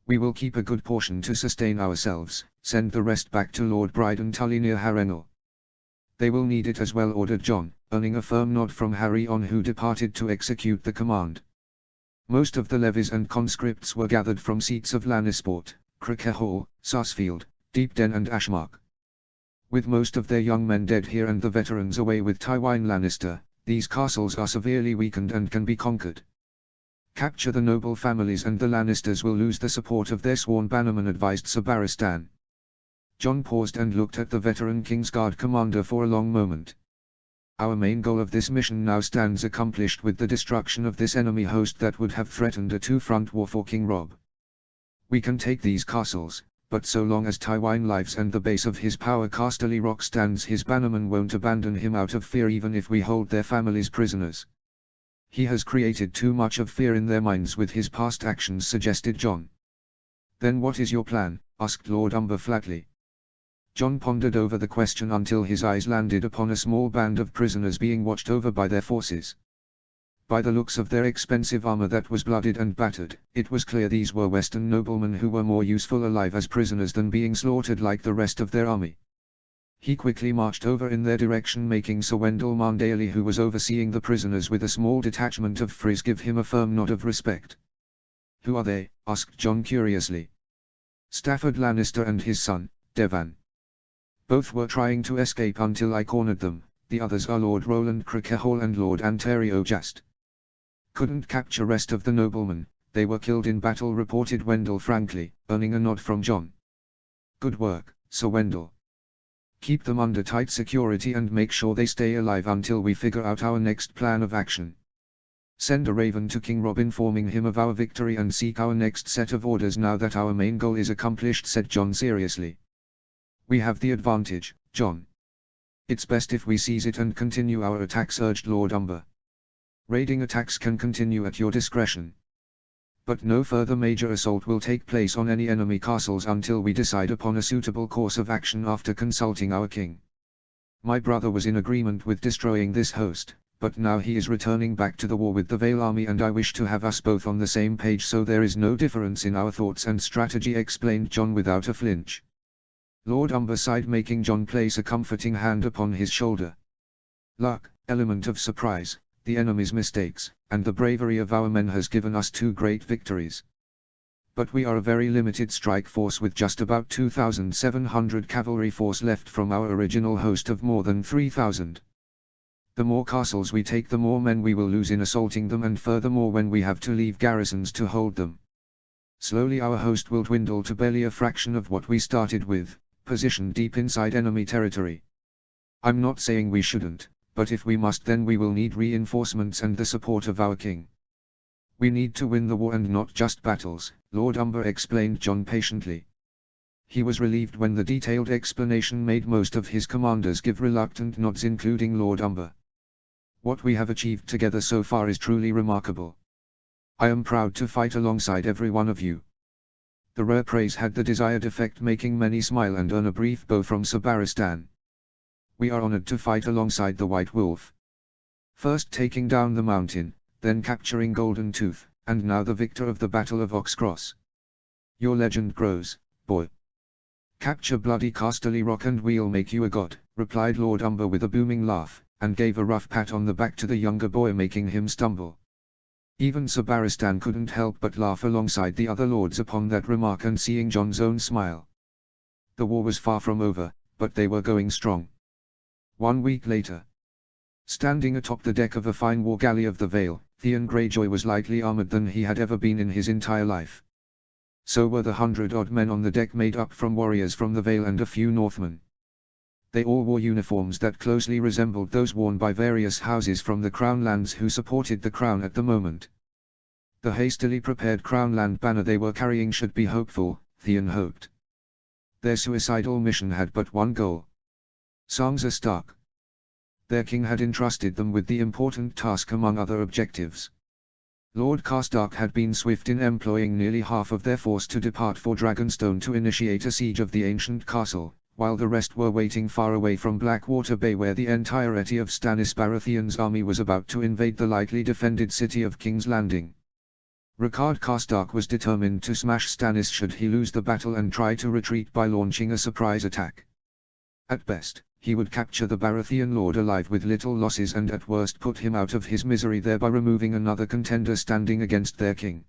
We will keep a good portion to sustain ourselves, send the rest back to Lord Bryden Tully near Harrenhal. They will need it as well," ordered Jon, earning a firm nod from Harry on who departed to execute the command. Most of the levies and conscripts were gathered from seats of Lannisport, Cricket Hall, Sarsfield, Deepden and Ashmark. With most of their young men dead here and the veterans away with Tywin Lannister, these castles are severely weakened and can be conquered. "Capture the noble families and the Lannisters will lose the support of their sworn bannermen," advised Sir Barristan. Jon paused and looked at the veteran Kingsguard commander for a long moment. "Our main goal of this mission now stands accomplished with the destruction of this enemy host that would have threatened a two-front war for King Robb. We can take these castles, but so long as Tywin lives and the base of his power Casterly Rock stands, his bannermen won't abandon him out of fear even if we hold their families prisoners. He has created too much of fear in their minds with his past actions," suggested Jon. "Then what is your plan?" asked Lord Umber flatly. Jon pondered over the question until his eyes landed upon a small band of prisoners being watched over by their forces. By the looks of their expensive armor that was blooded and battered, it was clear these were Western noblemen who were more useful alive as prisoners than being slaughtered like the rest of their army. He quickly marched over in their direction, making Sir Wendell Marndaly, who was overseeing the prisoners with a small detachment of Frizz, give him a firm nod of respect. "Who are they?" asked Jon curiously. "Stafford Lannister and his son, Devan. Both were trying to escape until I cornered them. The others are Lord Roland Crickehall and Lord Antario Just. Couldn't capture rest of the noblemen, they were killed in battle," reported Wendell frankly, earning a nod from Jon. "Good work, Sir Wendell. Keep them under tight security and make sure they stay alive until we figure out our next plan of action. Send a raven to King Robb informing him of our victory and seek our next set of orders now that our main goal is accomplished," said Jon seriously. "We have the advantage, Jon. It's best if we seize it and continue our attacks," urged Lord Umber. "Raiding attacks can continue at your discretion. But no further major assault will take place on any enemy castles until we decide upon a suitable course of action after consulting our king. My brother was in agreement with destroying this host, but now he is returning back to the war with the Vale army and I wish to have us both on the same page so there is no difference in our thoughts and strategy," explained Jon without a flinch. Lord Umber sighed, making Jon place a comforting hand upon his shoulder. "Luck, element of surprise, the enemy's mistakes, and the bravery of our men has given us 2 great victories. But we are a very limited strike force with just about 2,700 cavalry force left from our original host of more than 3,000. The more castles we take, the more men we will lose in assaulting them, and furthermore when we have to leave garrisons to hold them. Slowly our host will dwindle to barely a fraction of what we started with, positioned deep inside enemy territory. I'm not saying we shouldn't, but if we must then we will need reinforcements and the support of our king. We need to win the war and not just battles, Lord Umber explained Jon patiently. He was relieved when the detailed explanation made most of his commanders give reluctant nods, including Lord Umber. What we have achieved together so far is truly remarkable. I am proud to fight alongside every one of you. The rare praise had the desired effect, making many smile and earn a brief bow from Sir Barristan. We are honored to fight alongside the White Wolf. First taking down the mountain, then capturing Golden Tooth, and now the victor of the Battle of Oxcross. Your legend grows, boy. Capture bloody Casterly Rock and we'll make you a god, replied Lord Umber with a booming laugh, and gave a rough pat on the back to the younger boy, making him stumble. Even Sir Barristan couldn't help but laugh alongside the other lords upon that remark and seeing Jon's own smile. The war was far from over, but they were going strong. 1 week later. Standing atop the deck of a fine war galley of the Vale, Theon Greyjoy was lightly armored than he had ever been in his entire life. So were the 100-odd men on the deck, made up from warriors from the Vale and a few Northmen. They all wore uniforms that closely resembled those worn by various houses from the Crown lands who supported the Crown at the moment. The hastily prepared Crownland banner they were carrying should be hopeful, Theon hoped. Their suicidal mission had but one goal. Sansa Stark. Their king had entrusted them with the important task among other objectives. Lord Karstark had been swift in employing nearly half of their force to depart for Dragonstone to initiate a siege of the ancient castle, while the rest were waiting far away from Blackwater Bay, where the entirety of Stannis Baratheon's army was about to invade the lightly defended city of King's Landing. Rickard Karstark was determined to smash Stannis should he lose the battle and try to retreat by launching a surprise attack. At best, he would capture the Baratheon lord alive with little losses, and at worst put him out of his misery, thereby removing another contender standing against their king.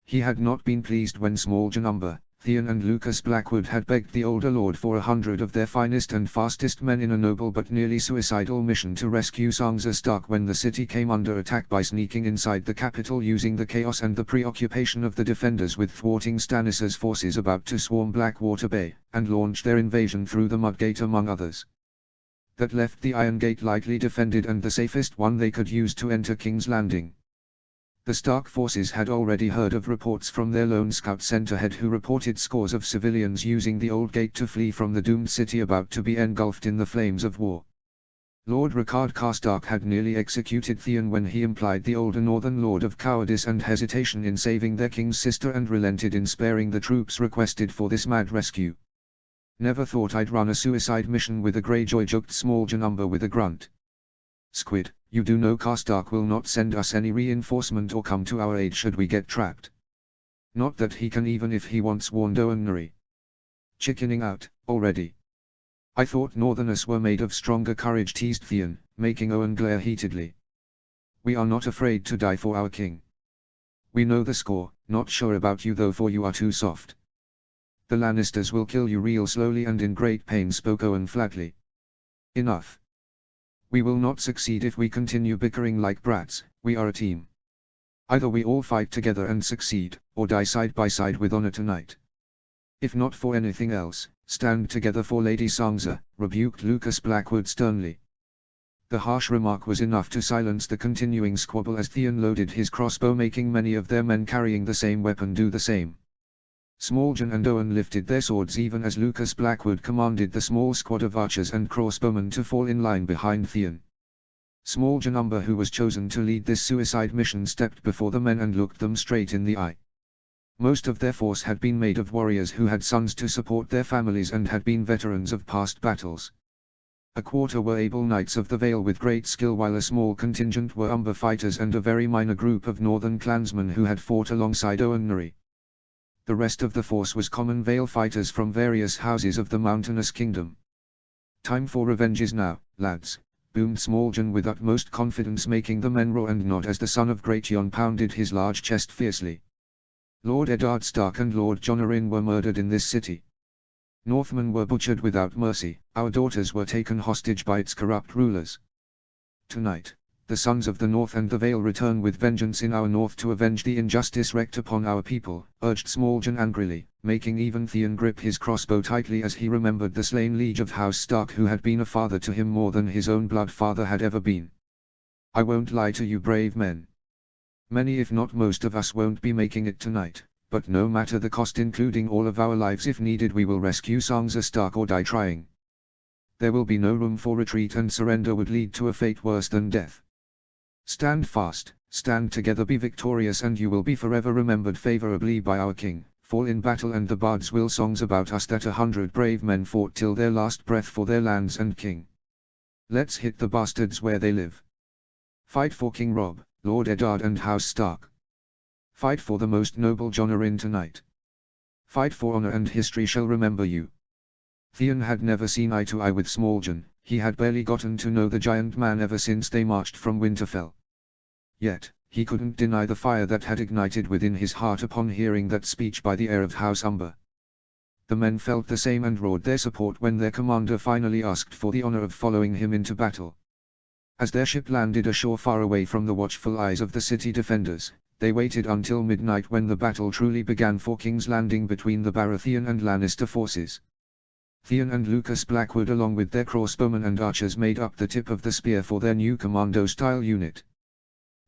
He had not been pleased when Smalljon Umber, Theon and Lucas Blackwood had begged the older lord for 100 of their finest and fastest men in a noble but nearly suicidal mission to rescue Sansa Stark when the city came under attack by sneaking inside the capital, using the chaos and the preoccupation of the defenders with thwarting Stannis's forces about to swarm Blackwater Bay, and launch their invasion through the Mudgate among others. That left the Iron Gate lightly defended and the safest one they could use to enter King's Landing. The Stark forces had already heard of reports from their lone scout sent ahead, who reported scores of civilians using the Old Gate to flee from the doomed city about to be engulfed in the flames of war. Lord Rickard Karstark had nearly executed Theon when he implied the older northern lord of cowardice and hesitation in saving their king's sister, and relented in sparing the troops requested for this mad rescue. Never thought I'd run a suicide mission with a Greyjoy, joked Smalljon Umber with a grunt. Squid, you do know Karstark will not send us any reinforcement or come to our aid should we get trapped. Not that he can, even if he wants, warned Owen Nuri. Chickening out, already. I thought Northerners were made of stronger courage, teased Theon, making Owen glare heatedly. We are not afraid to die for our king. We know the score, not sure about you though, for you are too soft. The Lannisters will kill you real slowly and in great pain, spoke Owen flatly. Enough. We will not succeed if we continue bickering like brats. We are a team. Either we all fight together and succeed, or die side by side with honor tonight. If not for anything else, stand together for Lady Sansa, rebuked Lucas Blackwood sternly. The harsh remark was enough to silence the continuing squabble as Theon loaded his crossbow, making many of their men carrying the same weapon do the same. Smalljon and Owen lifted their swords even as Lucas Blackwood commanded the small squad of archers and crossbowmen to fall in line behind Theon. Smalljon Umber, who was chosen to lead this suicide mission, stepped before the men and looked them straight in the eye. Most of their force had been made of warriors who had sons to support their families and had been veterans of past battles. A quarter were able knights of the Vale with great skill, while a small contingent were Umber fighters and a very minor group of northern clansmen who had fought alongside Owen Nuri. The rest of the force was common Vale fighters from various houses of the mountainous kingdom. Time for revenge is now, lads, boomed Smalljon with utmost confidence, making the men roar and nod as the son of Great Jon pounded his large chest fiercely. Lord Eddard Stark and Lord Jon Arryn were murdered in this city. Northmen were butchered without mercy, our daughters were taken hostage by its corrupt rulers. Tonight, the sons of the North and the Vale return with vengeance in our north to avenge the injustice wreaked upon our people, urged Smalljon angrily, making even Theon grip his crossbow tightly as he remembered the slain liege of House Stark, who had been a father to him more than his own blood father had ever been. I won't lie to you, brave men. Many if not most of us won't be making it tonight, but no matter the cost including all of our lives if needed we will rescue Sansa Stark or die trying. There will be no room for retreat and surrender would lead to a fate worse than death. Stand fast, stand together, be victorious and you will be forever remembered favorably by our king. Fall in battle and the bards will songs about us that 100 brave men fought till their last breath for their lands and king. Let's hit the bastards where they live. Fight for King Robb, Lord Eddard and House Stark. Fight for the most noble Jon Arryn tonight. Fight for honor and history shall remember you. Theon had never seen eye to eye with Smalljon, he had barely gotten to know the giant man ever since they marched from Winterfell. Yet, he couldn't deny the fire that had ignited within his heart upon hearing that speech by the heir of House Umber. The men felt the same and roared their support when their commander finally asked for the honor of following him into battle. As their ship landed ashore far away from the watchful eyes of the city defenders, they waited until midnight when the battle truly began for King's Landing between the Baratheon and Lannister forces. Theon and Lucas Blackwood along with their crossbowmen and archers made up the tip of the spear for their new commando-style unit.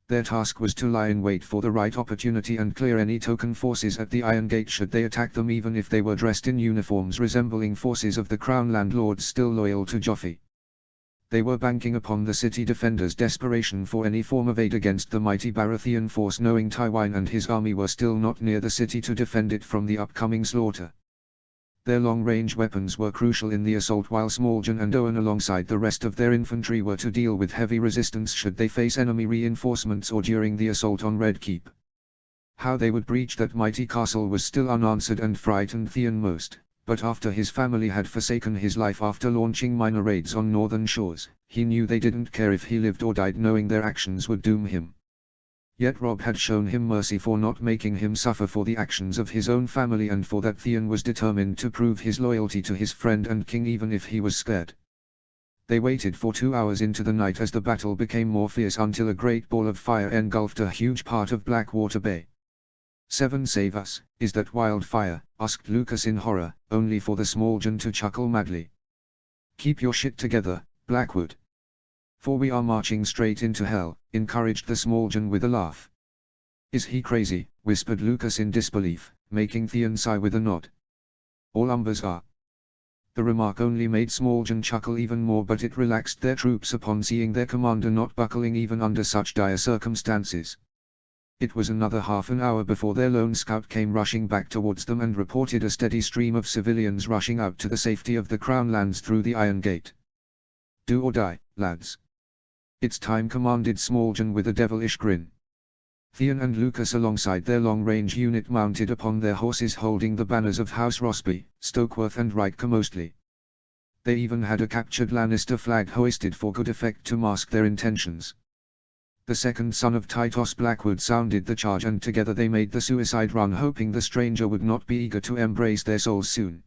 Their task was to lie in wait for the right opportunity and clear any token forces at the Iron Gate should they attack them even if they were dressed in uniforms resembling forces of the Crown landlords still loyal to Joffrey. They were banking upon the city defenders' desperation for any form of aid against the mighty Baratheon force knowing Tywin and his army were still not near the city to defend it from the upcoming slaughter. Their long-range weapons were crucial in the assault while Smalljon and Owen alongside the rest of their infantry were to deal with heavy resistance should they face enemy reinforcements or during the assault on Red Keep. How they would breach that mighty castle was still unanswered and frightened Theon most, but after his family had forsaken his life after launching minor raids on northern shores, he knew they didn't care if he lived or died knowing their actions would doom him. Yet Robb had shown him mercy for not making him suffer for the actions of his own family and for that Theon was determined to prove his loyalty to his friend and king even if he was scared. They waited for 2 hours into the night as the battle became more fierce until a great ball of fire engulfed a huge part of Blackwater Bay. "Seven save us, is that wildfire?" asked Lucas in horror, only for the Smalljon to chuckle madly. "Keep your shit together, Blackwood. For we are marching straight into hell," encouraged the Smalljon with a laugh. "Is he crazy?" whispered Lucas in disbelief, making Theon sigh with a nod. "All Umbers are." The remark only made Smalljon chuckle even more but it relaxed their troops upon seeing their commander not buckling even under such dire circumstances. It was another half an hour before their lone scout came rushing back towards them and reported a steady stream of civilians rushing out to the safety of the Crown lands through the Iron Gate. "Do or die, lads. It's time," commanded Smalljon with a devilish grin. Theon and Lucas alongside their long-range unit mounted upon their horses holding the banners of House Rosby, Stokeworth and Riker mostly. They even had a captured Lannister flag hoisted for good effect to mask their intentions. The second son of Tytos Blackwood sounded the charge and together they made the suicide run hoping the stranger would not be eager to embrace their souls soon.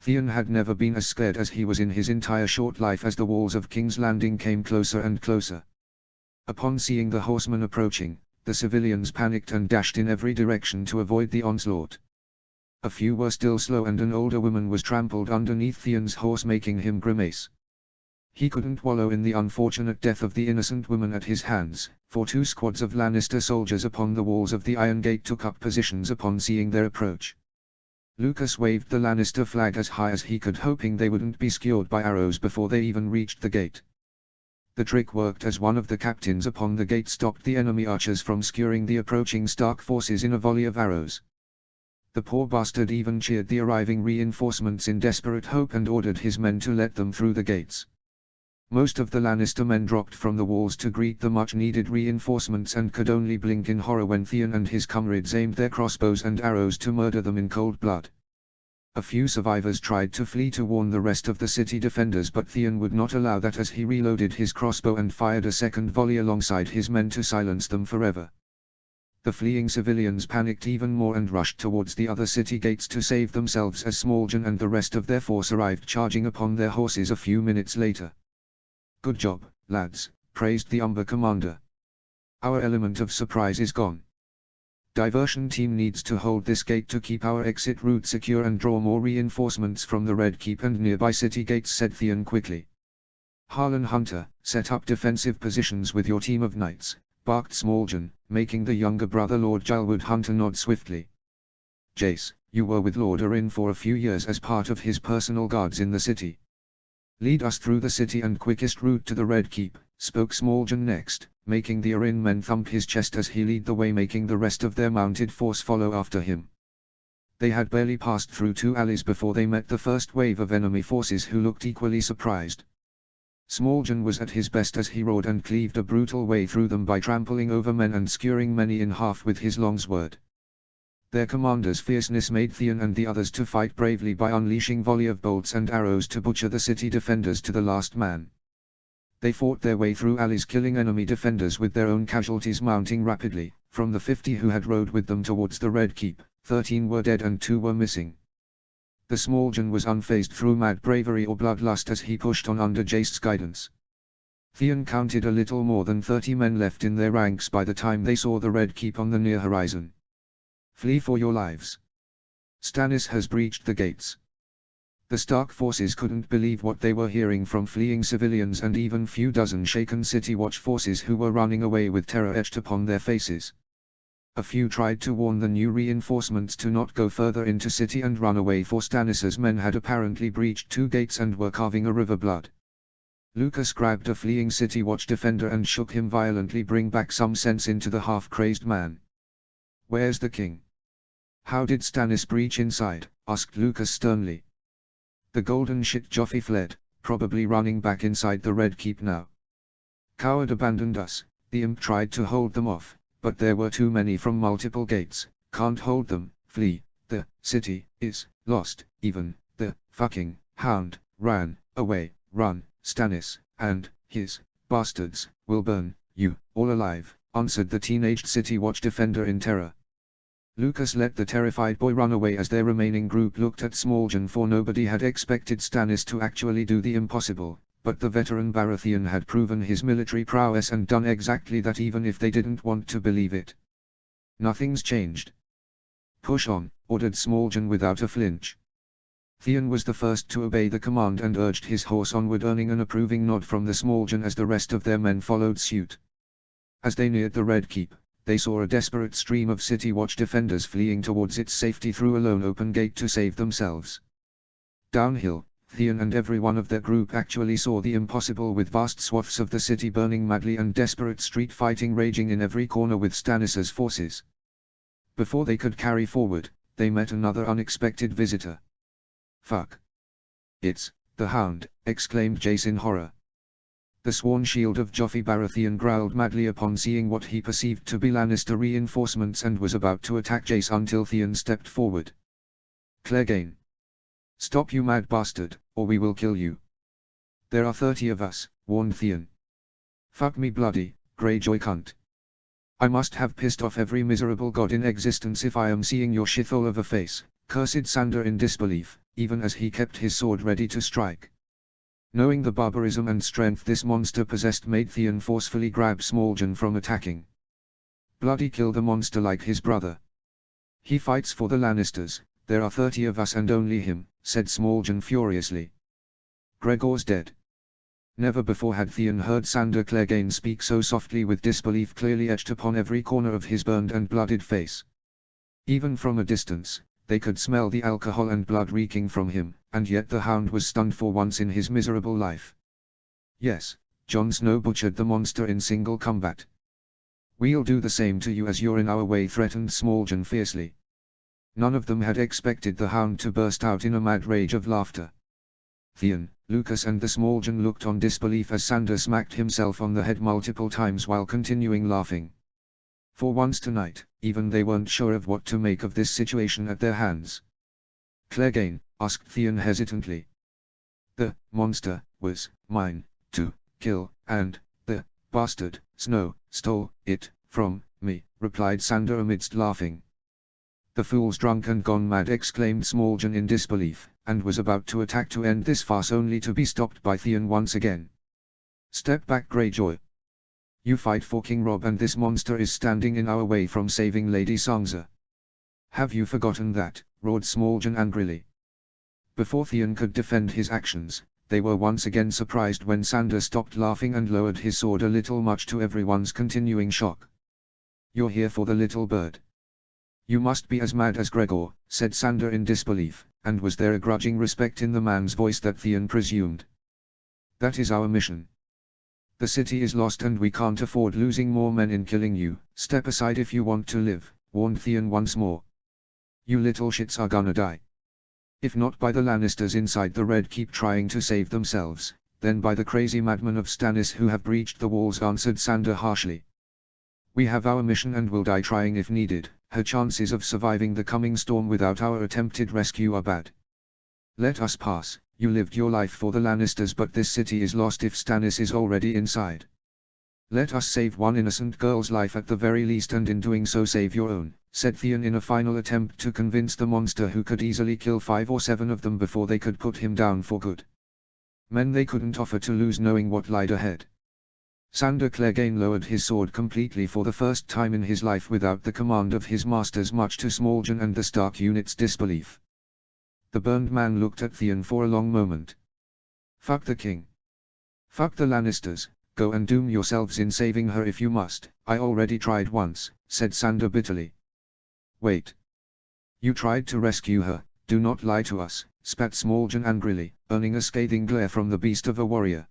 Theon had never been as scared as he was in his entire short life as the walls of King's Landing came closer and closer. Upon seeing the horsemen approaching, the civilians panicked and dashed in every direction to avoid the onslaught. A few were still slow and an older woman was trampled underneath Theon's horse making him grimace. He couldn't wallow in the unfortunate death of the innocent woman at his hands, for 2 squads of Lannister soldiers upon the walls of the Iron Gate took up positions upon seeing their approach. Lucas waved the Lannister flag as high as he could hoping they wouldn't be skewered by arrows before they even reached the gate. The trick worked as one of the captains upon the gate stopped the enemy archers from skewering the approaching Stark forces in a volley of arrows. The poor bastard even cheered the arriving reinforcements in desperate hope and ordered his men to let them through the gates. Most of the Lannister men dropped from the walls to greet the much-needed reinforcements and could only blink in horror when Theon and his comrades aimed their crossbows and arrows to murder them in cold blood. A few survivors tried to flee to warn the rest of the city defenders but Theon would not allow that as he reloaded his crossbow and fired a second volley alongside his men to silence them forever. The fleeing civilians panicked even more and rushed towards the other city gates to save themselves as Smalljon and the rest of their force arrived charging upon their horses a few minutes later. "Good job, lads," praised the Umber commander. "Our element of surprise is gone. Diversion team needs to hold this gate to keep our exit route secure and draw more reinforcements from the Red Keep and nearby city gates," said Theon quickly. "Harlan Hunter, set up defensive positions with your team of knights, barked Smalljan, making the younger brother Lord Jalwood Hunter nod swiftly. Jace, you were with Lord Arin for a few years as part of his personal guards in the city. Lead us through the city and quickest route to the Red Keep, spoke Smalljan next, making the Arin men thump his chest as he led the way, making the rest of their mounted force follow after him. They had barely passed through 2 alleys before they met the first wave of enemy forces who looked equally surprised. Smalljan was at his best as he roared and cleaved a brutal way through them by trampling over men and skewering many in half with his long sword. Their commander's fierceness made Theon and the others to fight bravely by unleashing volley of bolts and arrows to butcher the city defenders to the last man. They fought their way through alleys, killing enemy defenders with their own casualties mounting rapidly. From the 50 who had rode with them towards the Red Keep, 13 were dead and 2 were missing. The Smalljan was unfazed through mad bravery or bloodlust as he pushed on under Jace's guidance. Theon counted a little more than 30 men left in their ranks by the time they saw the Red Keep on the near horizon. Flee for your lives. Stannis has breached the gates. The Stark forces couldn't believe what they were hearing from fleeing civilians and even few dozen shaken City Watch forces who were running away with terror etched upon their faces. A few tried to warn the new reinforcements to not go further into city and run away, for Stannis's men had apparently breached 2 gates and were carving a river blood. Lucas grabbed a fleeing City Watch defender and shook him violently, bring back some sense into the half-crazed man. Where's the king? How did Stannis breach inside? Asked Lucas sternly. The golden shit Joffrey fled, probably running back inside the Red Keep now. Coward abandoned us. The imp tried to hold them off, but there were too many from multiple gates. Can't hold them. Flee. The city is lost. Even the fucking hound ran away. Run. Stannis and his bastards will burn you all alive, answered the teenaged City Watch defender in terror. Lucas let the terrified boy run away as their remaining group looked at Smalljan, for nobody had expected Stannis to actually do the impossible, but the veteran Baratheon had proven his military prowess and done exactly that, even if they didn't want to believe it. Nothing's changed. Push on, ordered Smalljan without a flinch. Theon was the first to obey the command and urged his horse onward, earning an approving nod from the Smalljan as the rest of their men followed suit. As they neared the Red Keep, they saw a desperate stream of City Watch defenders fleeing towards its safety through a lone open gate to save themselves. Downhill, Theon and every one of their group actually saw the impossible, with vast swaths of the city burning madly and desperate street fighting raging in every corner with Stannis's forces. Before they could carry forward, they met another unexpected visitor. Fuck. It's the Hound, exclaimed Jace in horror. The sworn shield of Joffrey Baratheon growled madly upon seeing what he perceived to be Lannister reinforcements and was about to attack Jace until Theon stepped forward. Clegane. Stop, you mad bastard, or we will kill you. There are 30 of us, warned Theon. Fuck me bloody, Greyjoy cunt. I must have pissed off every miserable god in existence if I am seeing your shithole of a face, cursed Sandor in disbelief, even as he kept his sword ready to strike. Knowing the barbarism and strength this monster possessed made Theon forcefully grab Smalljan from attacking. Bloody kill the monster like his brother. He fights for the Lannisters. There are 30 of us and only him, said Smalljan furiously. Gregor's dead. Never before had Theon heard Sandor Clegane speak so softly, with disbelief clearly etched upon every corner of his burned and blooded face. Even from a distance, they could smell the alcohol and blood reeking from him, and yet the Hound was stunned for once in his miserable life. Yes, Jon Snow butchered the monster in single combat. We'll do the same to you as you're in our way, threatened Smalljan fiercely. None of them had expected the Hound to burst out in a mad rage of laughter. Theon, Lucas and the Smalljan looked on disbelief as Sandor smacked himself on the head multiple times while continuing laughing. For once tonight, even they weren't sure of what to make of this situation at their hands. Clegane, asked Theon hesitantly. The monster was mine to kill, and the bastard Snow stole it from me, replied Sandor amidst laughing. The fool's drunk and gone mad, exclaimed Smalljan in disbelief, and was about to attack to end this farce only to be stopped by Theon once again. Step back, Greyjoy. You fight for King Robb and this monster is standing in our way from saving Lady Sansa. Have you forgotten that? Roared Smalljan angrily. Before Theon could defend his actions, They were once again surprised when Sander stopped laughing and lowered his sword a little, much to everyone's continuing shock. "You're here for the little bird?" "You must be as mad as Gregor," said Sander in disbelief, and was there a grudging respect in the man's voice that Theon presumed. "That is our mission. The city is lost and we can't afford losing more men in killing you. Step aside if you want to live," warned Theon once more. "You little shits are gonna die. If not by the Lannisters inside the Red Keep trying to save themselves, then by the crazy madmen of Stannis who have breached the walls," answered Sander harshly. "We have our mission and will die trying if needed. Her chances of surviving the coming storm without our attempted rescue are bad. Let us pass. You lived your life for the Lannisters, but this city is lost if Stannis is already inside. Let us save one innocent girl's life at the very least, and in doing so save your own," said Theon in a final attempt to convince the monster who could easily kill 5 or 7 of them before they could put him down for good. Men they couldn't offer to lose knowing what lied ahead. Sander Clegane lowered his sword completely for the first time in his life without the command of his masters, much to Smalljan and the Stark unit's disbelief. The burned man looked at Theon for a long moment. "Fuck the king. Fuck the Lannisters. Go and doom yourselves in saving her if you must." "I already tried once," said Sander bitterly. "Wait. You tried to rescue her, do not lie to us," spat Smalljan angrily, earning a scathing glare from the beast of a warrior.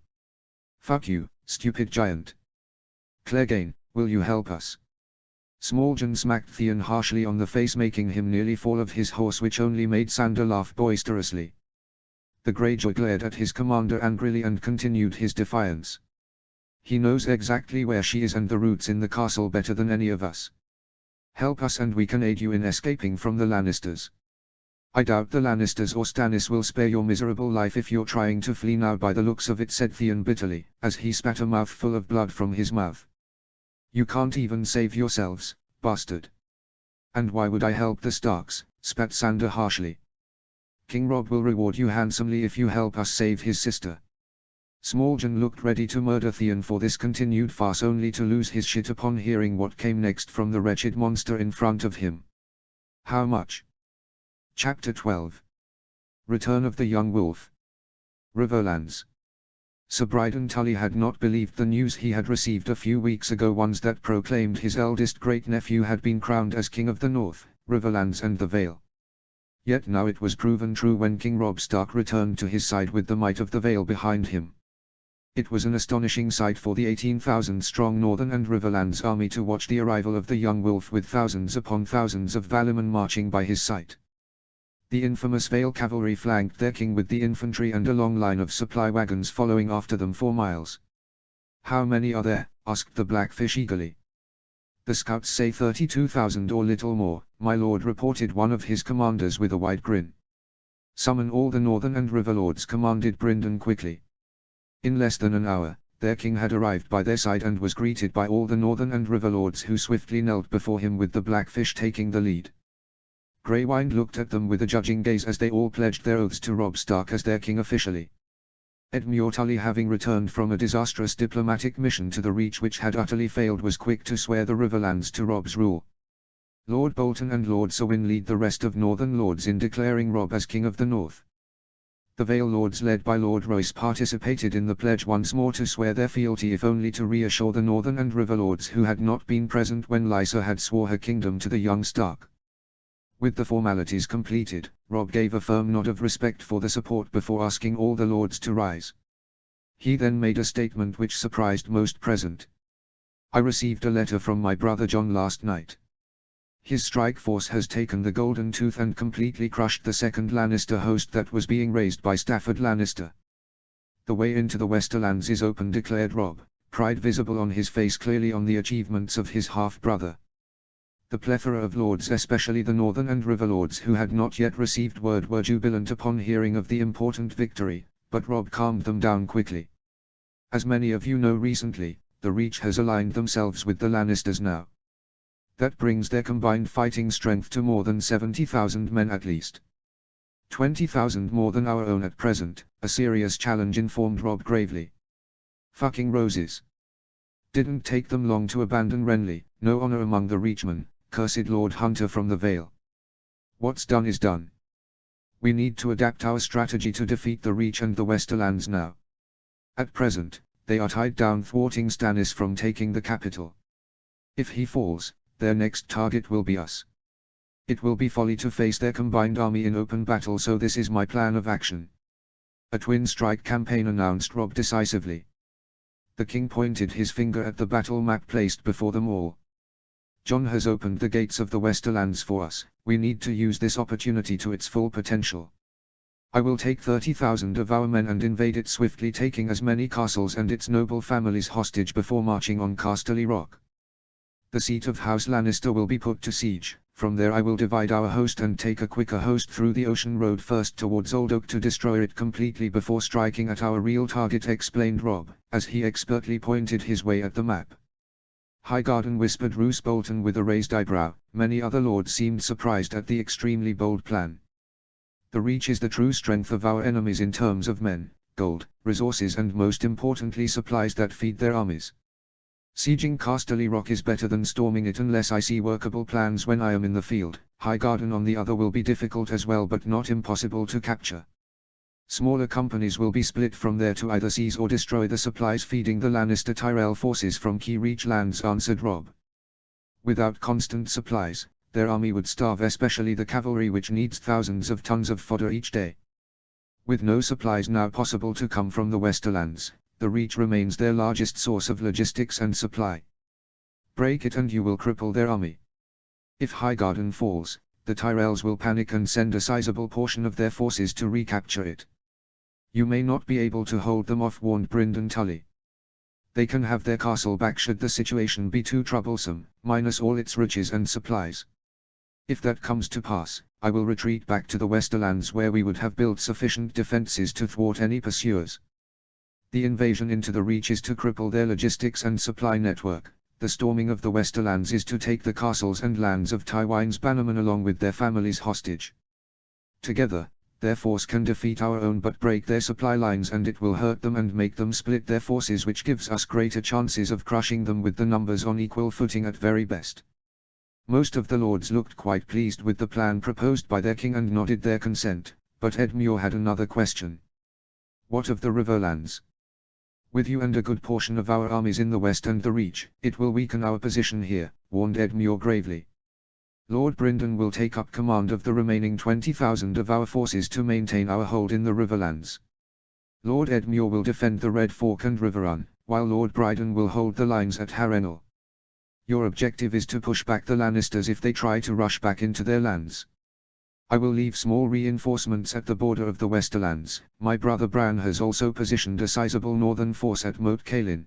"Fuck you, stupid giant. Clegane, will you help us?" Smalljan smacked Theon harshly on the face, making him nearly fall off his horse, which only made Sander laugh boisterously. The Greyjoy glared at his commander angrily and continued his defiance. "He knows exactly where she is and the routes in the castle better than any of us. Help us and we can aid you in escaping from the Lannisters." "I doubt the Lannisters or Stannis will spare your miserable life if you're trying to flee now by the looks of it," said Theon bitterly, as he spat a mouthful of blood from his mouth. "You can't even save yourselves, bastard." "And why would I help the Starks?" spat Sander harshly. "King Robb will reward you handsomely if you help us save his sister." Smalljan looked ready to murder Theon for this continued farce, only to lose his shit upon hearing what came next from the wretched monster in front of him. "How much?" Chapter 12. Return of the Young Wolf. Riverlands. Sir Bryden Tully had not believed the news he had received a few weeks ago, ones that proclaimed his eldest great-nephew had been crowned as King of the North, Riverlands and the Vale. Yet now it was proven true when King Robb Stark returned to his side with the might of the Vale behind him. It was an astonishing sight for the 18,000-strong Northern and Riverlands army to watch the arrival of the Young Wolf with thousands upon thousands of Valyman marching by his side. The infamous Vale cavalry flanked their king with the infantry and a long line of supply wagons following after them for miles. "How many are there?" asked the Blackfish eagerly. "The scouts say 32,000 or little more, my lord," reported one of his commanders with a wide grin. "Summon all the Northern and River Lords," commanded Brynden quickly. In less than an hour, their king had arrived by their side and was greeted by all the Northern and River Lords, who swiftly knelt before him, with the Blackfish taking the lead. Greywind looked at them with a judging gaze as they all pledged their oaths to Robb Stark as their king officially. Edmure Tully, having returned from a disastrous diplomatic mission to the Reach which had utterly failed, was quick to swear the Riverlands to Robb's rule. Lord Bolton and Lord Sewin lead the rest of Northern Lords in declaring Robb as King of the North. The Vale Lords led by Lord Royce participated in the pledge once more to swear their fealty, if only to reassure the Northern and River Lords who had not been present when Lysa had swore her kingdom to the young Stark. With the formalities completed, Robb gave a firm nod of respect for the support before asking all the lords to rise. He then made a statement which surprised most present. "I received a letter from my brother Jon last night. His strike force has taken the Golden Tooth and completely crushed the second Lannister host that was being raised by Stafford Lannister. The way into the Westerlands is open," declared Robb, pride visible on his face clearly on the achievements of his half-brother. The plethora of lords, especially the Northern and River Lords who had not yet received word, were jubilant upon hearing of the important victory, but Robb calmed them down quickly. "As many of you know, recently, the Reach has aligned themselves with the Lannisters now. That brings their combined fighting strength to more than 70,000 men at least. 20,000 more than our own at present, a serious challenge," informed Robb gravely. "Fucking roses. Didn't take them long to abandon Renly, no honor among the Reachmen," cursed Lord Hunter from the Vale. "What's done is done. We need to adapt our strategy to defeat the Reach and the Westerlands now. At present, they are tied down thwarting Stannis from taking the capital. If he falls, their next target will be us. It will be folly to face their combined army in open battle, so this is my plan of action. A twin strike campaign, announced Robb decisively. The king pointed his finger at the battle map placed before them all. Jon has opened the gates of the Westerlands for us. We need to use this opportunity to its full potential. I will take 30,000 of our men and invade it swiftly, taking as many castles and its noble families hostage before marching on Casterly Rock. The seat of House Lannister will be put to siege. From there I will divide our host and take a quicker host through the ocean road first towards Old Oak to destroy it completely before striking at our real target, explained Robb, as he expertly pointed his way at the map. Highgarden, whispered Roose Bolton with a raised eyebrow. Many other lords seemed surprised at the extremely bold plan. The Reach is the true strength of our enemies in terms of men, gold, resources and most importantly supplies that feed their armies. Sieging Casterly Rock is better than storming it unless I see workable plans when I am in the field. Highgarden on the other will be difficult as well, but not impossible to capture. Smaller companies will be split from there to either seize or destroy the supplies feeding the Lannister Tyrell forces from key Reach lands, answered Robb. Without constant supplies, their army would starve, especially the cavalry, which needs thousands of tons of fodder each day. With no supplies now possible to come from the Westerlands, the Reach remains their largest source of logistics and supply. Break it and you will cripple their army. If Highgarden falls, the Tyrells will panic and send a sizable portion of their forces to recapture it. You may not be able to hold them off, warned Brynden Tully. They can have their castle back should the situation be too troublesome, minus all its riches and supplies. If that comes to pass, I will retreat back to the Westerlands where we would have built sufficient defenses to thwart any pursuers. The invasion into the Reach is to cripple their logistics and supply network. The storming of the Westerlands is to take the castles and lands of Tywin's bannermen along with their families hostage. Together, their force can defeat our own but break their supply lines, and it will hurt them and make them split their forces, which gives us greater chances of crushing them with the numbers on equal footing at very best. Most of the lords looked quite pleased with the plan proposed by their king and nodded their consent, but Edmure had another question. What of the Riverlands? With you and a good portion of our armies in the west and the Reach, it will weaken our position here, warned Edmure gravely. Lord Brynden will take up command of the remaining 20,000 of our forces to maintain our hold in the Riverlands. Lord Edmure will defend the Red Fork and Riverrun, while Lord Bryden will hold the lines at Harrenhal. Your objective is to push back the Lannisters if they try to rush back into their lands. I will leave small reinforcements at the border of the Westerlands. My brother Bran has also positioned a sizable northern force at Moat Cailin.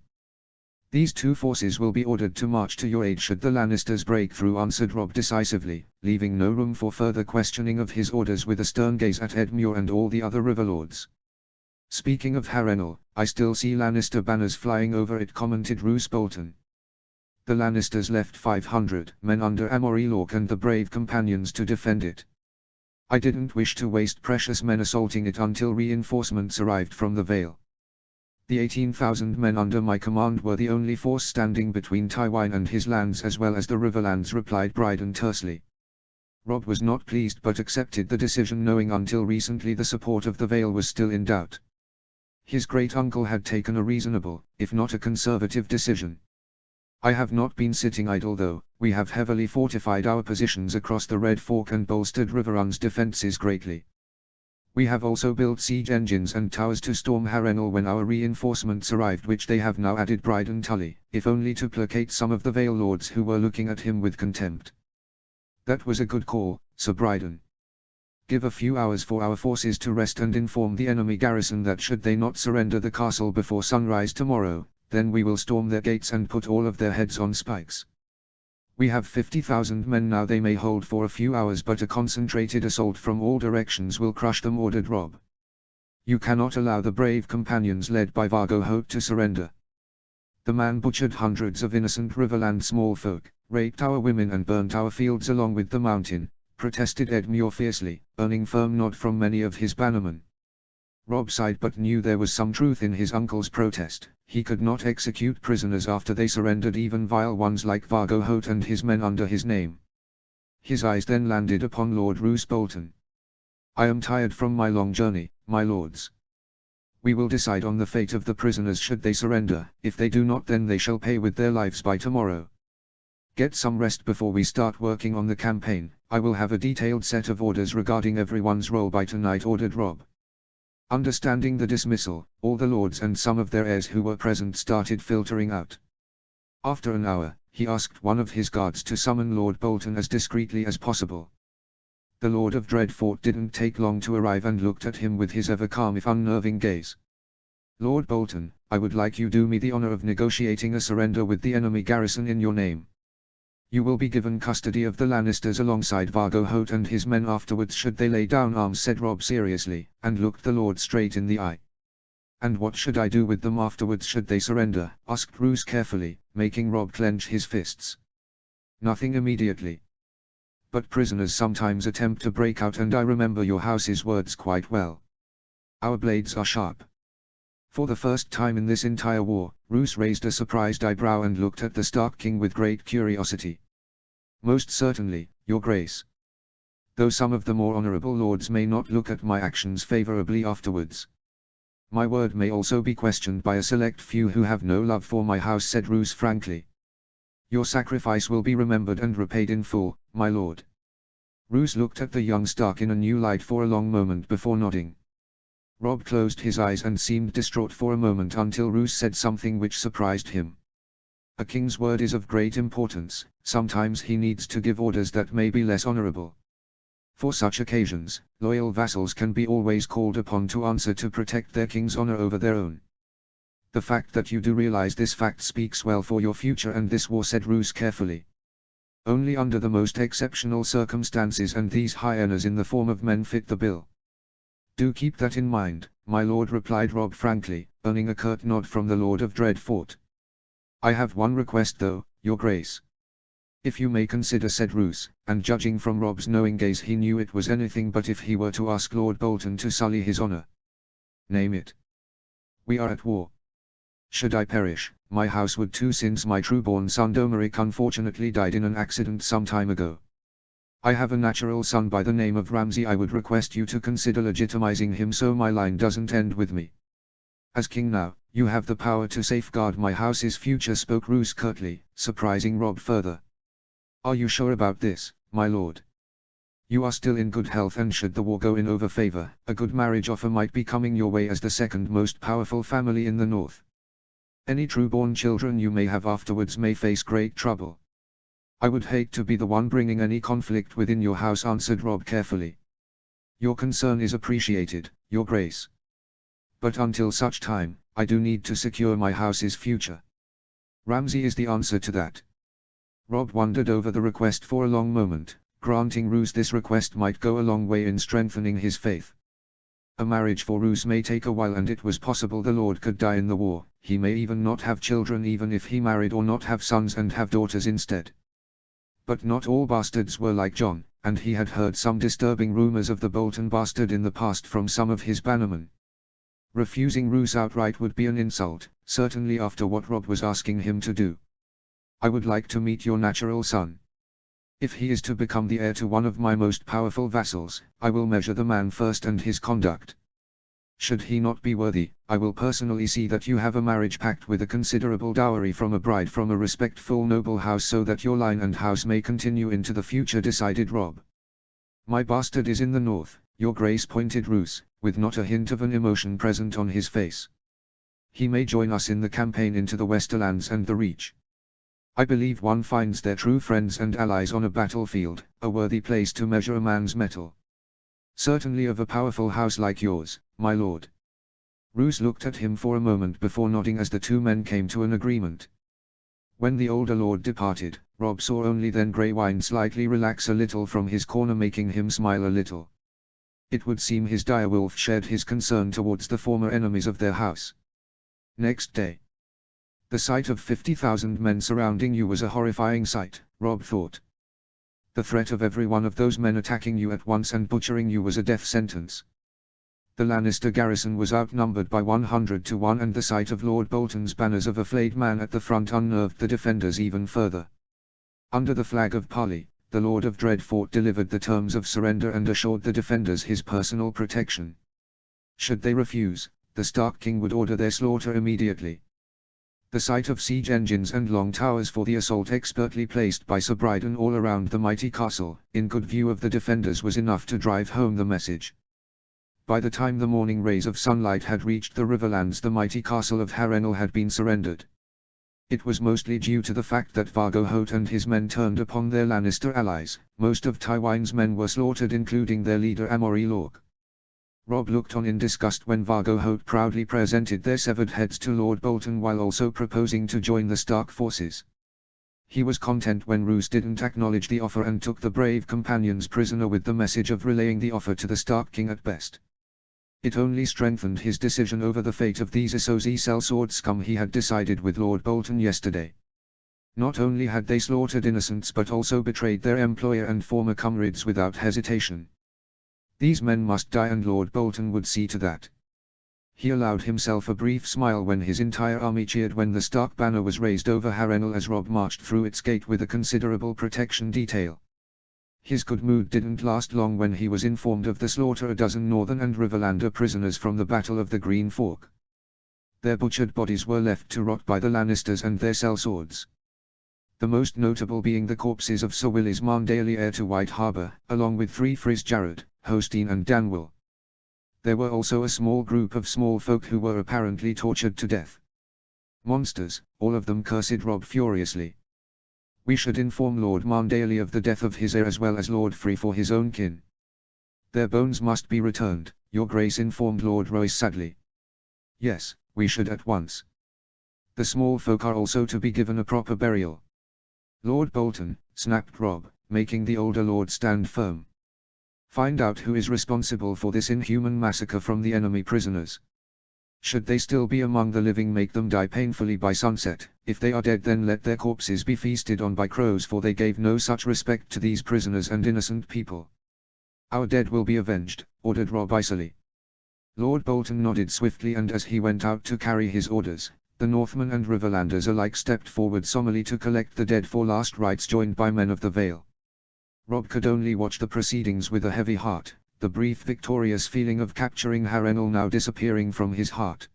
These two forces will be ordered to march to your aid should the Lannisters break through, answered Robb decisively, leaving no room for further questioning of his orders, with a stern gaze at Edmure and all the other Riverlords. Speaking of Harrenhal, I still see Lannister banners flying over it, commented Roose Bolton. The Lannisters left 500 men under Amory Lorch and the brave companions to defend it. I didn't wish to waste precious men assaulting it until reinforcements arrived from the Vale. The 18,000 men under my command were the only force standing between Tywin and his lands as well as the Riverlands, replied Bryden tersely. Robb was not pleased but accepted the decision, knowing until recently the support of the Vale was still in doubt. His great-uncle had taken a reasonable, if not a conservative decision. I have not been sitting idle though. We have heavily fortified our positions across the Red Fork and bolstered Riverrun's defenses greatly. We have also built siege engines and towers to storm Harrenhal when our reinforcements arrived, which they have now added, Bryden Tully, if only to placate some of the Vale lords who were looking at him with contempt. That was a good call, Sir Bryden. Give a few hours for our forces to rest and inform the enemy garrison that should they not surrender the castle before sunrise tomorrow, then we will storm their gates and put all of their heads on spikes. We have 50,000 men now. They may hold for a few hours, but a concentrated assault from all directions will crush them, ordered Robb. You cannot allow the brave companions led by Vargo Hoat to surrender. The man butchered hundreds of innocent Riverland small folk, raped our women and burnt our fields along with the mountain, protested Edmure fiercely, earning firm nod from many of his bannermen. Robb sighed but knew there was some truth in his uncle's protest. He could not execute prisoners after they surrendered, even vile ones like Vargo Hoat and his men under his name. His eyes then landed upon Lord Roose Bolton. I am tired from my long journey, my lords. We will decide on the fate of the prisoners should they surrender. If they do not, then they shall pay with their lives by tomorrow. Get some rest before we start working on the campaign. I will have a detailed set of orders regarding everyone's role by tonight, ordered Robb. Understanding the dismissal, all the lords and some of their heirs who were present started filtering out. After an hour, he asked one of his guards to summon Lord Bolton as discreetly as possible. The Lord of Dreadfort didn't take long to arrive and looked at him with his ever calm if unnerving gaze. Lord Bolton, I would like you do me the honor of negotiating a surrender with the enemy garrison in your name. You will be given custody of the Lannisters alongside Vargo Hoat and his men afterwards should they lay down arms, said Robb seriously, and looked the Lord straight in the eye. And what should I do with them afterwards should they surrender? Asked Roose carefully, making Robb clench his fists. Nothing immediately. But prisoners sometimes attempt to break out, and I remember your house's words quite well. Our blades are sharp. For the first time in this entire war, Roose raised a surprised eyebrow and looked at the Stark King with great curiosity. Most certainly, your grace. Though some of the more honorable lords may not look at my actions favorably afterwards. My word may also be questioned by a select few who have no love for my house, said Roose frankly. Your sacrifice will be remembered and repaid in full, my lord. Roose looked at the young Stark in a new light for a long moment before nodding. Robb closed his eyes and seemed distraught for a moment until Roose said something which surprised him. A king's word is of great importance. Sometimes he needs to give orders that may be less honorable. For such occasions, loyal vassals can be always called upon to answer to protect their king's honor over their own. The fact that you do realize this fact speaks well for your future and this war, said Roose carefully. Only under the most exceptional circumstances and these hyenas in the form of men fit the bill. Do keep that in mind, my lord, replied Robb frankly, earning a curt nod from the Lord of Dreadfort. I have one request though, your grace. If you may consider, said Roose, and judging from Robb's knowing gaze he knew it was anything but if he were to ask Lord Bolton to sully his honor. Name it. We are at war. Should I perish, my house would too, since my true-born son Domeric unfortunately died in an accident some time ago. I have a natural son by the name of Ramsay. I would request you to consider legitimizing him so my line doesn't end with me. As king now, you have the power to safeguard my house's future, spoke Roose curtly, surprising Robb further. Are you sure about this, my lord? You are still in good health, and should the war go in over favor, a good marriage offer might be coming your way as the second most powerful family in the north. Any true-born children you may have afterwards may face great trouble. I would hate to be the one bringing any conflict within your house, answered Robb carefully. Your concern is appreciated, your grace. But until such time, I do need to secure my house's future. Ramsay is the answer to that. Robb wondered over the request for a long moment. Granting Roose this request might go a long way in strengthening his faith. A marriage for Roose may take a while, and it was possible the lord could die in the war. He may even not have children even if he married, or not have sons and have daughters instead. But not all bastards were like John, and he had heard some disturbing rumors of the Bolton bastard in the past from some of his bannermen. Refusing Roose outright would be an insult, certainly after what Robb was asking him to do. I would like to meet your natural son. If he is to become the heir to one of my most powerful vassals, I will measure the man first and his conduct. Should he not be worthy, I will personally see that you have a marriage pact with a considerable dowry from a bride from a respectful noble house, so that your line and house may continue into the future, decided Robb. My bastard is in the north, your grace, pointed Roose, with not a hint of an emotion present on his face. He may join us in the campaign into the Westerlands and the Reach. I believe one finds their true friends and allies on a battlefield, a worthy place to measure a man's mettle. Certainly of a powerful house like yours, my lord. Roose looked at him for a moment before nodding as the two men came to an agreement. When the older lord departed, Robb saw only then Greywine slightly relax a little from his corner, making him smile a little. It would seem his direwolf shared his concern towards the former enemies of their house. Next day. The sight of 50,000 men surrounding you was a horrifying sight, Robb thought. The threat of every one of those men attacking you at once and butchering you was a death sentence. The Lannister garrison was outnumbered by 100 to 1, and the sight of Lord Bolton's banners of a flayed man at the front unnerved the defenders even further. Under the flag of parley, the Lord of Dreadfort delivered the terms of surrender and assured the defenders his personal protection. Should they refuse, the Stark King would order their slaughter immediately. The sight of siege engines and long towers for the assault expertly placed by Sir Bryden all around the mighty castle, in good view of the defenders, was enough to drive home the message. By the time the morning rays of sunlight had reached the Riverlands, the mighty castle of Harrenhal had been surrendered. It was mostly due to the fact that Vargo Hoat and his men turned upon their Lannister allies. Most of Tywin's men were slaughtered, including their leader Amory Lorque. Robb looked on in disgust when Vargo Hoat proudly presented their severed heads to Lord Bolton while also proposing to join the Stark forces. He was content when Roose didn't acknowledge the offer and took the brave companions prisoner with the message of relaying the offer to the Stark King at best. It only strengthened his decision over the fate of these Essozi sellsword scum he had decided with Lord Bolton yesterday. Not only had they slaughtered innocents but also betrayed their employer and former comrades without hesitation. These men must die, and Lord Bolton would see to that. He allowed himself a brief smile when his entire army cheered when the Stark banner was raised over Harrenhal as Robb marched through its gate with a considerable protection detail. His good mood didn't last long when he was informed of the slaughter of a dozen Northern and Riverlander prisoners from the Battle of the Green Fork. Their butchered bodies were left to rot by the Lannisters and their sellswords. The most notable being the corpses of Sir Willis Marndaly, heir to White Harbour, along with 3 Frizz Jarrett, Hosteen and Danwell. There were also a small group of small folk who were apparently tortured to death. Monsters, all of them, cursed Robb furiously. We should inform Lord Marndaly of the death of his heir as well as Lord Free for his own kin. Their bones must be returned, Your Grace informed Lord Royce sadly. Yes, we should at once. The small folk are also to be given a proper burial. Lord Bolton, snapped Robb, making the older lord stand firm. Find out who is responsible for this inhuman massacre from the enemy prisoners. Should they still be among the living, make them die painfully by sunset. If they are dead, then let their corpses be feasted on by crows, for they gave no such respect to these prisoners and innocent people. Our dead will be avenged, ordered Robb icily. Lord Bolton nodded swiftly, and as he went out to carry his orders, the Northmen and Riverlanders alike stepped forward solemnly to collect the dead for last rites, joined by men of the Vale. Robb could only watch the proceedings with a heavy heart, the brief victorious feeling of capturing Harrenhal now disappearing from his heart.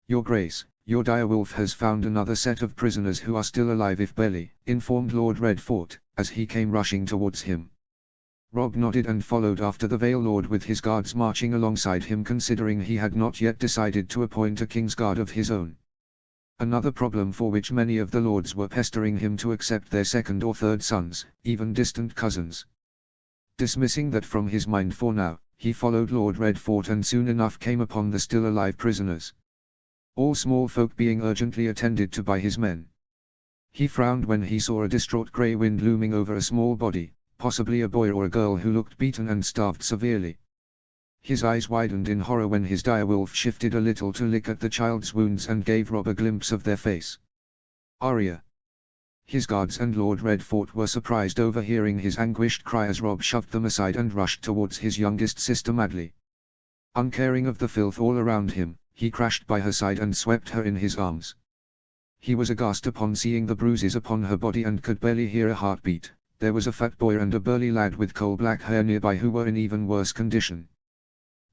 Your Grace, your direwolf has found another set of prisoners who are still alive if barely, informed Lord Redfort, as he came rushing towards him. Robb nodded and followed after the Vale Lord with his guards marching alongside him, considering he had not yet decided to appoint a King's Guard of his own. Another problem for which many of the lords were pestering him to accept their second or third sons, even distant cousins. Dismissing that from his mind for now, he followed Lord Redfort and soon enough came upon the still alive prisoners. All small folk being urgently attended to by his men. He frowned when he saw a distraught grey wind looming over a small body, possibly a boy or a girl who looked beaten and starved severely. His eyes widened in horror when his direwolf shifted a little to lick at the child's wounds and gave Robb a glimpse of their face. Arya. His guards and Lord Redfort were surprised overhearing his anguished cry as Robb shoved them aside and rushed towards his youngest sister madly. Uncaring of the filth all around him, he crashed by her side and swept her in his arms. He was aghast upon seeing the bruises upon her body and could barely hear a heartbeat. There was a fat boy and a burly lad with coal-black hair nearby who were in even worse condition.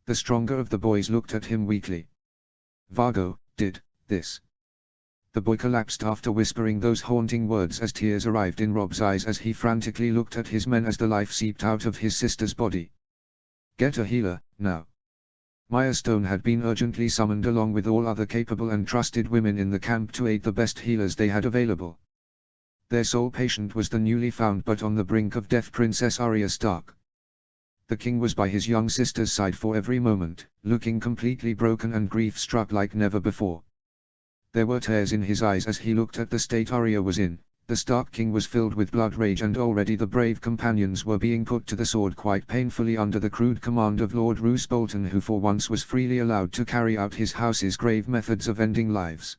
The stronger of the boys looked at him weakly. Vargo did this. The boy collapsed after whispering those haunting words as tears arrived in Robb's eyes as he frantically looked at his men as the life seeped out of his sister's body. Get a healer, now. Maya Stone had been urgently summoned along with all other capable and trusted women in the camp to aid the best healers they had available. Their sole patient was the newly found but on the brink of death Princess Arya Stark. The king was by his young sister's side for every moment, looking completely broken and grief-struck like never before. There were tears in his eyes as he looked at the state Arya was in. The Stark King was filled with blood rage, and already the brave companions were being put to the sword quite painfully under the crude command of Lord Roose Bolton, who for once was freely allowed to carry out his house's grave methods of ending lives.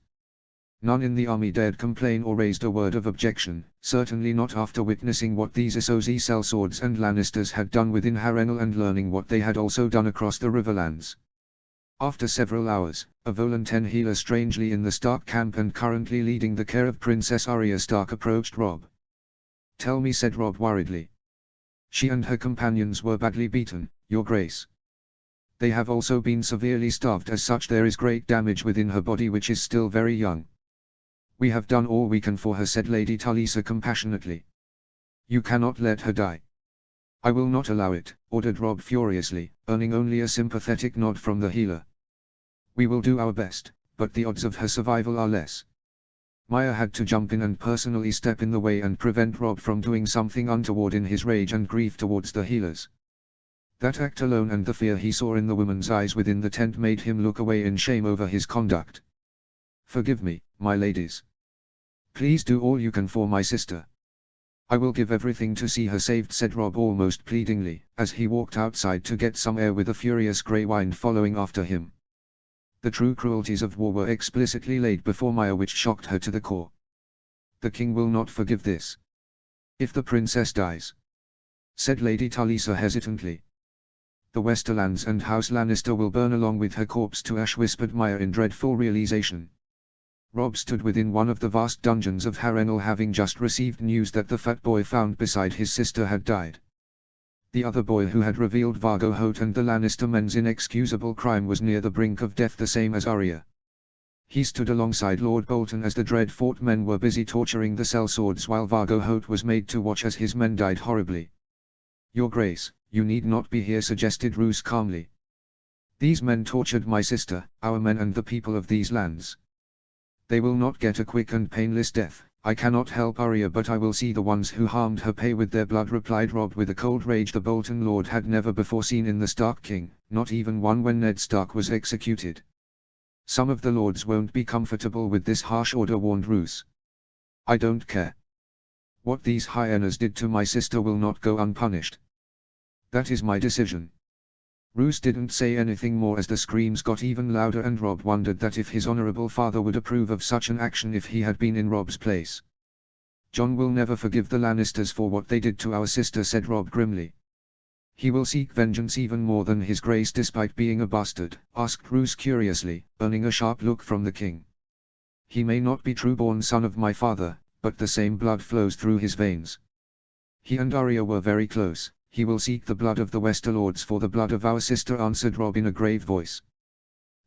None in the army dared complain or raised a word of objection, certainly not after witnessing what these Essozi sellswords and Lannisters had done within Harrenhal and learning what they had also done across the Riverlands. After several hours, a Volunteer healer strangely in the Stark camp and currently leading the care of Princess Arya Stark approached Robb. Tell me, said Robb worriedly. She and her companions were badly beaten, Your Grace. They have also been severely starved, as such there is great damage within her body which is still very young. We have done all we can for her, said Lady Talisa compassionately. You cannot let her die. I will not allow it, ordered Robb furiously, earning only a sympathetic nod from the healer. We will do our best, but the odds of her survival are less. Maya had to jump in and personally step in the way and prevent Robb from doing something untoward in his rage and grief towards the healers. That act alone and the fear he saw in the woman's eyes within the tent made him look away in shame over his conduct. Forgive me, my ladies. Please do all you can for my sister. I will give everything to see her saved, said Robb almost pleadingly, as he walked outside to get some air with a furious Grey Wind following after him. The true cruelties of war were explicitly laid before Maya, which shocked her to the core. The king will not forgive this. If the princess dies, said Lady Talisa hesitantly, the Westerlands and House Lannister will burn along with her corpse to ash, whispered Maya in dreadful realization. Robb stood within one of the vast dungeons of Harrenhal, having just received news that the fat boy found beside his sister had died. The other boy who had revealed Vargo Hoat and the Lannister men's inexcusable crime was near the brink of death, the same as Arya. He stood alongside Lord Bolton as the Dreadfort men were busy torturing the sellswords, while Vargo Hoat was made to watch as his men died horribly. Your Grace, you need not be here, suggested Roose calmly. These men tortured my sister, our men and the people of these lands. They will not get a quick and painless death. I cannot help Arya, but I will see the ones who harmed her pay with their blood, replied Robb with a cold rage the Bolton Lord had never before seen in the Stark King, not even one when Ned Stark was executed. Some of the lords won't be comfortable with this harsh order, warned Roose. I don't care. What these hyenas did to my sister will not go unpunished. That is my decision. Roose didn't say anything more as the screams got even louder, and Robb wondered that if his honorable father would approve of such an action if he had been in Robb's place. Jon will never forgive the Lannisters for what they did to our sister, said Robb grimly. He will seek vengeance even more than his grace despite being a bastard, asked Roose curiously, earning a sharp look from the king. He may not be true-born son of my father, but the same blood flows through his veins. He and Arya were very close. He will seek the blood of the Westerlords for the blood of our sister, answered Robb in a grave voice.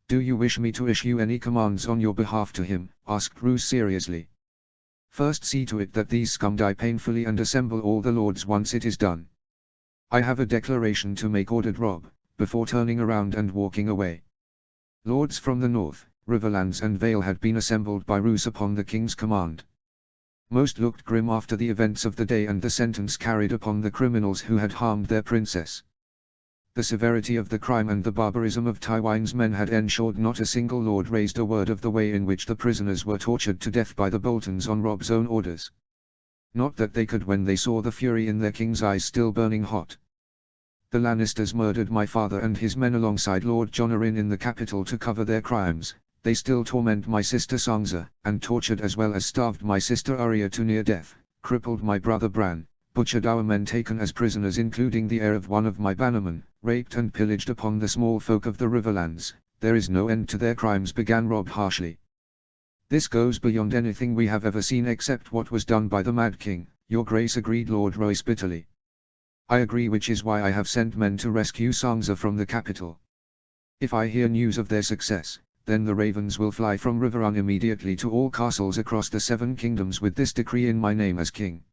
Do you wish me to issue any commands on your behalf to him? Asked Roose seriously. First see to it that these scum die painfully and assemble all the lords once it is done. I have a declaration to make, ordered Robb, before turning around and walking away. Lords from the north, Riverlands and Vale had been assembled by Roose upon the king's command. Most looked grim after the events of the day and the sentence carried upon the criminals who had harmed their princess. The severity of the crime and the barbarism of Tywin's men had ensured not a single lord raised a word of the way in which the prisoners were tortured to death by the Boltons on Robb's own orders. Not that they could when they saw the fury in their king's eyes still burning hot. The Lannisters murdered my father and his men alongside Lord Jon Arryn in the capital to cover their crimes. They still torment my sister Sansa, and tortured as well as starved my sister Arya to near death, crippled my brother Bran, butchered our men taken as prisoners including the heir of one of my bannermen, raped and pillaged upon the small folk of the Riverlands. There is no end to their crimes, began Robb harshly. This goes beyond anything we have ever seen except what was done by the Mad King, Your Grace, agreed Lord Royce bitterly. I agree, which is why I have sent men to rescue Sansa from the capital. If I hear news of their success, then the ravens will fly from Riverrun immediately to all castles across the Seven Kingdoms with this decree in my name as king.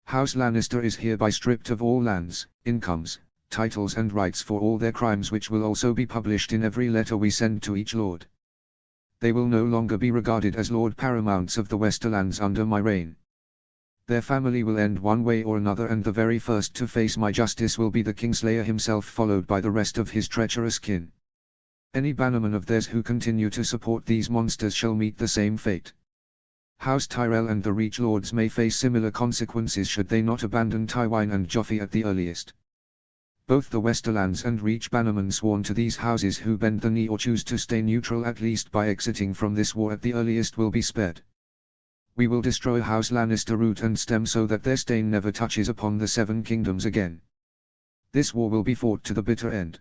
House Lannister is hereby stripped of all lands, incomes, titles and rights for all their crimes, which will also be published in every letter we send to each lord. They will no longer be regarded as Lord Paramounts of the Westerlands under my reign. Their family will end one way or another, and the very first to face my justice will be the Kingslayer himself, followed by the rest of his treacherous kin. Any bannerman of theirs who continue to support these monsters shall meet the same fate. House Tyrell and the Reach Lords may face similar consequences should they not abandon Tywin and Joffrey at the earliest. Both the Westerlands and Reach bannermen sworn to these houses who bend the knee or choose to stay neutral at least by exiting from this war at the earliest will be spared. We will destroy House Lannister root and stem so that their stain never touches upon the Seven Kingdoms again. This war will be fought to the bitter end.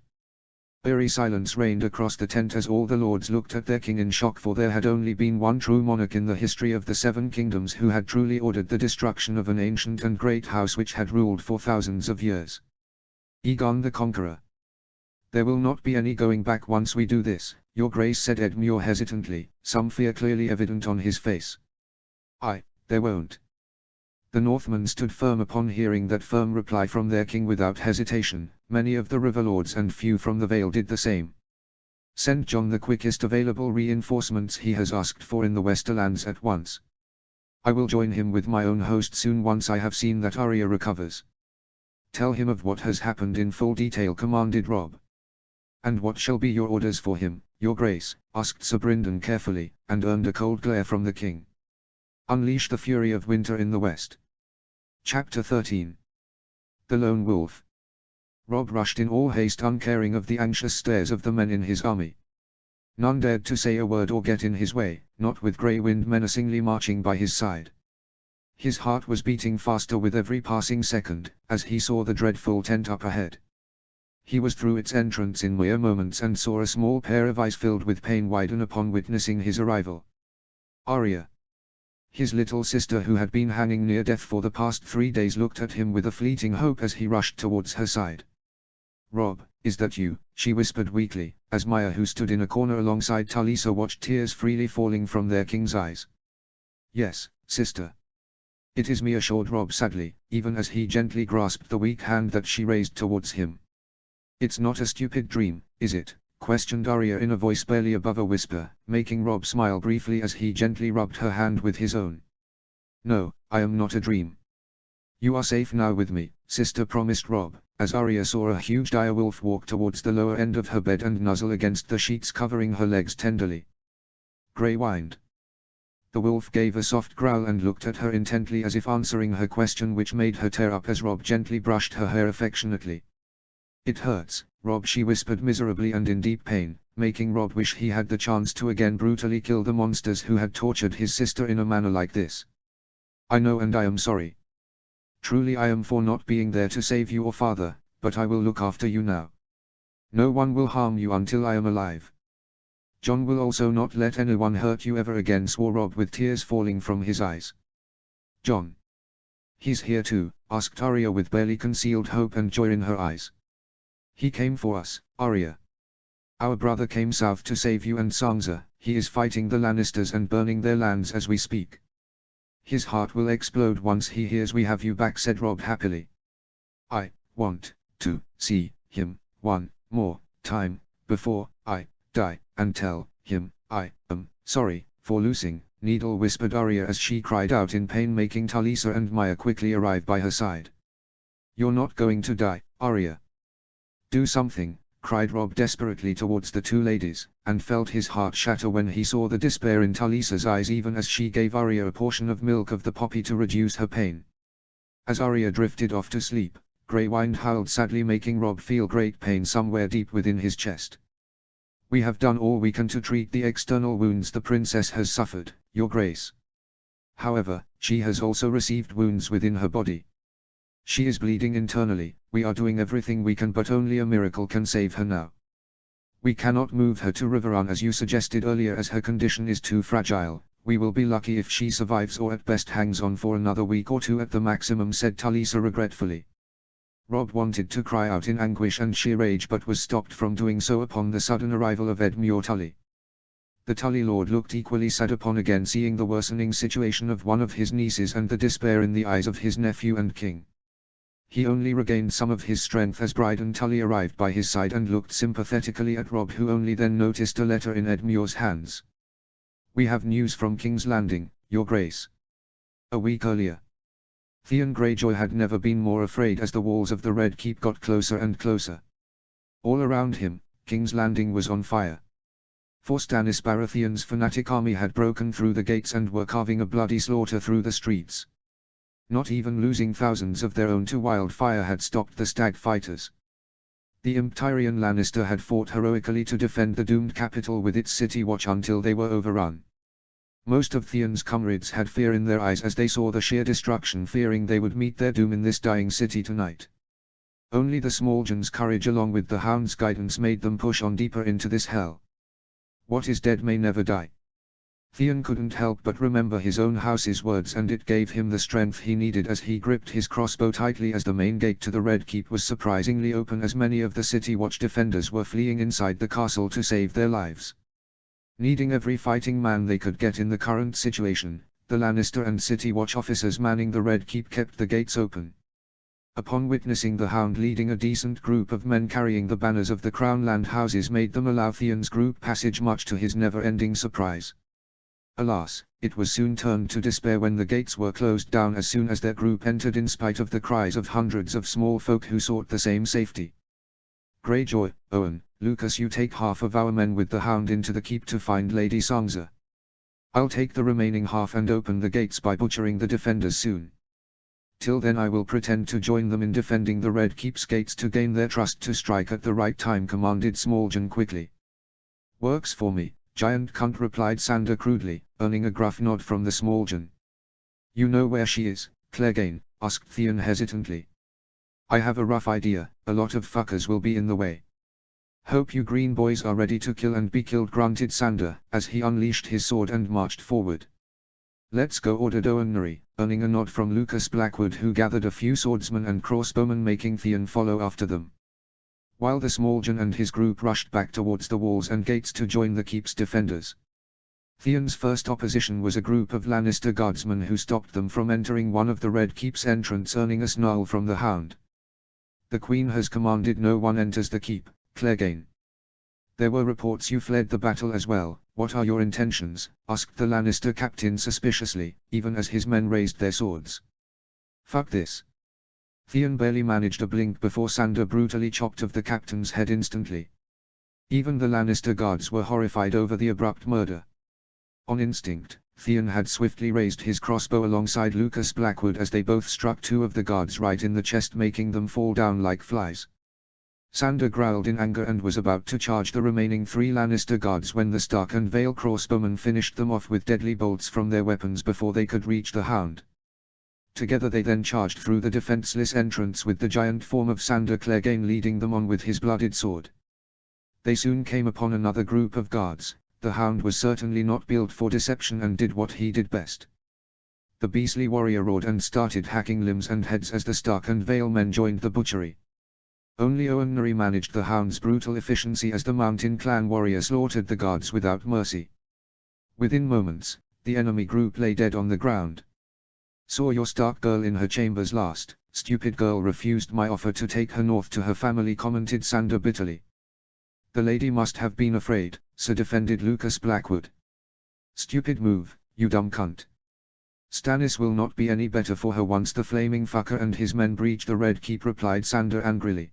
Eerie silence reigned across the tent as all the lords looked at their king in shock, for there had only been one true monarch in the history of the Seven Kingdoms who had truly ordered the destruction of an ancient and great house which had ruled for thousands of years. Aegon the Conqueror. "There will not be any going back once we do this, your grace," said Edmure hesitantly, some fear clearly evident on his face. There won't." The Northmen stood firm upon hearing that firm reply from their king without hesitation. Many of the river lords and few from the Vale did the same. "Send Jon the quickest available reinforcements he has asked for in the Westerlands at once. I will join him with my own host soon once I have seen that Arya recovers." "Tell him of what has happened in full detail," commanded Robb. "And what shall be your orders for him, your grace?" asked Sir Brynden carefully, and earned a cold glare from the king. "Unleash the fury of winter in the west." Chapter 13. The Lone Wolf. Robb rushed in all haste, uncaring of the anxious stares of the men in his army. None dared to say a word or get in his way, not with Grey Wind menacingly marching by his side. His heart was beating faster with every passing second, as he saw the dreadful tent up ahead. He was through its entrance in mere moments and saw a small pair of eyes filled with pain widen upon witnessing his arrival. Arya, his little sister who had been hanging near death for the past 3 days, looked at him with a fleeting hope as he rushed towards her side. "Robb, is that you?" she whispered weakly, as Maya, who stood in a corner alongside Talisa, watched tears freely falling from their king's eyes. "Yes, sister. It is me," assured Robb sadly, even as he gently grasped the weak hand that she raised towards him. "It's not a stupid dream, is it?" questioned Arya in a voice barely above a whisper, making Robb smile briefly as he gently rubbed her hand with his own. "No, I am not a dream. You are safe now with me," sister promised Robb, as Arya saw a huge direwolf walk towards the lower end of her bed and nuzzle against the sheets covering her legs tenderly. Grey whined. The wolf gave a soft growl and looked at her intently as if answering her question, which made her tear up as Robb gently brushed her hair affectionately. "It hurts, Robb," she whispered miserably and in deep pain, making Robb wish he had the chance to again brutally kill the monsters who had tortured his sister in a manner like this. "I know, and I am sorry. Truly I am for not being there to save you or father, but I will look after you now. No one will harm you until I am alive. Jon will also not let anyone hurt you ever again," swore Robb with tears falling from his eyes. "Jon? He's here too?" asked Arya with barely concealed hope and joy in her eyes. "He came for us, Arya. Our brother came south to save you and Sansa. He is fighting the Lannisters and burning their lands as we speak. His heart will explode once he hears we have you back," said Robb happily. "I want to see him one more time before I die, and tell him I am sorry for losing Needle," whispered Arya as she cried out in pain, making Talisa and Maya quickly arrive by her side. "You're not going to die, Arya. Do something," cried Robb desperately towards the two ladies, and felt his heart shatter when he saw the despair in Talisa's eyes even as she gave Arya a portion of milk of the poppy to reduce her pain. As Arya drifted off to sleep, Grey Wind howled sadly, making Robb feel great pain somewhere deep within his chest. "We have done all we can to treat the external wounds the princess has suffered, your grace. However, she has also received wounds within her body. She is bleeding internally. We are doing everything we can, but only a miracle can save her now. We cannot move her to Riverrun as you suggested earlier, as her condition is too fragile. We will be lucky if she survives, or at best hangs on for another week or two at the maximum," said Talisa regretfully. Robb wanted to cry out in anguish and sheer rage, but was stopped from doing so upon the sudden arrival of Edmure Tully. The Tully lord looked equally sad upon again seeing the worsening situation of one of his nieces and the despair in the eyes of his nephew and king. He only regained some of his strength as Bryden Tully arrived by his side and looked sympathetically at Robb, who only then noticed a letter in Edmure's hands. "We have news from King's Landing, your grace." A week earlier, Theon Greyjoy had never been more afraid as the walls of the Red Keep got closer and closer. All around him, King's Landing was on fire. For Stannis Baratheon's fanatic army had broken through the gates and were carving a bloody slaughter through the streets. Not even losing thousands of their own to wildfire had stopped the Stag fighters. The Imp Tyrion Lannister had fought heroically to defend the doomed capital with its city watch until they were overrun. Most of Theon's comrades had fear in their eyes as they saw the sheer destruction, fearing they would meet their doom in this dying city tonight. Only the Smalljan's courage along with the hound's guidance made them push on deeper into this hell. What is dead may never die. Theon couldn't help but remember his own house's words, and it gave him the strength he needed as he gripped his crossbow tightly as the main gate to the Red Keep was surprisingly open, as many of the City Watch defenders were fleeing inside the castle to save their lives. Needing every fighting man they could get in the current situation, the Lannister and City Watch officers manning the Red Keep kept the gates open. Upon witnessing the Hound leading a decent group of men carrying the banners of the Crownland houses made them allow Theon's group passage, much to his never-ending surprise. Alas, it was soon turned to despair when the gates were closed down as soon as their group entered, in spite of the cries of hundreds of small folk who sought the same safety. Greyjoy, Owen, Lucas, you take half of our men with the Hound into the keep to find Lady Sansa. I'll take the remaining half and open the gates by butchering the defenders soon. Till then I will pretend to join them in defending the Red Keep's gates to gain their trust to strike at the right time, commanded Smalljan quickly. Works for me, giant cunt, replied Sandor crudely, earning a gruff nod from the Smalljan. You know where she is, Clegane? Asked Theon hesitantly. I have a rough idea, a lot of fuckers will be in the way. Hope you green boys are ready to kill and be killed, grunted Sandor, as he unleashed his sword and marched forward. Let's go, ordered Owen Norrie, earning a nod from Lucas Blackwood, who gathered a few swordsmen and crossbowmen, making Theon follow after them. While the Smalljan and his group rushed back towards the walls and gates to join the keep's defenders. Theon's first opposition was a group of Lannister guardsmen who stopped them from entering one of the Red Keep's entrance, earning a snarl from the Hound. The Queen has commanded no one enters the keep, Clegane. There were reports you fled the battle as well. What are your intentions? Asked the Lannister captain suspiciously, even as his men raised their swords. Fuck this. Theon barely managed a blink before Sandor brutally chopped off the captain's head instantly. Even the Lannister guards were horrified over the abrupt murder. On instinct, Theon had swiftly raised his crossbow alongside Lucas Blackwood as they both struck two of the guards right in the chest, making them fall down like flies. Sandor growled in anger and was about to charge the remaining 3 Lannister guards when the Stark and Vale crossbowmen finished them off with deadly bolts from their weapons before they could reach the Hound. Together they then charged through the defenseless entrance, with the giant form of Sandor Clegane leading them on with his blooded sword. They soon came upon another group of guards. The Hound was certainly not built for deception and did what he did best. The beastly warrior roared and started hacking limbs and heads as the Stark and Vale men joined the butchery. Only Owen Norrie managed the Hound's brutal efficiency as the Mountain Clan warrior slaughtered the guards without mercy. Within moments, the enemy group lay dead on the ground. Saw your Stark girl in her chambers last. Stupid girl refused my offer to take her north to her family, commented Sandor bitterly. The lady must have been afraid, so defended Lucas Blackwood. Stupid move, you dumb cunt. Stannis will not be any better for her once the flaming fucker and his men breach the Red Keep, replied Sandor angrily.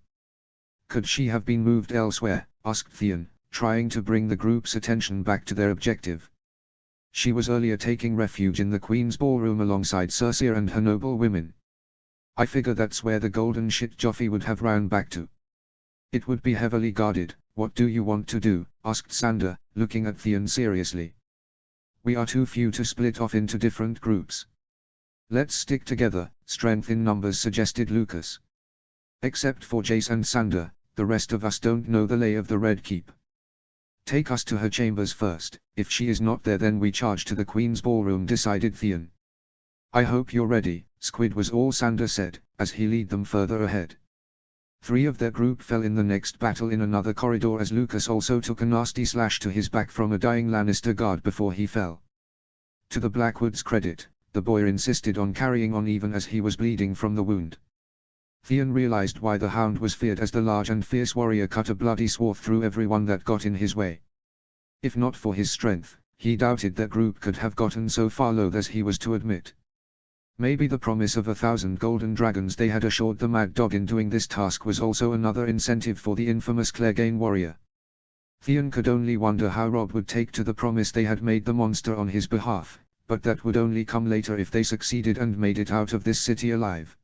Could she have been moved elsewhere? Asked Theon, trying to bring the group's attention back to their objective. She was earlier taking refuge in the Queen's ballroom alongside Cersei and her noble women. I figure that's where the golden shit Joffrey would have ran back to. It would be heavily guarded. What do you want to do? Asked Sandor, looking at Theon seriously. We are too few to split off into different groups. Let's stick together, strength in numbers, suggested Lucas. Except for Jace and Sandor, the rest of us don't know the lay of the Red Keep. Take us to her chambers first. If she is not there, then we charge to the Queen's ballroom, decided Theon. I hope you're ready, Squid, was all Sandor said, as he led them further ahead. 3 of their group fell in the next battle in another corridor as Lucas also took a nasty slash to his back from a dying Lannister guard before he fell. To the Blackwoods' credit, the boy insisted on carrying on even as he was bleeding from the wound. Theon realized why the Hound was feared, as the large and fierce warrior cut a bloody swath through everyone that got in his way. If not for his strength, he doubted that group could have gotten so far low as he was to admit. Maybe the promise of 1,000 golden dragons they had assured the Mad Dog in doing this task was also another incentive for the infamous Clegane warrior. Theon could only wonder how Robb would take to the promise they had made the monster on his behalf, but that would only come later if they succeeded and made it out of this city alive.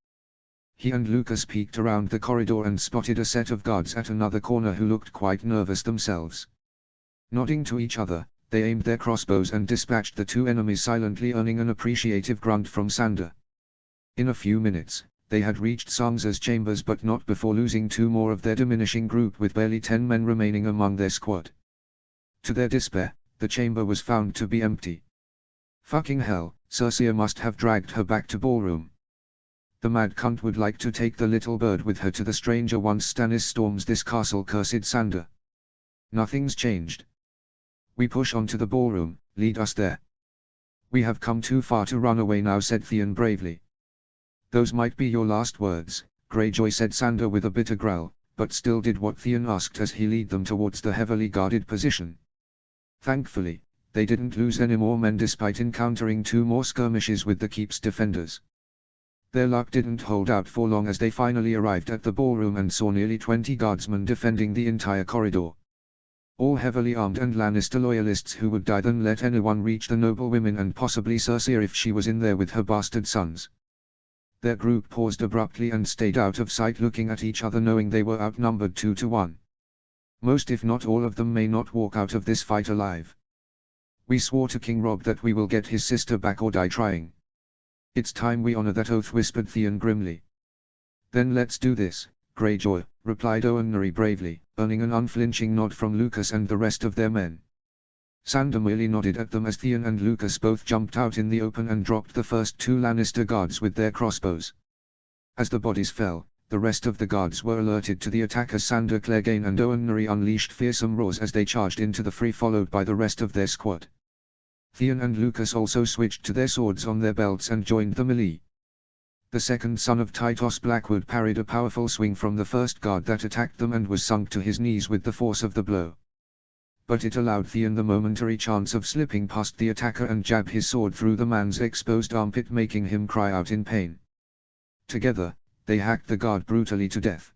He and Lucas peeked around the corridor and spotted a set of guards at another corner who looked quite nervous themselves. Nodding to each other, they aimed their crossbows and dispatched the 2 enemies silently, earning an appreciative grunt from Sandor. In a few minutes, They had reached Sangza's chambers but not before losing 2 more of their diminishing group with barely 10 men remaining among their squad. To their despair, the chamber was found to be empty. Fucking hell, Circe must have dragged her back to ballroom. The mad cunt would like to take the little bird with her to the stranger once Stannis storms this castle, cursed Sandor. Nothing's changed. We push on to the ballroom, lead us there. We have come too far to run away now, said Theon bravely. Those might be your last words, Greyjoy, said Sandor with a bitter growl, but still did what Theon asked as he led them towards the heavily guarded position. Thankfully, they didn't lose any more men despite encountering 2 more skirmishes with the keep's defenders. Their luck didn't hold out for long as they finally arrived at the ballroom and saw nearly 20 guardsmen defending the entire corridor. All heavily armed and Lannister loyalists who would die than let anyone reach the noble women and possibly Circe if she was in there with her bastard sons. Their group paused abruptly and stayed out of sight, looking at each other, knowing they were outnumbered 2 to 1. Most if not all of them may not walk out of this fight alive. We swore to King Robb that we will get his sister back or die trying. It's time we honor that oath, whispered Theon grimly. Then let's do this, Greyjoy, replied Owen Neri bravely, earning an unflinching nod from Lucas and the rest of their men. Sandor merely nodded at them as Theon and Lucas both jumped out in the open and dropped the first 2 Lannister guards with their crossbows. As the bodies fell, the rest of the guards were alerted to the attack as Sandor Clegane and Owen Neri unleashed fearsome roars as they charged into the fray, followed by the rest of their squad. Theon and Lucas also switched to their swords on their belts and joined the melee. The second son of Tytos Blackwood parried a powerful swing from the first guard that attacked them and was sunk to his knees with the force of the blow. But it allowed Theon the momentary chance of slipping past the attacker and jab his sword through the man's exposed armpit, making him cry out in pain. Together, they hacked the guard brutally to death.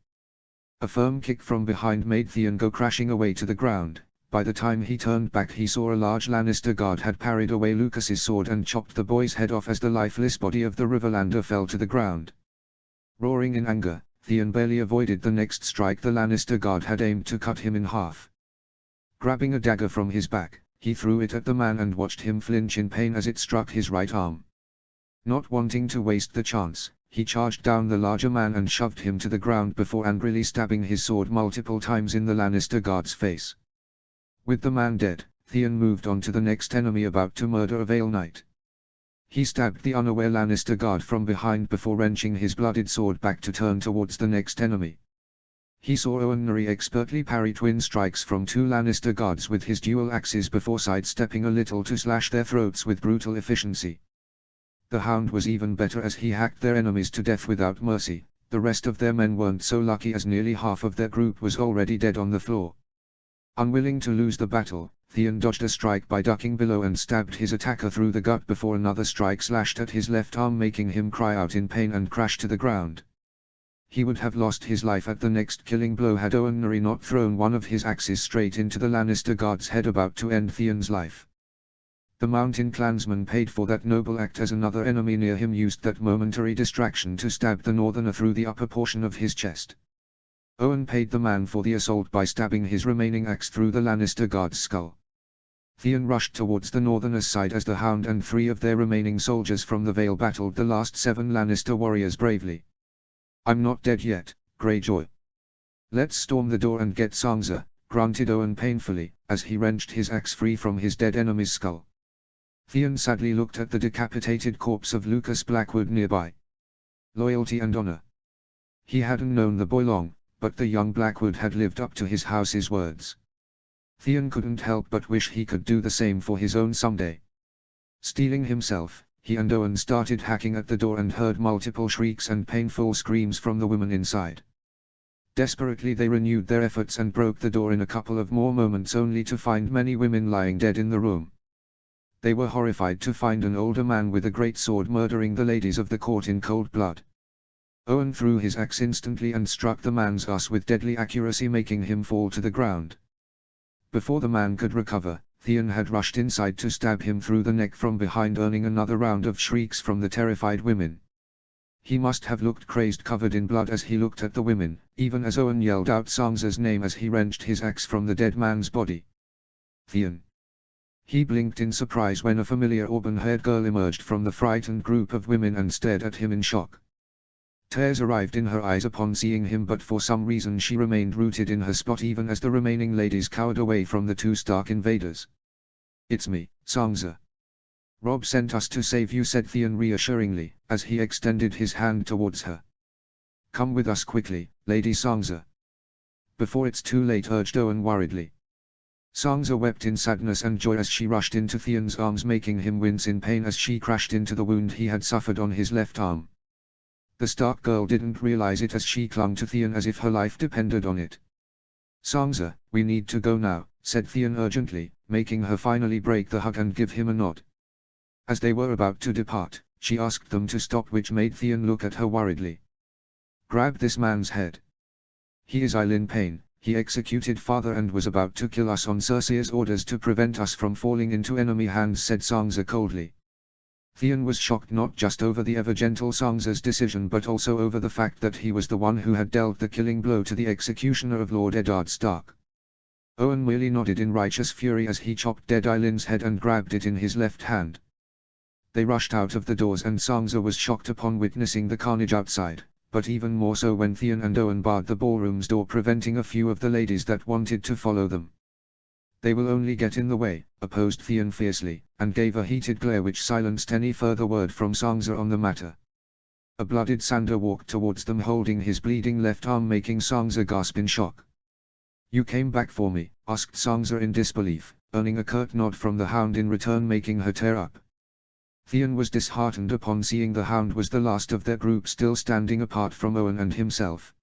A firm kick from behind made Theon go crashing away to the ground. By the time he turned back, he saw a large Lannister guard had parried away Lucas's sword and chopped the boy's head off as the lifeless body of the Riverlander fell to the ground. Roaring in anger, Theon barely avoided the next strike the Lannister guard had aimed to cut him in half. Grabbing a dagger from his back, he threw it at the man and watched him flinch in pain as it struck his right arm. Not wanting to waste the chance, he charged down the larger man and shoved him to the ground before angrily stabbing his sword multiple times in the Lannister guard's face. With the man dead, Theon moved on to the next enemy about to murder a Vale Knight. He stabbed the unaware Lannister guard from behind before wrenching his blooded sword back to turn towards the next enemy. He saw Owen Neri expertly parry twin strikes from 2 Lannister guards with his dual axes before sidestepping a little to slash their throats with brutal efficiency. The Hound was even better as he hacked their enemies to death without mercy. The rest of their men weren't so lucky as nearly half of their group was already dead on the floor. Unwilling to lose the battle, Theon dodged a strike by ducking below and stabbed his attacker through the gut before another strike slashed at his left arm, making him cry out in pain and crash to the ground. He would have lost his life at the next killing blow had Owen Neri not thrown one of his axes straight into the Lannister guard's head, about to end Theon's life. The Mountain clansman paid for that noble act as another enemy near him used that momentary distraction to stab the Northerner through the upper portion of his chest. Owen paid the man for the assault by stabbing his remaining axe through the Lannister guard's skull. Theon rushed towards the Northerner's side as the Hound and 3 of their remaining soldiers from the Vale battled the last 7 Lannister warriors bravely. "I'm not dead yet, Greyjoy. Let's storm the door and get Sansa," grunted Owen painfully, as he wrenched his axe free from his dead enemy's skull. Theon sadly looked at the decapitated corpse of Lucas Blackwood nearby. Loyalty and honor. He hadn't known the boy long, but the young Blackwood had lived up to his house's words. Theon couldn't help but wish he could do the same for his own someday. Steeling himself, he and Owen started hacking at the door and heard multiple shrieks and painful screams from the women inside. Desperately they renewed their efforts and broke the door in a couple of more moments, only to find many women lying dead in the room. They were horrified to find an older man with a great sword murdering the ladies of the court in cold blood. Owen threw his axe instantly and struck the man's ass with deadly accuracy, making him fall to the ground. Before the man could recover, Theon had rushed inside to stab him through the neck from behind, earning another round of shrieks from the terrified women. He must have looked crazed, covered in blood as he looked at the women, even as Owen yelled out Sansa's name as he wrenched his axe from the dead man's body. "Theon." He blinked in surprise when a familiar auburn-haired girl emerged from the frightened group of women and stared at him in shock. Tears arrived in her eyes upon seeing him, but for some reason she remained rooted in her spot even as the remaining ladies cowered away from the two Stark invaders. "It's me, Sansa. Robb sent us to save you," said Theon reassuringly, as he extended his hand towards her. "Come with us quickly, Lady Sansa." "Before it's too late," urged Owen worriedly. Sansa wept in sadness and joy as she rushed into Theon's arms, making him wince in pain as she crashed into the wound he had suffered on his left arm. The Stark girl didn't realize it as she clung to Theon as if her life depended on it. "Sansa, we need to go now," said Theon urgently, making her finally break the hug and give him a nod. As they were about to depart, she asked them to stop, which made Theon look at her worriedly. "Grab this man's head. He is Eileen Payne. He executed father and was about to kill us on Cersei's orders to prevent us from falling into enemy hands," said Sansa coldly. Theon was shocked not just over the ever-gentle Sansa's decision but also over the fact that he was the one who had dealt the killing blow to the executioner of Lord Eddard Stark. Owen merely nodded in righteous fury as he chopped dead Eileen's head and grabbed it in his left hand. They rushed out of the doors and Sansa was shocked upon witnessing the carnage outside, but even more so when Theon and Owen barred the ballroom's door, preventing a few of the ladies that wanted to follow them. "They will only get in the way," opposed Theon fiercely, and gave a heated glare which silenced any further word from Sansa on the matter. A blooded Sandor walked towards them holding his bleeding left arm, making Sansa gasp in shock. "You came back for me?" asked Sansa in disbelief, earning a curt nod from the Hound in return, making her tear up. Theon was disheartened upon seeing the Hound was the last of their group still standing apart from Owen and himself.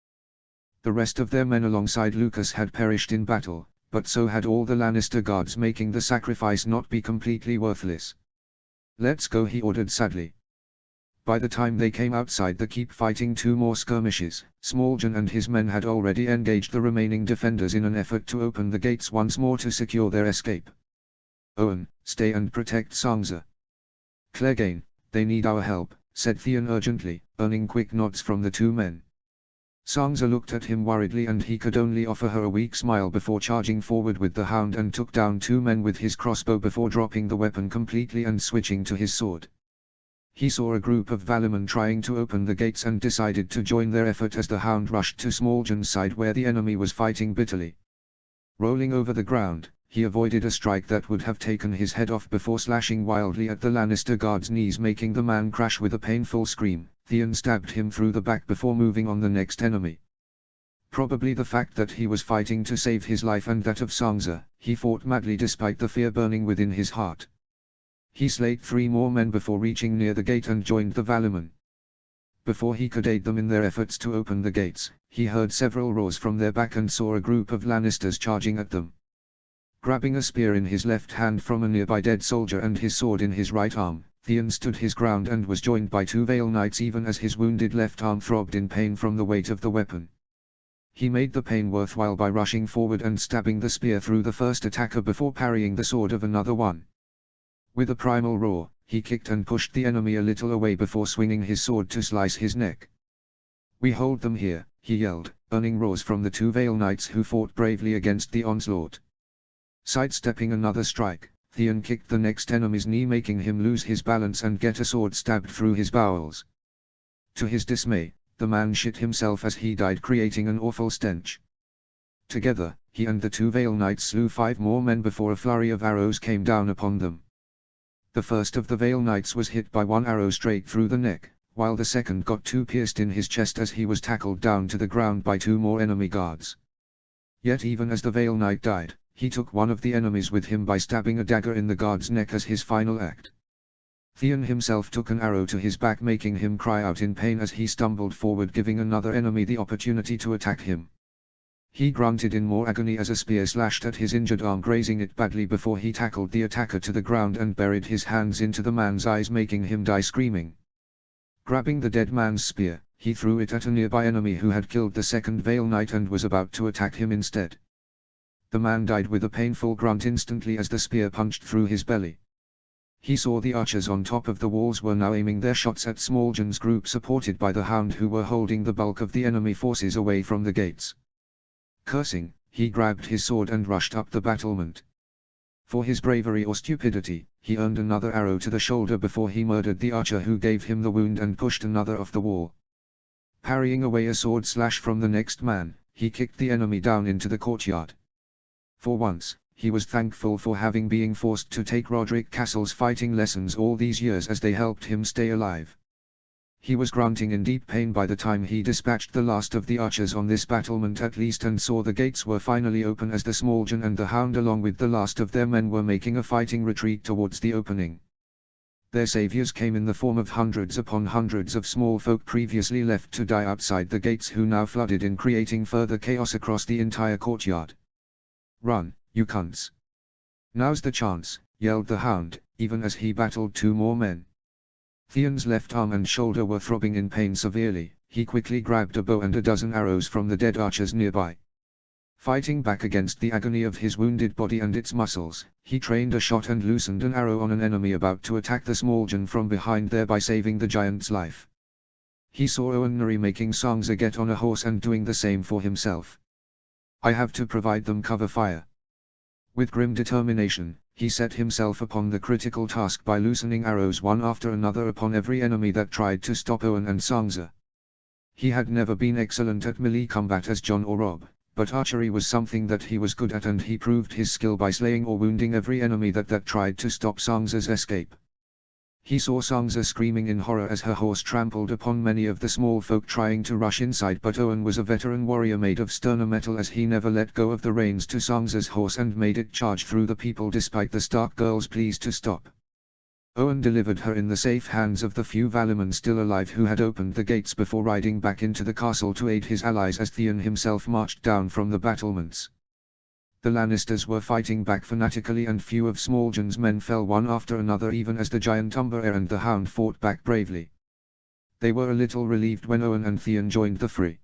The rest of their men alongside Lucas had perished in battle, but so had all the Lannister guards, making the sacrifice not be completely worthless. "Let's go," he ordered sadly. By the time they came outside the keep fighting two more skirmishes, Smalljan and his men had already engaged the remaining defenders in an effort to open the gates once more to secure their escape. "Owen, stay and protect Sansa. Clegane, they need our help," said Theon urgently, earning quick nods from the two men. Sansa looked at him worriedly and he could only offer her a weak smile before charging forward with the Hound and took down two men with his crossbow before dropping the weapon completely and switching to his sword. He saw a group of Valymen trying to open the gates and decided to join their effort as the Hound rushed to Smalljan's side where the enemy was fighting bitterly. Rolling over the ground, he avoided a strike that would have taken his head off before slashing wildly at the Lannister guard's knees, making the man crash with a painful scream. Theon stabbed him through the back before moving on the next enemy. Probably the fact that he was fighting to save his life and that of Sansa, he fought madly despite the fear burning within his heart. He slayed three more men before reaching near the gate and joined the Valymen. Before he could aid them in their efforts to open the gates, he heard several roars from their back and saw a group of Lannisters charging at them. Grabbing a spear in his left hand from a nearby dead soldier and his sword in his right arm, Theon stood his ground and was joined by two Vale Knights even as his wounded left arm throbbed in pain from the weight of the weapon. He made the pain worthwhile by rushing forward and stabbing the spear through the first attacker before parrying the sword of another one. With a primal roar, he kicked and pushed the enemy a little away before swinging his sword to slice his neck. "We hold them here," he yelled, earning roars from the two Vale Knights who fought bravely against the onslaught. Sidestepping another strike, Theon kicked the next enemy's knee, making him lose his balance and get a sword stabbed through his bowels. To his dismay, the man shit himself as he died, creating an awful stench. Together, he and the two Vale Knights slew 5 more men before a flurry of arrows came down upon them. The first of the Vale Knights was hit by one arrow straight through the neck, while the second got 2 pierced in his chest as he was tackled down to the ground by 2 more enemy guards. Yet even as the Vale Knight died, he took one of the enemies with him by stabbing a dagger in the guard's neck as his final act. Theon himself took an arrow to his back, making him cry out in pain as he stumbled forward, giving another enemy the opportunity to attack him. He grunted in more agony as a spear slashed at his injured arm, grazing it badly before he tackled the attacker to the ground and buried his hands into the man's eyes, making him die screaming. Grabbing the dead man's spear, he threw it at a nearby enemy who had killed the second Vale Knight and was about to attack him instead. The man died with a painful grunt instantly as the spear punched through his belly. He saw the archers on top of the walls were now aiming their shots at Smalljan's group, supported by the Hound, who were holding the bulk of the enemy forces away from the gates. Cursing, he grabbed his sword and rushed up the battlement. For his bravery or stupidity, he earned another arrow to the shoulder before he murdered the archer who gave him the wound and pushed another off the wall. Parrying away a sword slash from the next man, he kicked the enemy down into the courtyard. For once, he was thankful for having been forced to take Roderick Castle's fighting lessons all these years, as they helped him stay alive. He was grunting in deep pain by the time he dispatched the last of the archers on this battlement at least, and saw the gates were finally open as the Smallgen and the Hound along with the last of their men were making a fighting retreat towards the opening. Their saviors came in the form of hundreds upon hundreds of small folk previously left to die outside the gates, who now flooded in, creating further chaos across the entire courtyard. "Run, you cunts! Now's the chance," yelled the Hound, even as he battled two more men. Theon's left arm and shoulder were throbbing in pain severely. He quickly grabbed a bow and a dozen arrows from the dead archers nearby. Fighting back against the agony of his wounded body and its muscles, he trained a shot and loosened an arrow on an enemy about to attack the Smallgen from behind, thereby saving the giant's life. He saw Owen Nuri making Sangza get on a horse and doing the same for himself. "I have to provide them cover fire." With grim determination, he set himself upon the critical task by loosening arrows one after another upon every enemy that tried to stop Owen and Sangza. He had never been excellent at melee combat as John or Rob, but archery was something that he was good at, and he proved his skill by slaying or wounding every enemy that tried to stop Sangza's escape. He saw Sangza screaming in horror as her horse trampled upon many of the small folk trying to rush inside, but Owen was a veteran warrior made of sterner metal, as he never let go of the reins to Sangza's horse and made it charge through the people despite the Stark girl's pleas to stop. Owen delivered her in the safe hands of the few Valumen still alive who had opened the gates before riding back into the castle to aid his allies as Theon himself marched down from the battlements. The Lannisters were fighting back fanatically, and few of Smallgen's men fell one after another, even as the giant Umber and the Hound fought back bravely. They were a little relieved when Owen and Theon joined the fray.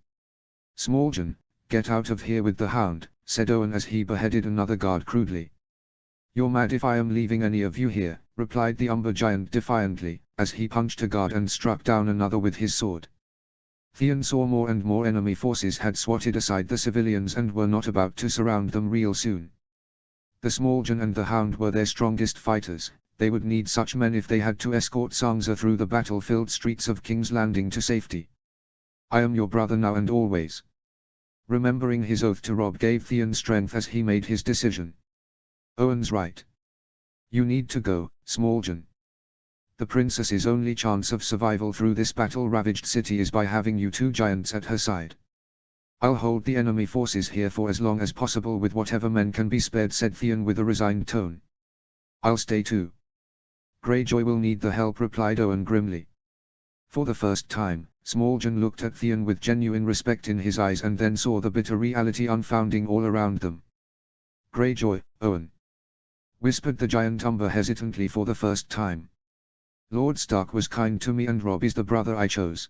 "Smallgen, get out of here with the Hound," said Owen as he beheaded another guard crudely. "You're mad if I am leaving any of you here," replied the Umber giant defiantly, as he punched a guard and struck down another with his sword. Theon saw more and more enemy forces had swatted aside the civilians and were not about to surround them real soon. The Smallgen and the Hound were their strongest fighters. They would need such men if they had to escort Sangza through the battle-filled streets of King's Landing to safety. "I am your brother now and always." Remembering his oath to Rob gave Theon strength as he made his decision. "Owen's right. You need to go, Smallgen. The princess's only chance of survival through this battle-ravaged city is by having you two giants at her side. I'll hold the enemy forces here for as long as possible with whatever men can be spared," said Theon with a resigned tone. "I'll stay too." "Greyjoy will need the help," replied Owen grimly. For the first time, Smallgen looked at Theon with genuine respect in his eyes and then saw the bitter reality unfolding all around them. "Greyjoy, Owen," whispered the giant Umber hesitantly for the first time. "Lord Stark was kind to me and Rob is the brother I chose.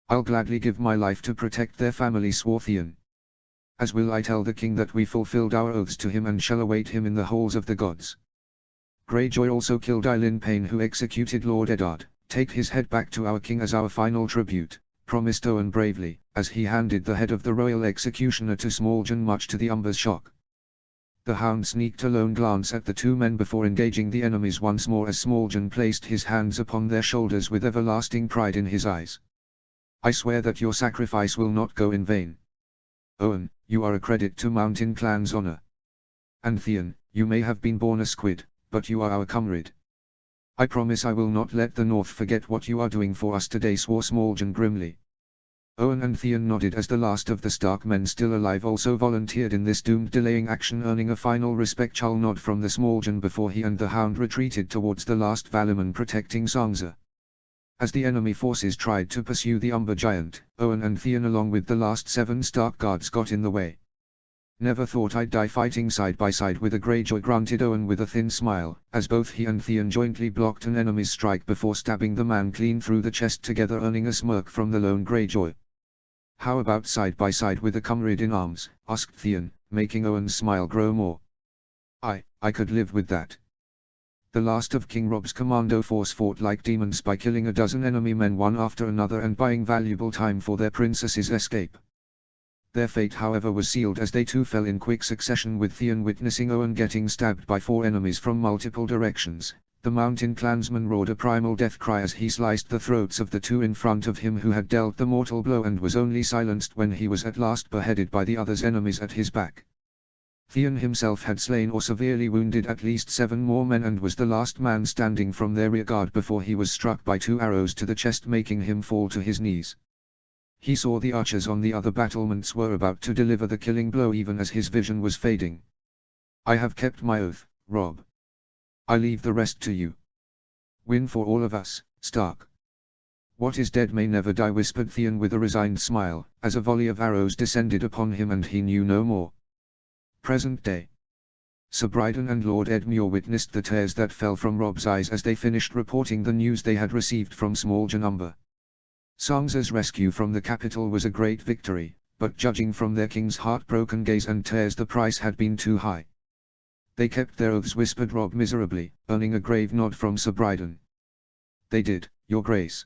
I'll gladly give my life to protect their family," swore Theon. "As will I tell the king that we fulfilled our oaths to him and shall await him in the halls of the gods." "Greyjoy also killed Eileen Payne, who executed Lord Eddard. Take his head back to our king as our final tribute," promised Owen bravely, as he handed the head of the royal executioner to Smallgen, much to the Umber's shock. The Hound sneaked a lone glance at the two men before engaging the enemies once more as Smallgen placed his hands upon their shoulders with everlasting pride in his eyes. "I swear that your sacrifice will not go in vain. Owen, you are a credit to Mountain Clan's honor. And Theon, you may have been born a squid, but you are our comrade. I promise I will not let the North forget what you are doing for us today," swore Smallgen grimly. Owen and Theon nodded as the last of the Stark men still alive also volunteered in this doomed delaying action, earning a final respectful nod from the Smallgen before he and the Hound retreated towards the last Valuman protecting Sangza. As the enemy forces tried to pursue the Umber giant, Owen and Theon along with the last 7 Stark guards got in the way. "Never thought I'd die fighting side by side with a Greyjoy," grunted Owen with a thin smile, as both he and Theon jointly blocked an enemy's strike before stabbing the man clean through the chest together, earning a smirk from the lone Greyjoy. "How about side by side with a comrade in arms?" asked Theon, making Owen's smile grow more. I could live with that." The last of King Rob's commando force fought like demons by killing a dozen enemy men one after another and buying valuable time for their princess's escape. Their fate however was sealed as they too fell in quick succession, with Theon witnessing Owen getting stabbed by 4 enemies from multiple directions, The mountain clansman roared a primal death cry as he sliced the throats of the two in front of him who had dealt the mortal blow and was only silenced when he was at last beheaded by the other's enemies at his back. Theon himself had slain or severely wounded at least 7 more men and was the last man standing from their rearguard before he was struck by 2 arrows to the chest, making him fall to his knees. He saw the archers on the other battlements were about to deliver the killing blow even as his vision was fading. "I have kept my oath, Robb. I leave the rest to you. Win for all of us, Stark." "What is dead may never die," whispered Theon with a resigned smile, as a volley of arrows descended upon him and he knew no more. Present day. Sir Brydon and Lord Edmure witnessed the tears that fell from Robb's eyes as they finished reporting the news they had received from Smaljunumber. Sansa's rescue from the capital was a great victory, but judging from their king's heartbroken gaze and tears the price had been too high. "They kept their oaths," whispered Robb miserably, earning a grave nod from Sir Brydon. "They did, Your Grace.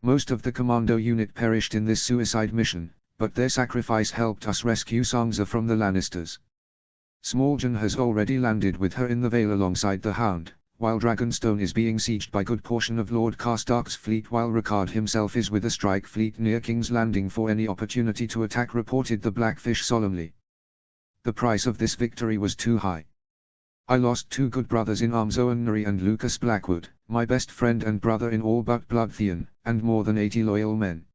Most of the commando unit perished in this suicide mission, but their sacrifice helped us rescue Sansa from the Lannisters. Smaljun has already landed with her in the Vale alongside the Hound, while Dragonstone is being sieged by good portion of Lord Karstark's fleet, while Rakard himself is with a strike fleet near King's Landing for any opportunity to attack," reported the Blackfish solemnly. "The price of this victory was too high. I lost 2 good brothers in arms, Owen Norrie and Lucas Blackwood, my best friend and brother in all but blood, Theon, and more than 80 loyal men.